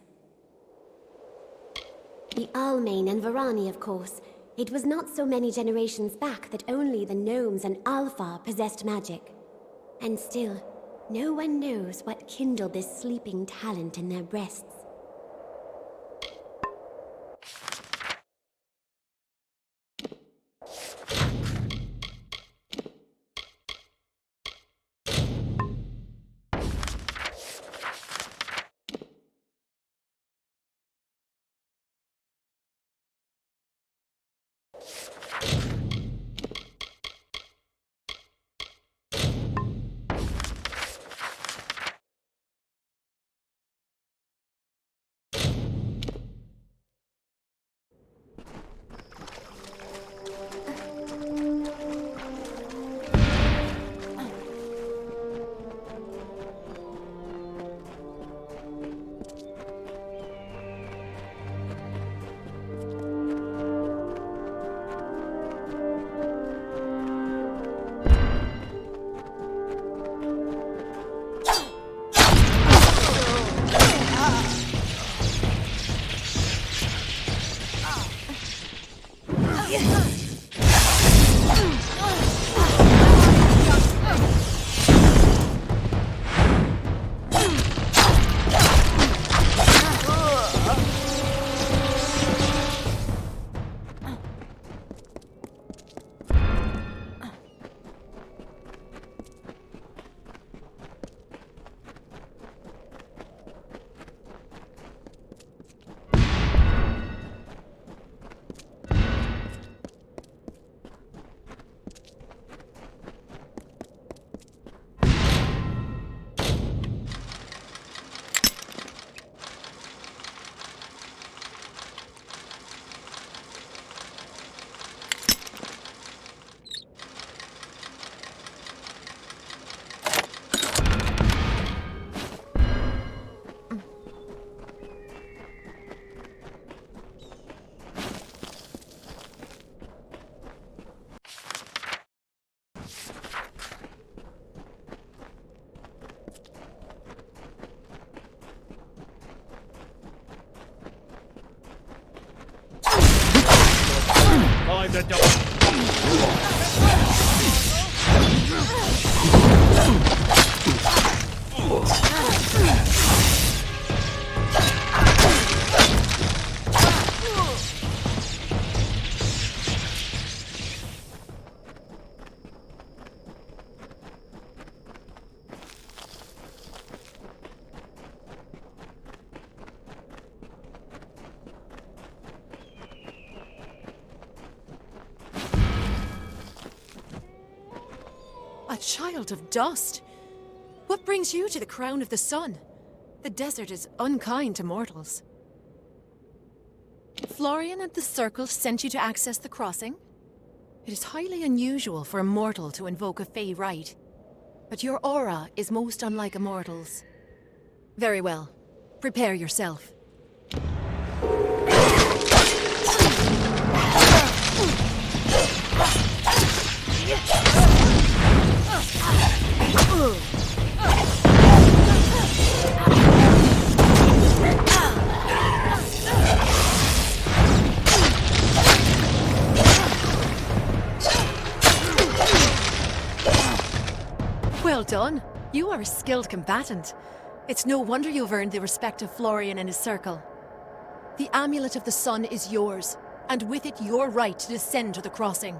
The Almain and Varani, of course. It was not so many generations back that only the gnomes and Alfar possessed magic. And still, no one knows what kindled this sleeping talent in their breasts. A child of dust? What brings you to the crown of the sun? The desert is unkind to mortals. Florian and the Circle sent you to access the crossing? It is highly unusual for a mortal to invoke a Fey rite, but your aura is most unlike a mortal's. Very well. Prepare yourself. Well done. You are a skilled combatant. It's no wonder you've earned the respect of Florian and his Circle. The Amulet of the Sun is yours, and with it your right to descend to the crossing.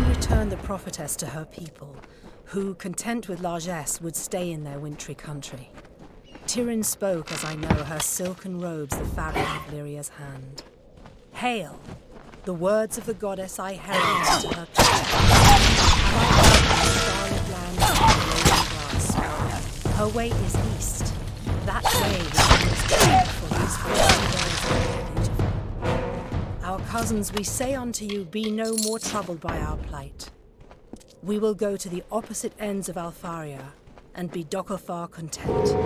Returned the prophetess to her people, who, content with largesse, would stay in their wintry country. Tyrion spoke as I know her silken robes the fabric of Lyria's hand. Hail! The words of the goddess I herald into her camp. Her way is east. That way is beautiful. Our cousins, we say unto you, be no more troubled by our plight. We will go to the opposite ends of Alfaria and be Dokofar content.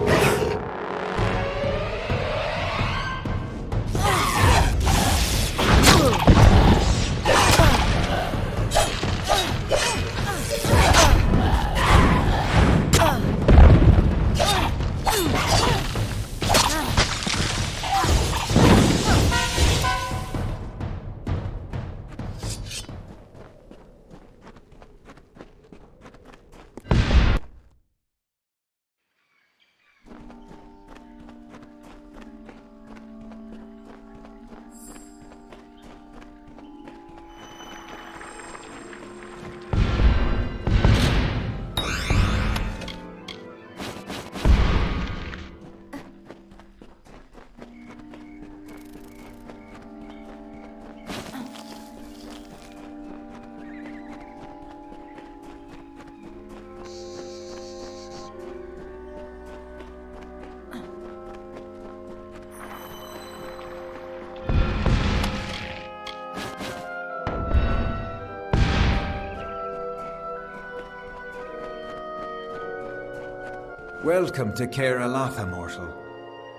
Welcome to Caer Elatha, mortal.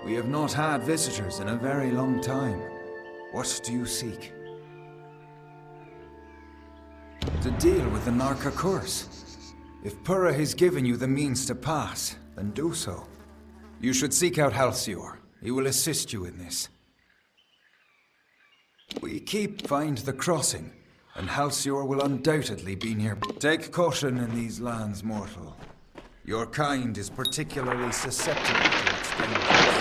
We have not had visitors in a very long time. What do you seek? To deal with the Narca curse. If Pura has given you the means to pass, then do so. You should seek out Halcyon. He will assist you in this. We find the crossing, and Halcyon will undoubtedly be near. Take caution in these lands, mortal. Your kind is particularly susceptible to its dangers.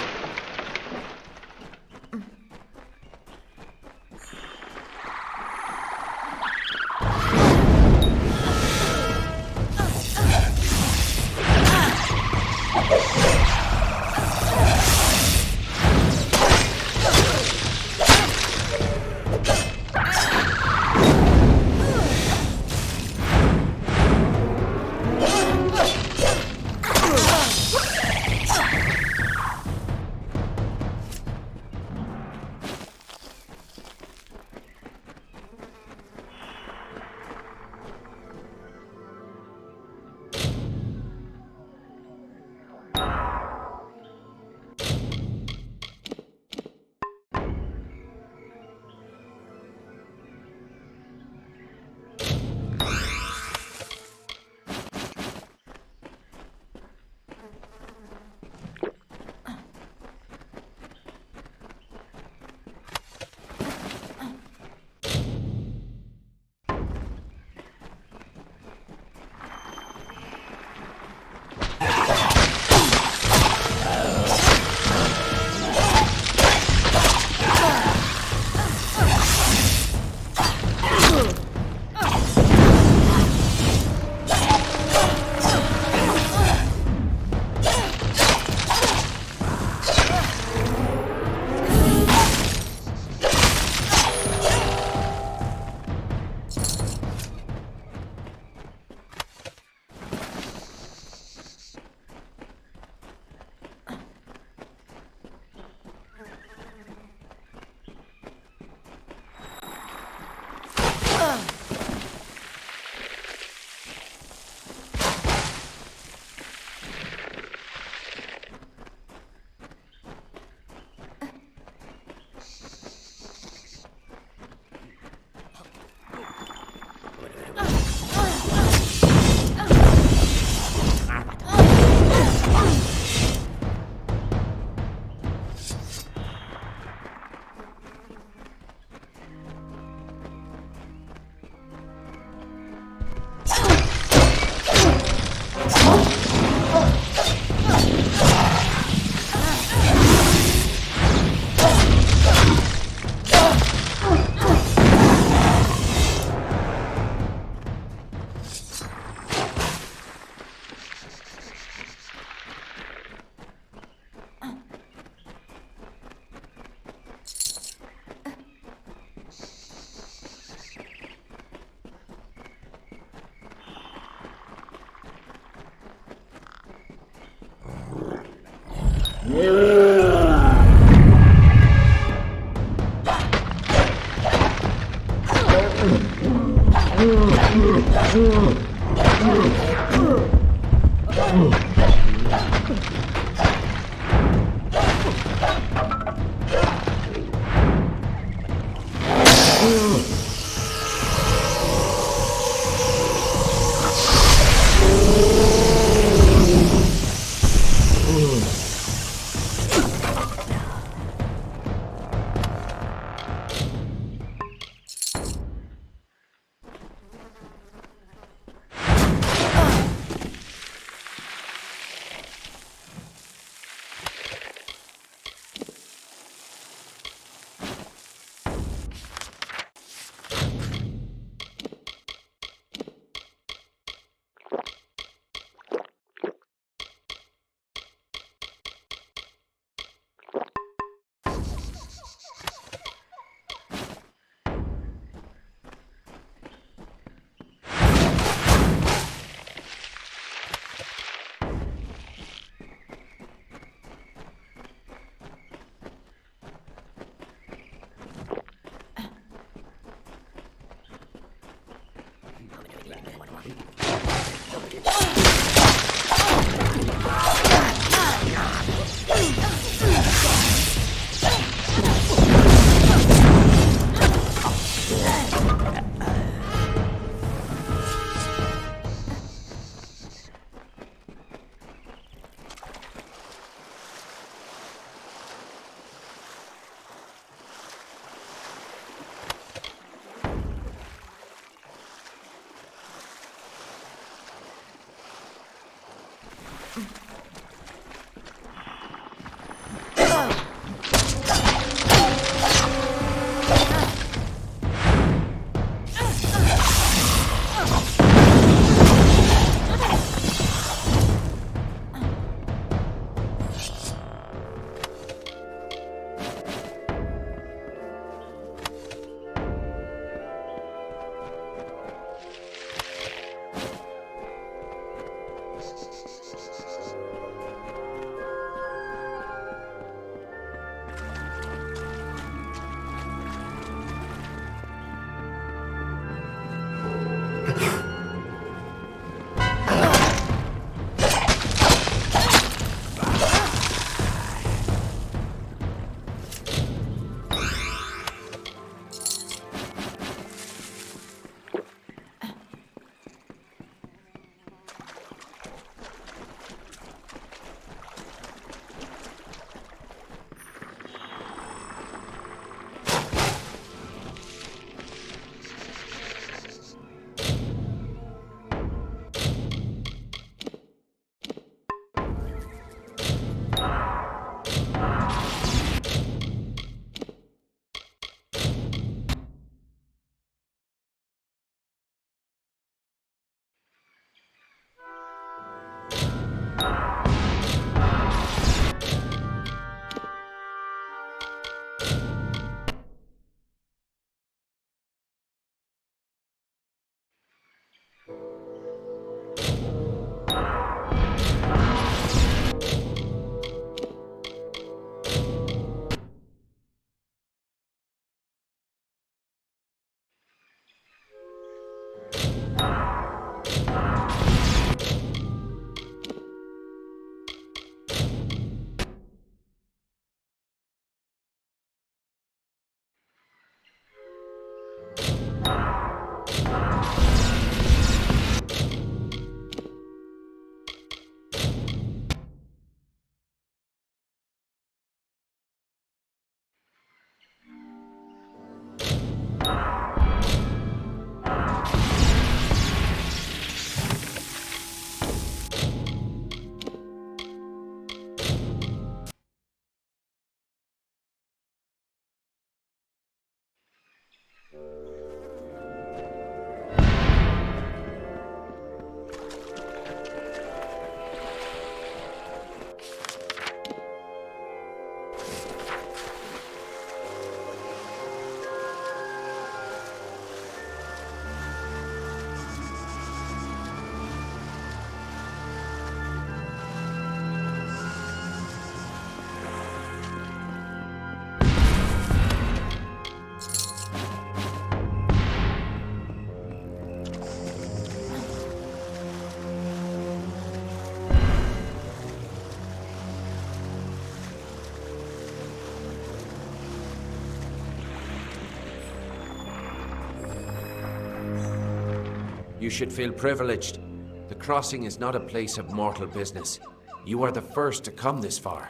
You should feel privileged. The crossing is not a place of mortal business. You are the first to come this far.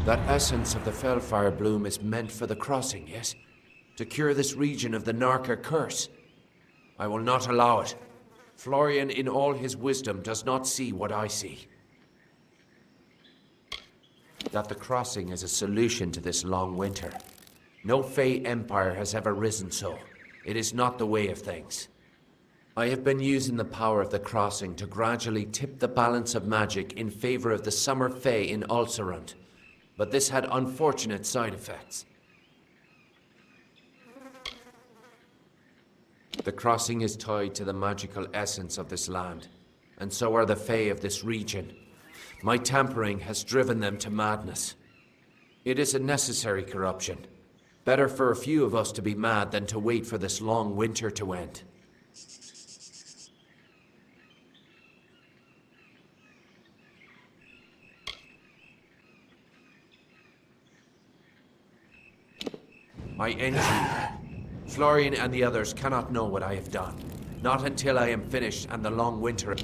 That essence of the Fellfire bloom is meant for the crossing, yes? To cure this region of the Narca curse. I will not allow it. Florian, in all his wisdom, does not see what I see. That the crossing is a solution to this long winter. No Fey empire has ever risen so. It is not the way of things. I have been using the power of the crossing to gradually tip the balance of magic in favor of the Summer Fae in Ulcerant. But this had unfortunate side effects. The crossing is tied to the magical essence of this land, and so are the Fae of this region. My tampering has driven them to madness. It is a necessary corruption. Better for a few of us to be mad than to wait for this long winter to end. My entry. Florian and the others cannot know what I have done. Not until I am finished and the long winter...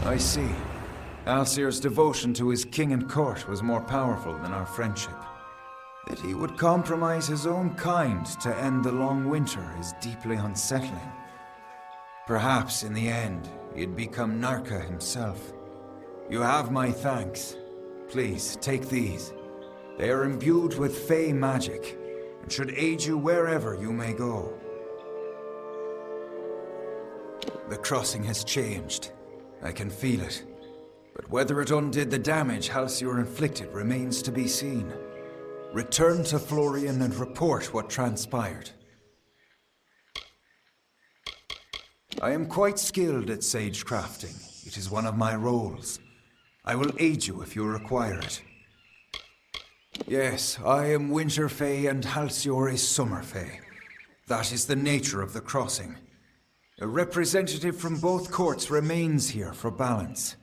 I see. Alcir's devotion to his king and court was more powerful than our friendship. That he would compromise his own kind to end the long winter is deeply unsettling. Perhaps, in the end, he'd become Narka himself. You have my thanks. Please, take these. They are imbued with Fey magic, and should aid you wherever you may go. The crossing has changed. I can feel it. But whether it undid the damage Halcyon inflicted remains to be seen. Return to Florian and report what transpired. I am quite skilled at sage crafting. It is one of my roles. I will aid you if you require it. Yes, I am Winter Fae and Halcyon is Summer Fae. That is the nature of the crossing. A representative from both courts remains here for balance.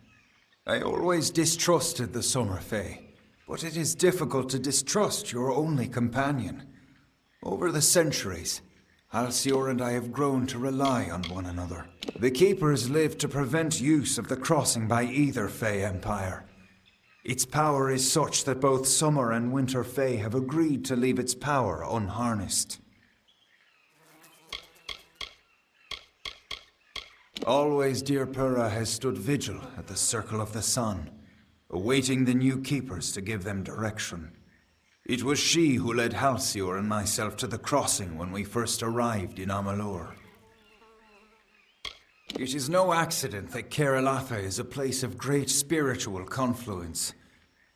I always distrusted the Summer Fae, but it is difficult to distrust your only companion. Over the centuries, Halcyon and I have grown to rely on one another. The Keepers live to prevent use of the crossing by either Fae Empire. Its power is such that both Summer and Winter Fae have agreed to leave its power unharnessed. Always dear Pura has stood vigil at the Circle of the Sun, awaiting the new Keepers to give them direction. It was she who led Halcyon and myself to the crossing when we first arrived in Amulet. It is no accident that Kerilatha is a place of great spiritual confluence.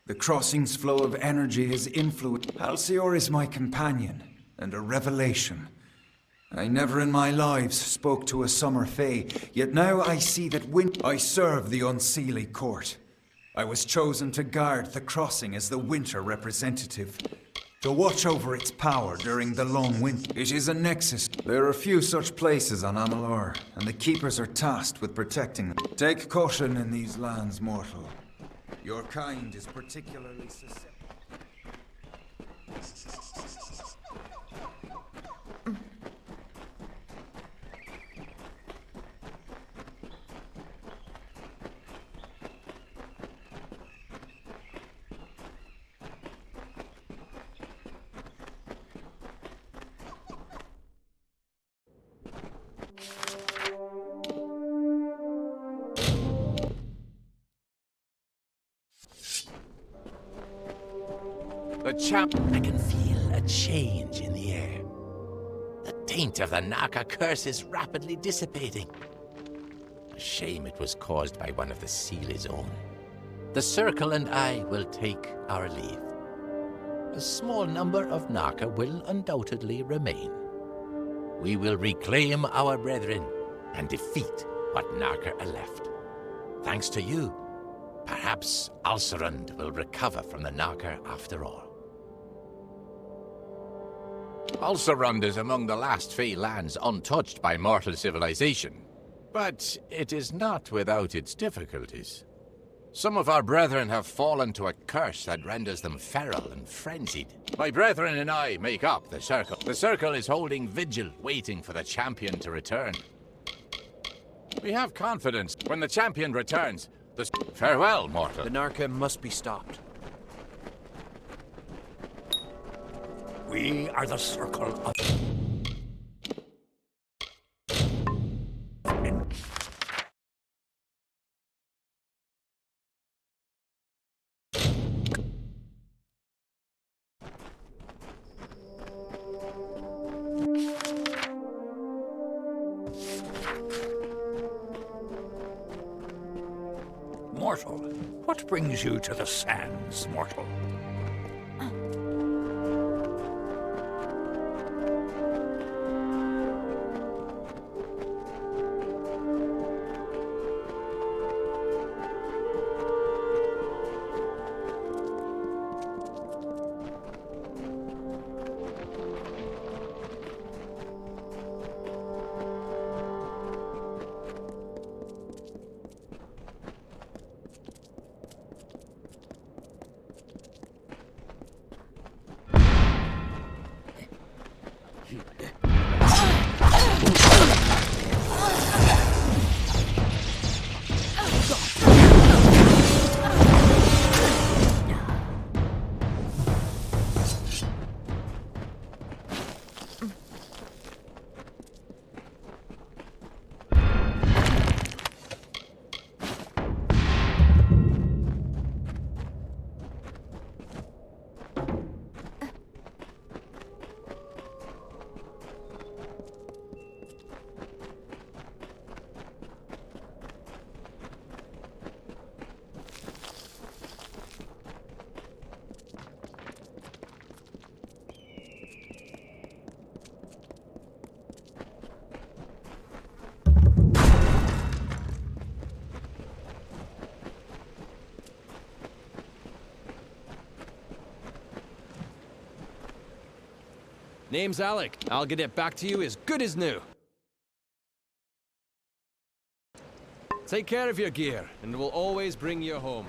The crossing's flow of energy has influenced. Halcyon is my companion and a revelation. I never in my lives spoke to a Summer Fae, yet now I see that I serve the Unseelie Court. I was chosen to guard the crossing as the winter representative, to watch over its power during the long winter. It is a nexus. There are few such places on Amulet, and the Keepers are tasked with protecting them. Take caution in these lands, mortal. Your kind is particularly susceptible. I can feel a change in the air. The taint of the Naka curse is rapidly dissipating. A shame it was caused by one of the Seelie's own. The Circle and I will take our leave. A small number of Naka will undoubtedly remain. We will reclaim our brethren and defeat what Naka are left. Thanks to you, perhaps Alcerund will recover from the Naka after all. Alcerund is among the last Fey lands untouched by mortal civilization, but it is not without its difficulties. Some of our brethren have fallen to a curse that renders them feral and frenzied. My brethren and I make up the Circle. The Circle is holding vigil, waiting for the champion to return. We have confidence. When the champion returns, farewell, mortal. The Narca must be stopped. We are the Circle of... Mortal, what brings you to the sands, mortal? Name's Alec. I'll get it back to you as good as new. Take care of your gear, and we'll always bring you home.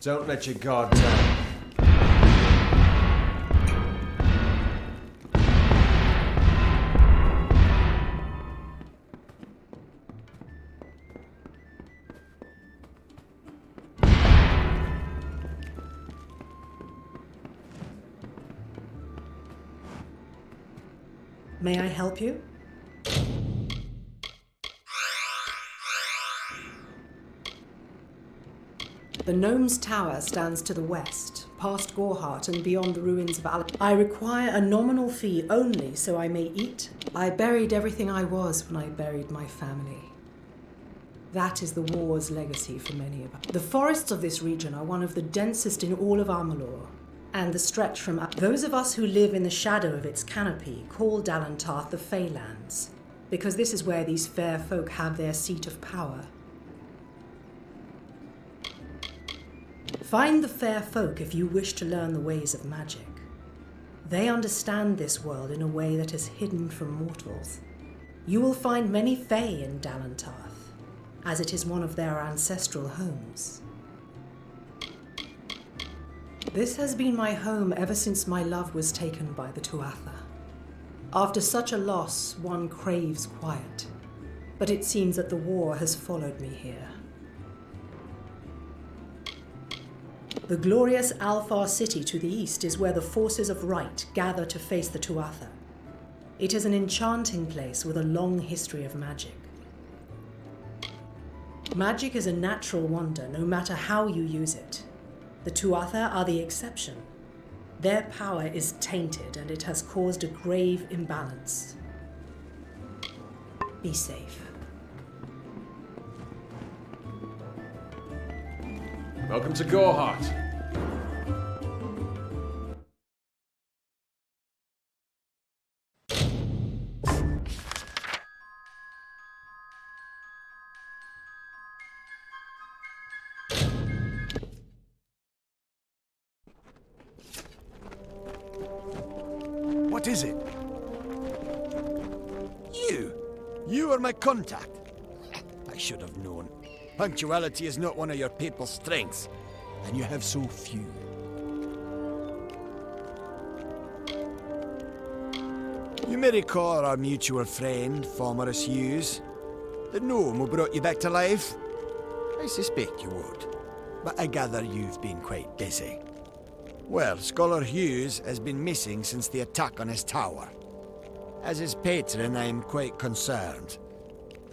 Don't let your guard down. May I help you? The Gnome's Tower stands to the west, past Gorhart and beyond the ruins of I require a nominal fee only so I may eat. I buried everything I was when I buried my family. That is the war's legacy for many of us. The forests of this region are one of the densest in all of Amalur, and the stretch from those of us who live in the shadow of its canopy call Dalantarth the Feylands, because this is where these fair folk have their seat of power. Find the fair folk if you wish to learn the ways of magic. They understand this world in a way that is hidden from mortals. You will find many Fey in Dalantarth, as it is one of their ancestral homes. This has been my home ever since my love was taken by the Tuatha. After such a loss, one craves quiet, but it seems that the war has followed me here. The glorious Alfar city to the east is where the forces of right gather to face the Tuatha. It is an enchanting place with a long history of magic. Magic is a natural wonder, no matter how you use it. The Tuatha are the exception. Their power is tainted, and it has caused a grave imbalance. Be safe. Welcome to Gorhart. What is it? You are my contact. I should have known. Punctuality is not one of your papal strengths, and you have so few. You may recall our mutual friend, Formerus Hughes, the gnome who brought you back to life. I suspect you would, but I gather you've been quite busy. Well, Scholar Hughes has been missing since the attack on his tower. As his patron, I am quite concerned.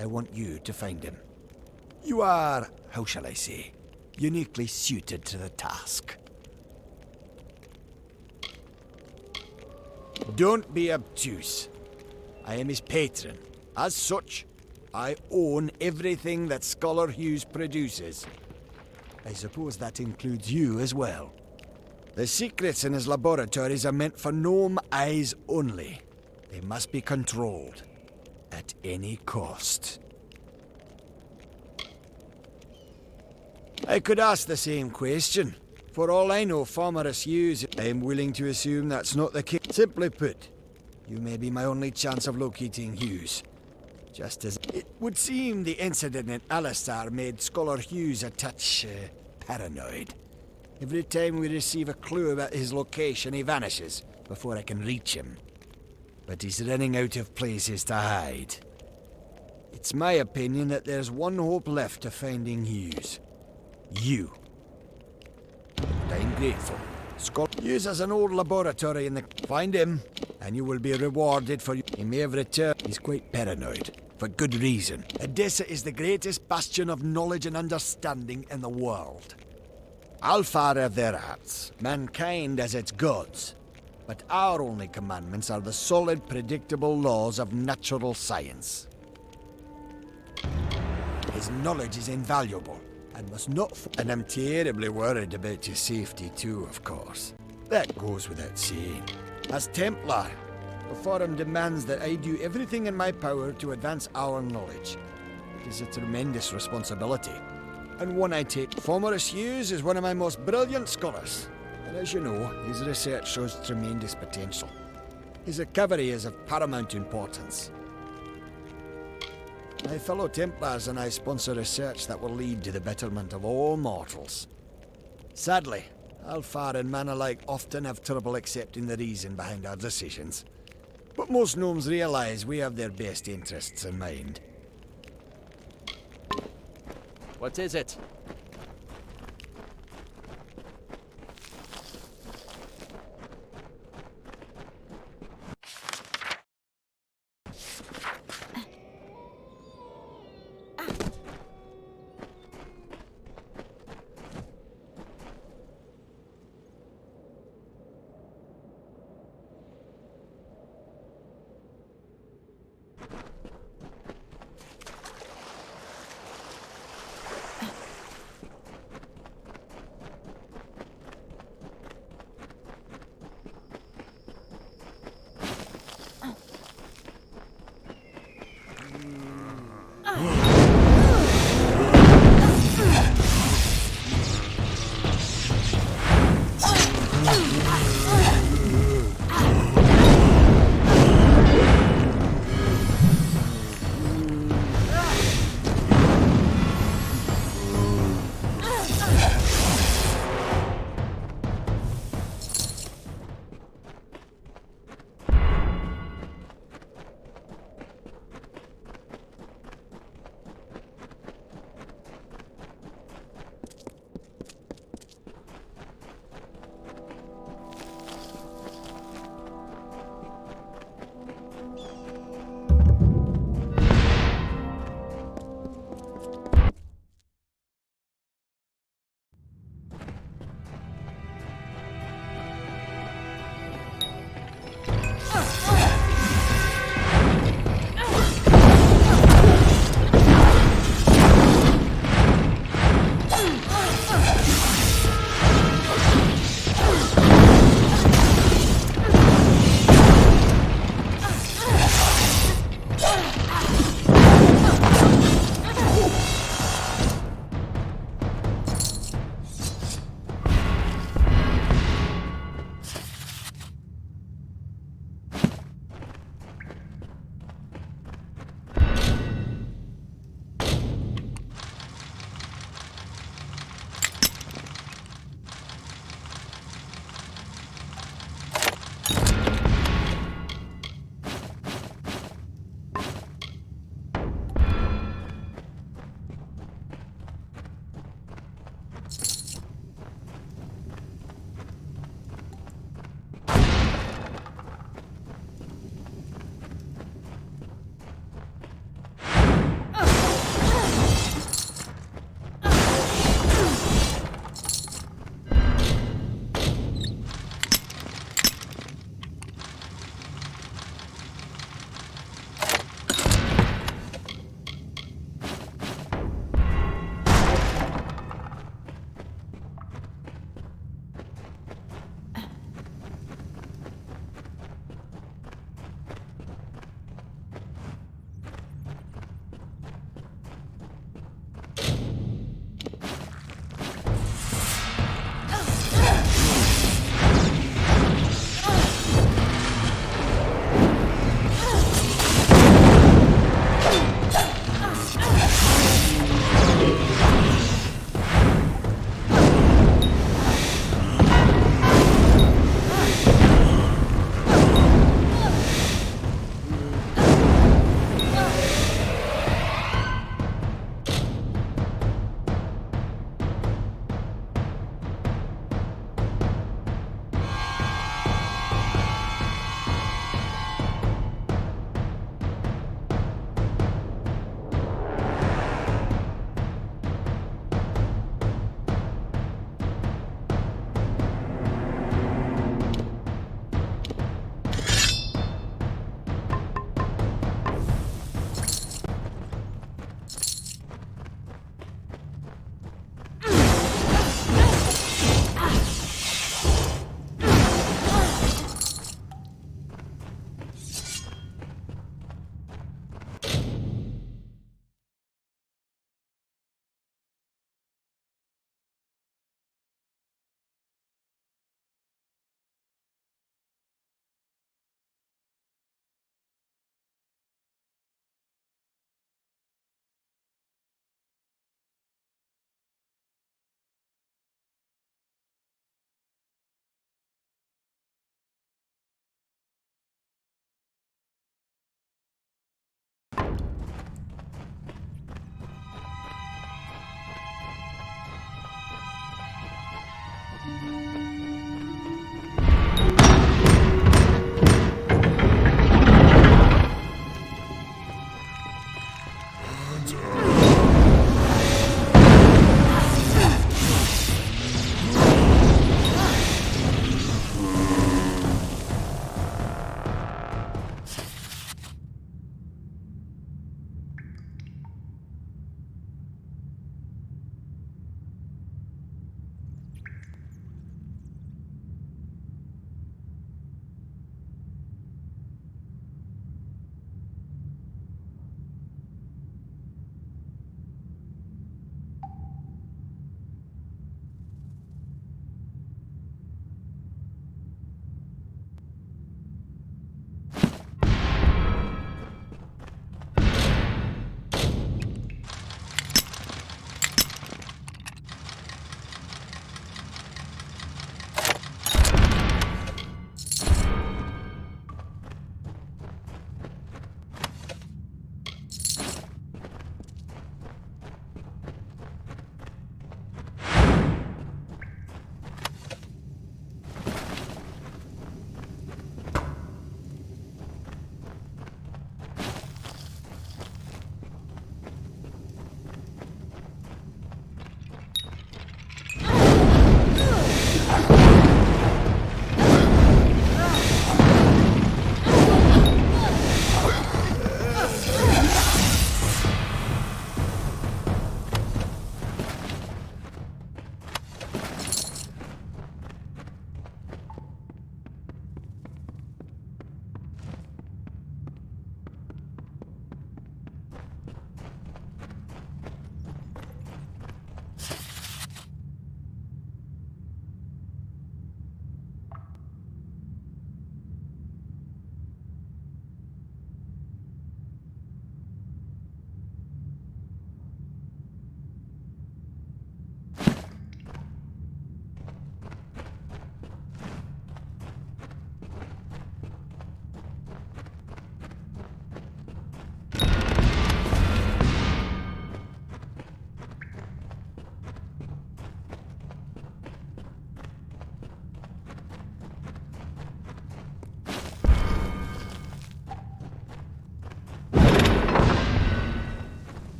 I want you to find him. You are, how shall I say, uniquely suited to the task. Don't be obtuse. I am his patron. As such, I own everything that Scholar Hughes produces. I suppose that includes you as well. The secrets in his laboratories are meant for gnome eyes only. They must be controlled at any cost. I could ask the same question. For all I know, Formerus Hughes, I am willing to assume that's not the case. Simply put, you may be my only chance of locating Hughes. Just as it would seem the incident in Alistar made Scholar Hughes a touch paranoid. Every time we receive a clue about his location, he vanishes before I can reach him. But he's running out of places to hide. It's my opinion that there's one hope left of finding Hughes. You. And I'm grateful. Hughes has an old laboratory in the... Find him, and you will be rewarded for... He may have returned. He's quite paranoid, for good reason. Edessa is the greatest bastion of knowledge and understanding in the world. Alfar have their arts, mankind has its gods. But our only commandments are the solid, predictable laws of natural science. His knowledge is invaluable, and must not... And I'm terribly worried about your safety too, of course. That goes without saying. As Templar, the Forum demands that I do everything in my power to advance our knowledge. It is a tremendous responsibility, and one I take. Formerus Hughes is one of my most brilliant scholars, and as you know, his research shows tremendous potential. His recovery is of paramount importance. My fellow Templars and I sponsor research that will lead to the betterment of all mortals. Sadly, Alfar and men alike often have trouble accepting the reason behind our decisions. But most gnomes realize we have their best interests in mind. What is it?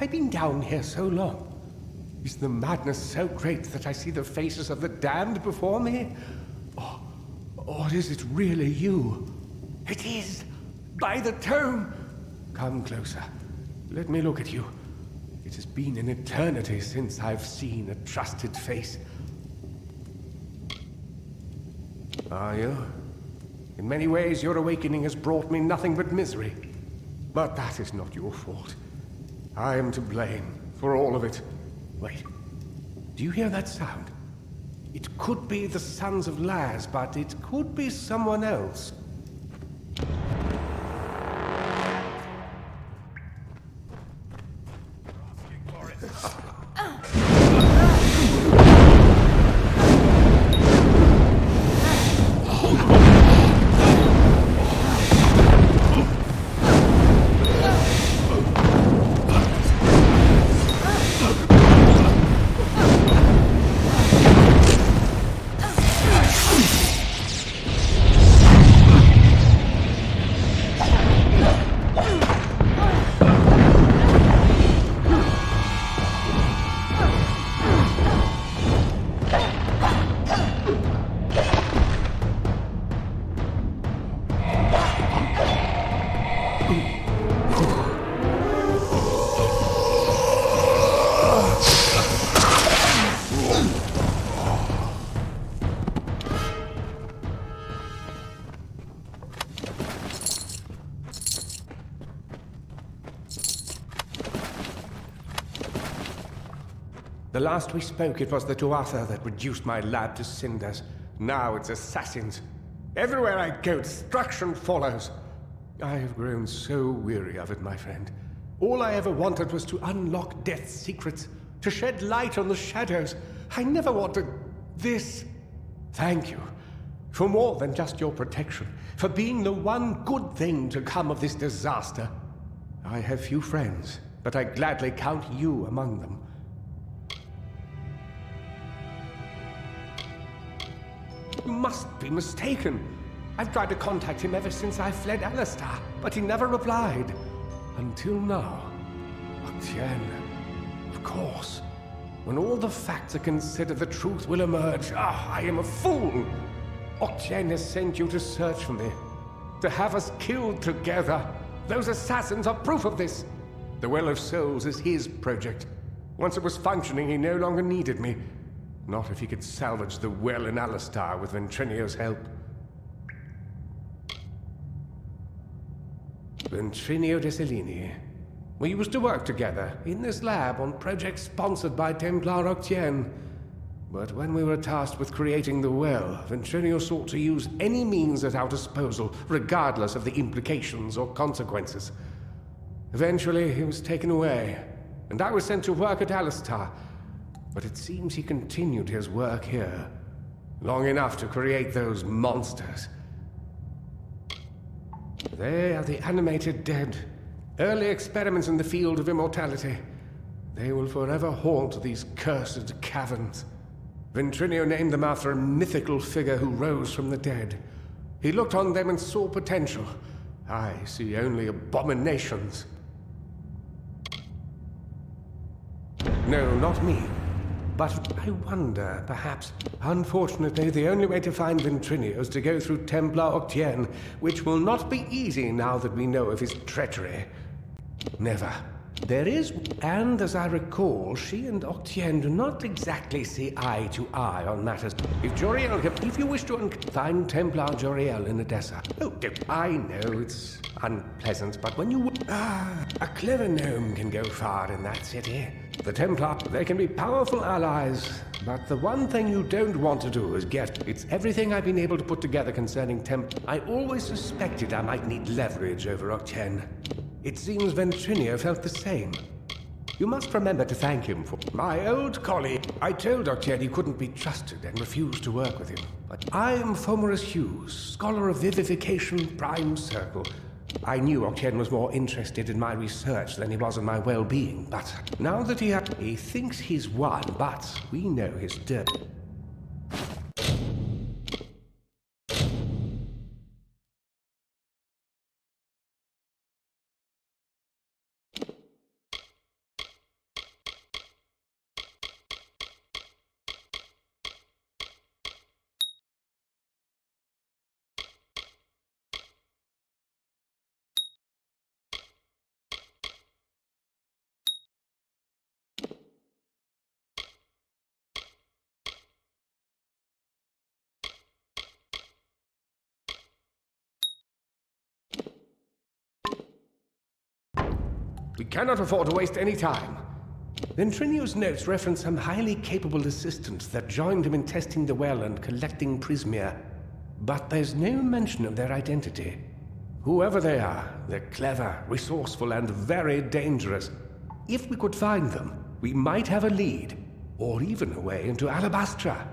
Have I been down here so long? Is the madness so great that I see the faces of the damned before me? Or is it really you? It is! By the tome! Come closer. Let me look at you. It has been an eternity since I've seen a trusted face. Are you? In many ways, your awakening has brought me nothing but misery. But that is not your fault. I am to blame for all of it. Wait. Do you hear that sound? It could be the Sons of Laz, but it could be someone else. The last we spoke, it was the Tuatha that reduced my lab to cinders. Now it's assassins. Everywhere I go, destruction follows. I have grown so weary of it, my friend. All I ever wanted was to unlock death's secrets, to shed light on the shadows. I never wanted this. Thank you for more than just your protection, for being the one good thing to come of this disaster. I have few friends, but I gladly count you among them. You must be mistaken. I've tried to contact him ever since I fled Alistar, but he never replied. Until now. Octien. Of course. When all the facts are considered, the truth will emerge. I am a fool! Octien has sent you to search for me. To have us killed together. Those assassins are proof of this. The Well of Souls is his project. Once it was functioning, he no longer needed me. Not if he could salvage the well in Alistar with Ventrinio's help. Ventrinio de Cellini. We used to work together, in this lab, on projects sponsored by Templar Octien. But when we were tasked with creating the well, Ventrinio sought to use any means at our disposal, regardless of the implications or consequences. Eventually, he was taken away, and I was sent to work at Alistar. But it seems he continued his work here, long enough to create those monsters. They are the animated dead, early experiments in the field of immortality. They will forever haunt these cursed caverns. Ventrinio named them after a mythical figure who rose from the dead. He looked on them and saw potential. I see only abominations. No, not me. But I wonder, perhaps, unfortunately, the only way to find Ventrinio is to go through Templar Octien, which will not be easy now that we know of his treachery. Never. There is, and as I recall, she and Octien do not exactly see eye to eye on matters. If you wish to find Templar Joriel in Edessa. Oh, I know it's unpleasant, but when you... a clever gnome can go far in that city. The Templar, they can be powerful allies, but the one thing you don't want to do is get... It's everything I've been able to put together concerning I always suspected I might need leverage over Octien. It seems Ventrinio felt the same. You must remember to thank him for... My old colleague. I told Octien he couldn't be trusted and refused to work with him. But I am Fomerus Hughes, scholar of vivification, prime circle. I knew Octien was more interested in my research than he was in my well-being, but now that he thinks he's won, but we know his dirt. We cannot afford to waste any time. Ventrinio's notes reference some highly capable assistants that joined him in testing the well and collecting Prismia. But there's no mention of their identity. Whoever they are, they're clever, resourceful, and very dangerous. If we could find them, we might have a lead, or even a way into Alabastra.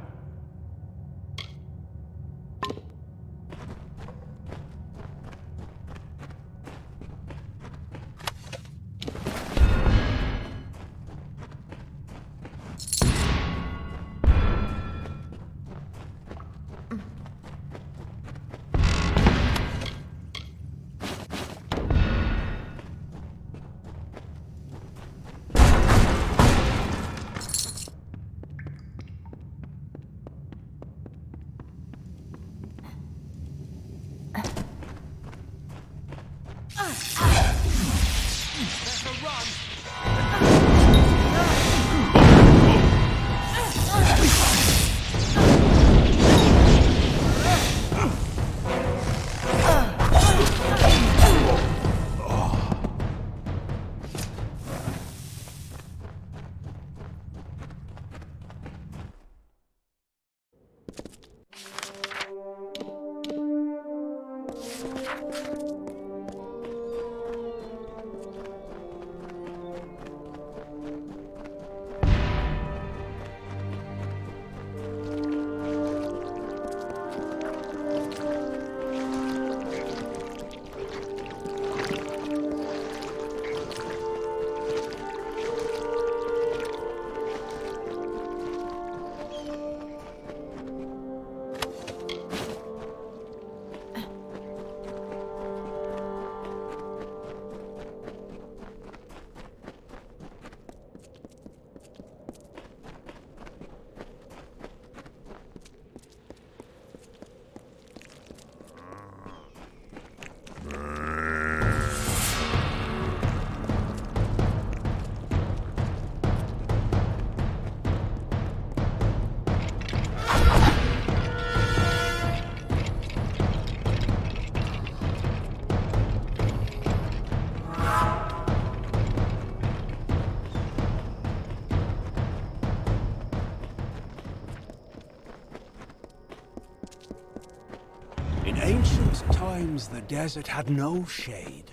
The desert had no shade.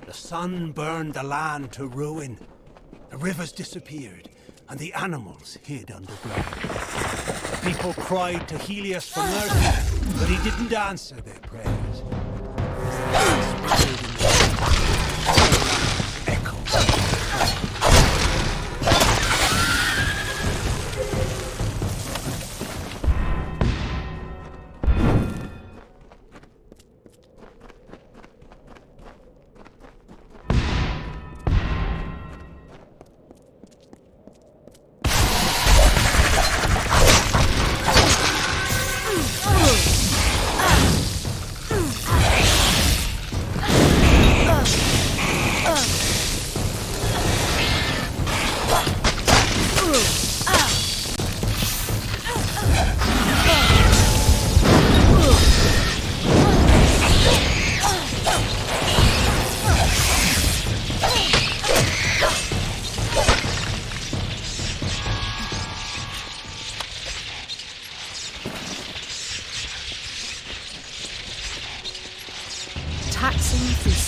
The sun burned the land to ruin. The rivers disappeared, and the animals hid underground. The people cried to Helios for mercy, but he didn't answer their prayers.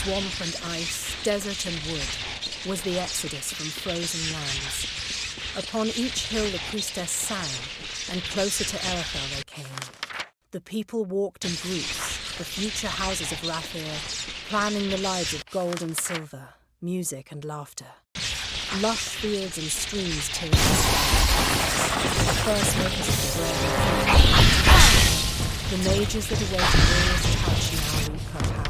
Swamp and ice, desert and wood, was the exodus from frozen lands. Upon each hill the priestess sang, and closer to Erether they came. The people walked in groups, the future houses of Rathir, planning the lives of gold and silver, music and laughter. Lush fields and streams tilled the skies. The first makers of the bread. The mages that awaited Warrior's touch now reap her power.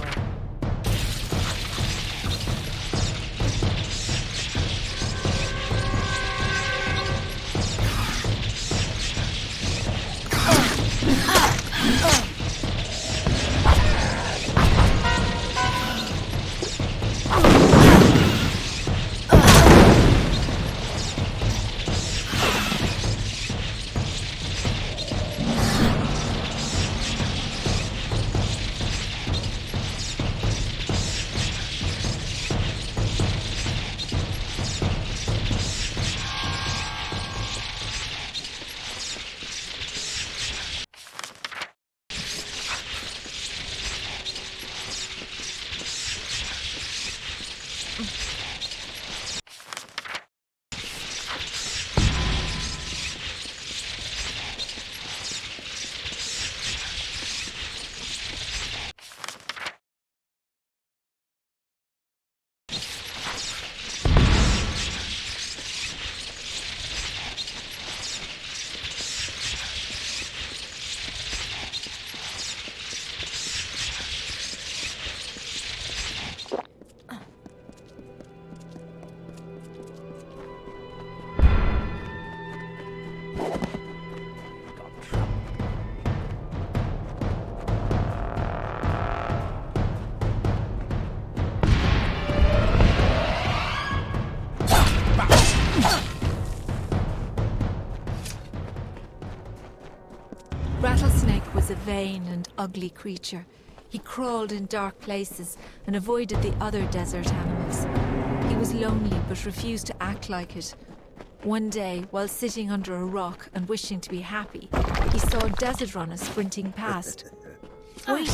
vain and ugly creature. He crawled in dark places and avoided the other desert animals. He was lonely but refused to act like it. One day, while sitting under a rock and wishing to be happy, he saw a desert runner sprinting past. Wait!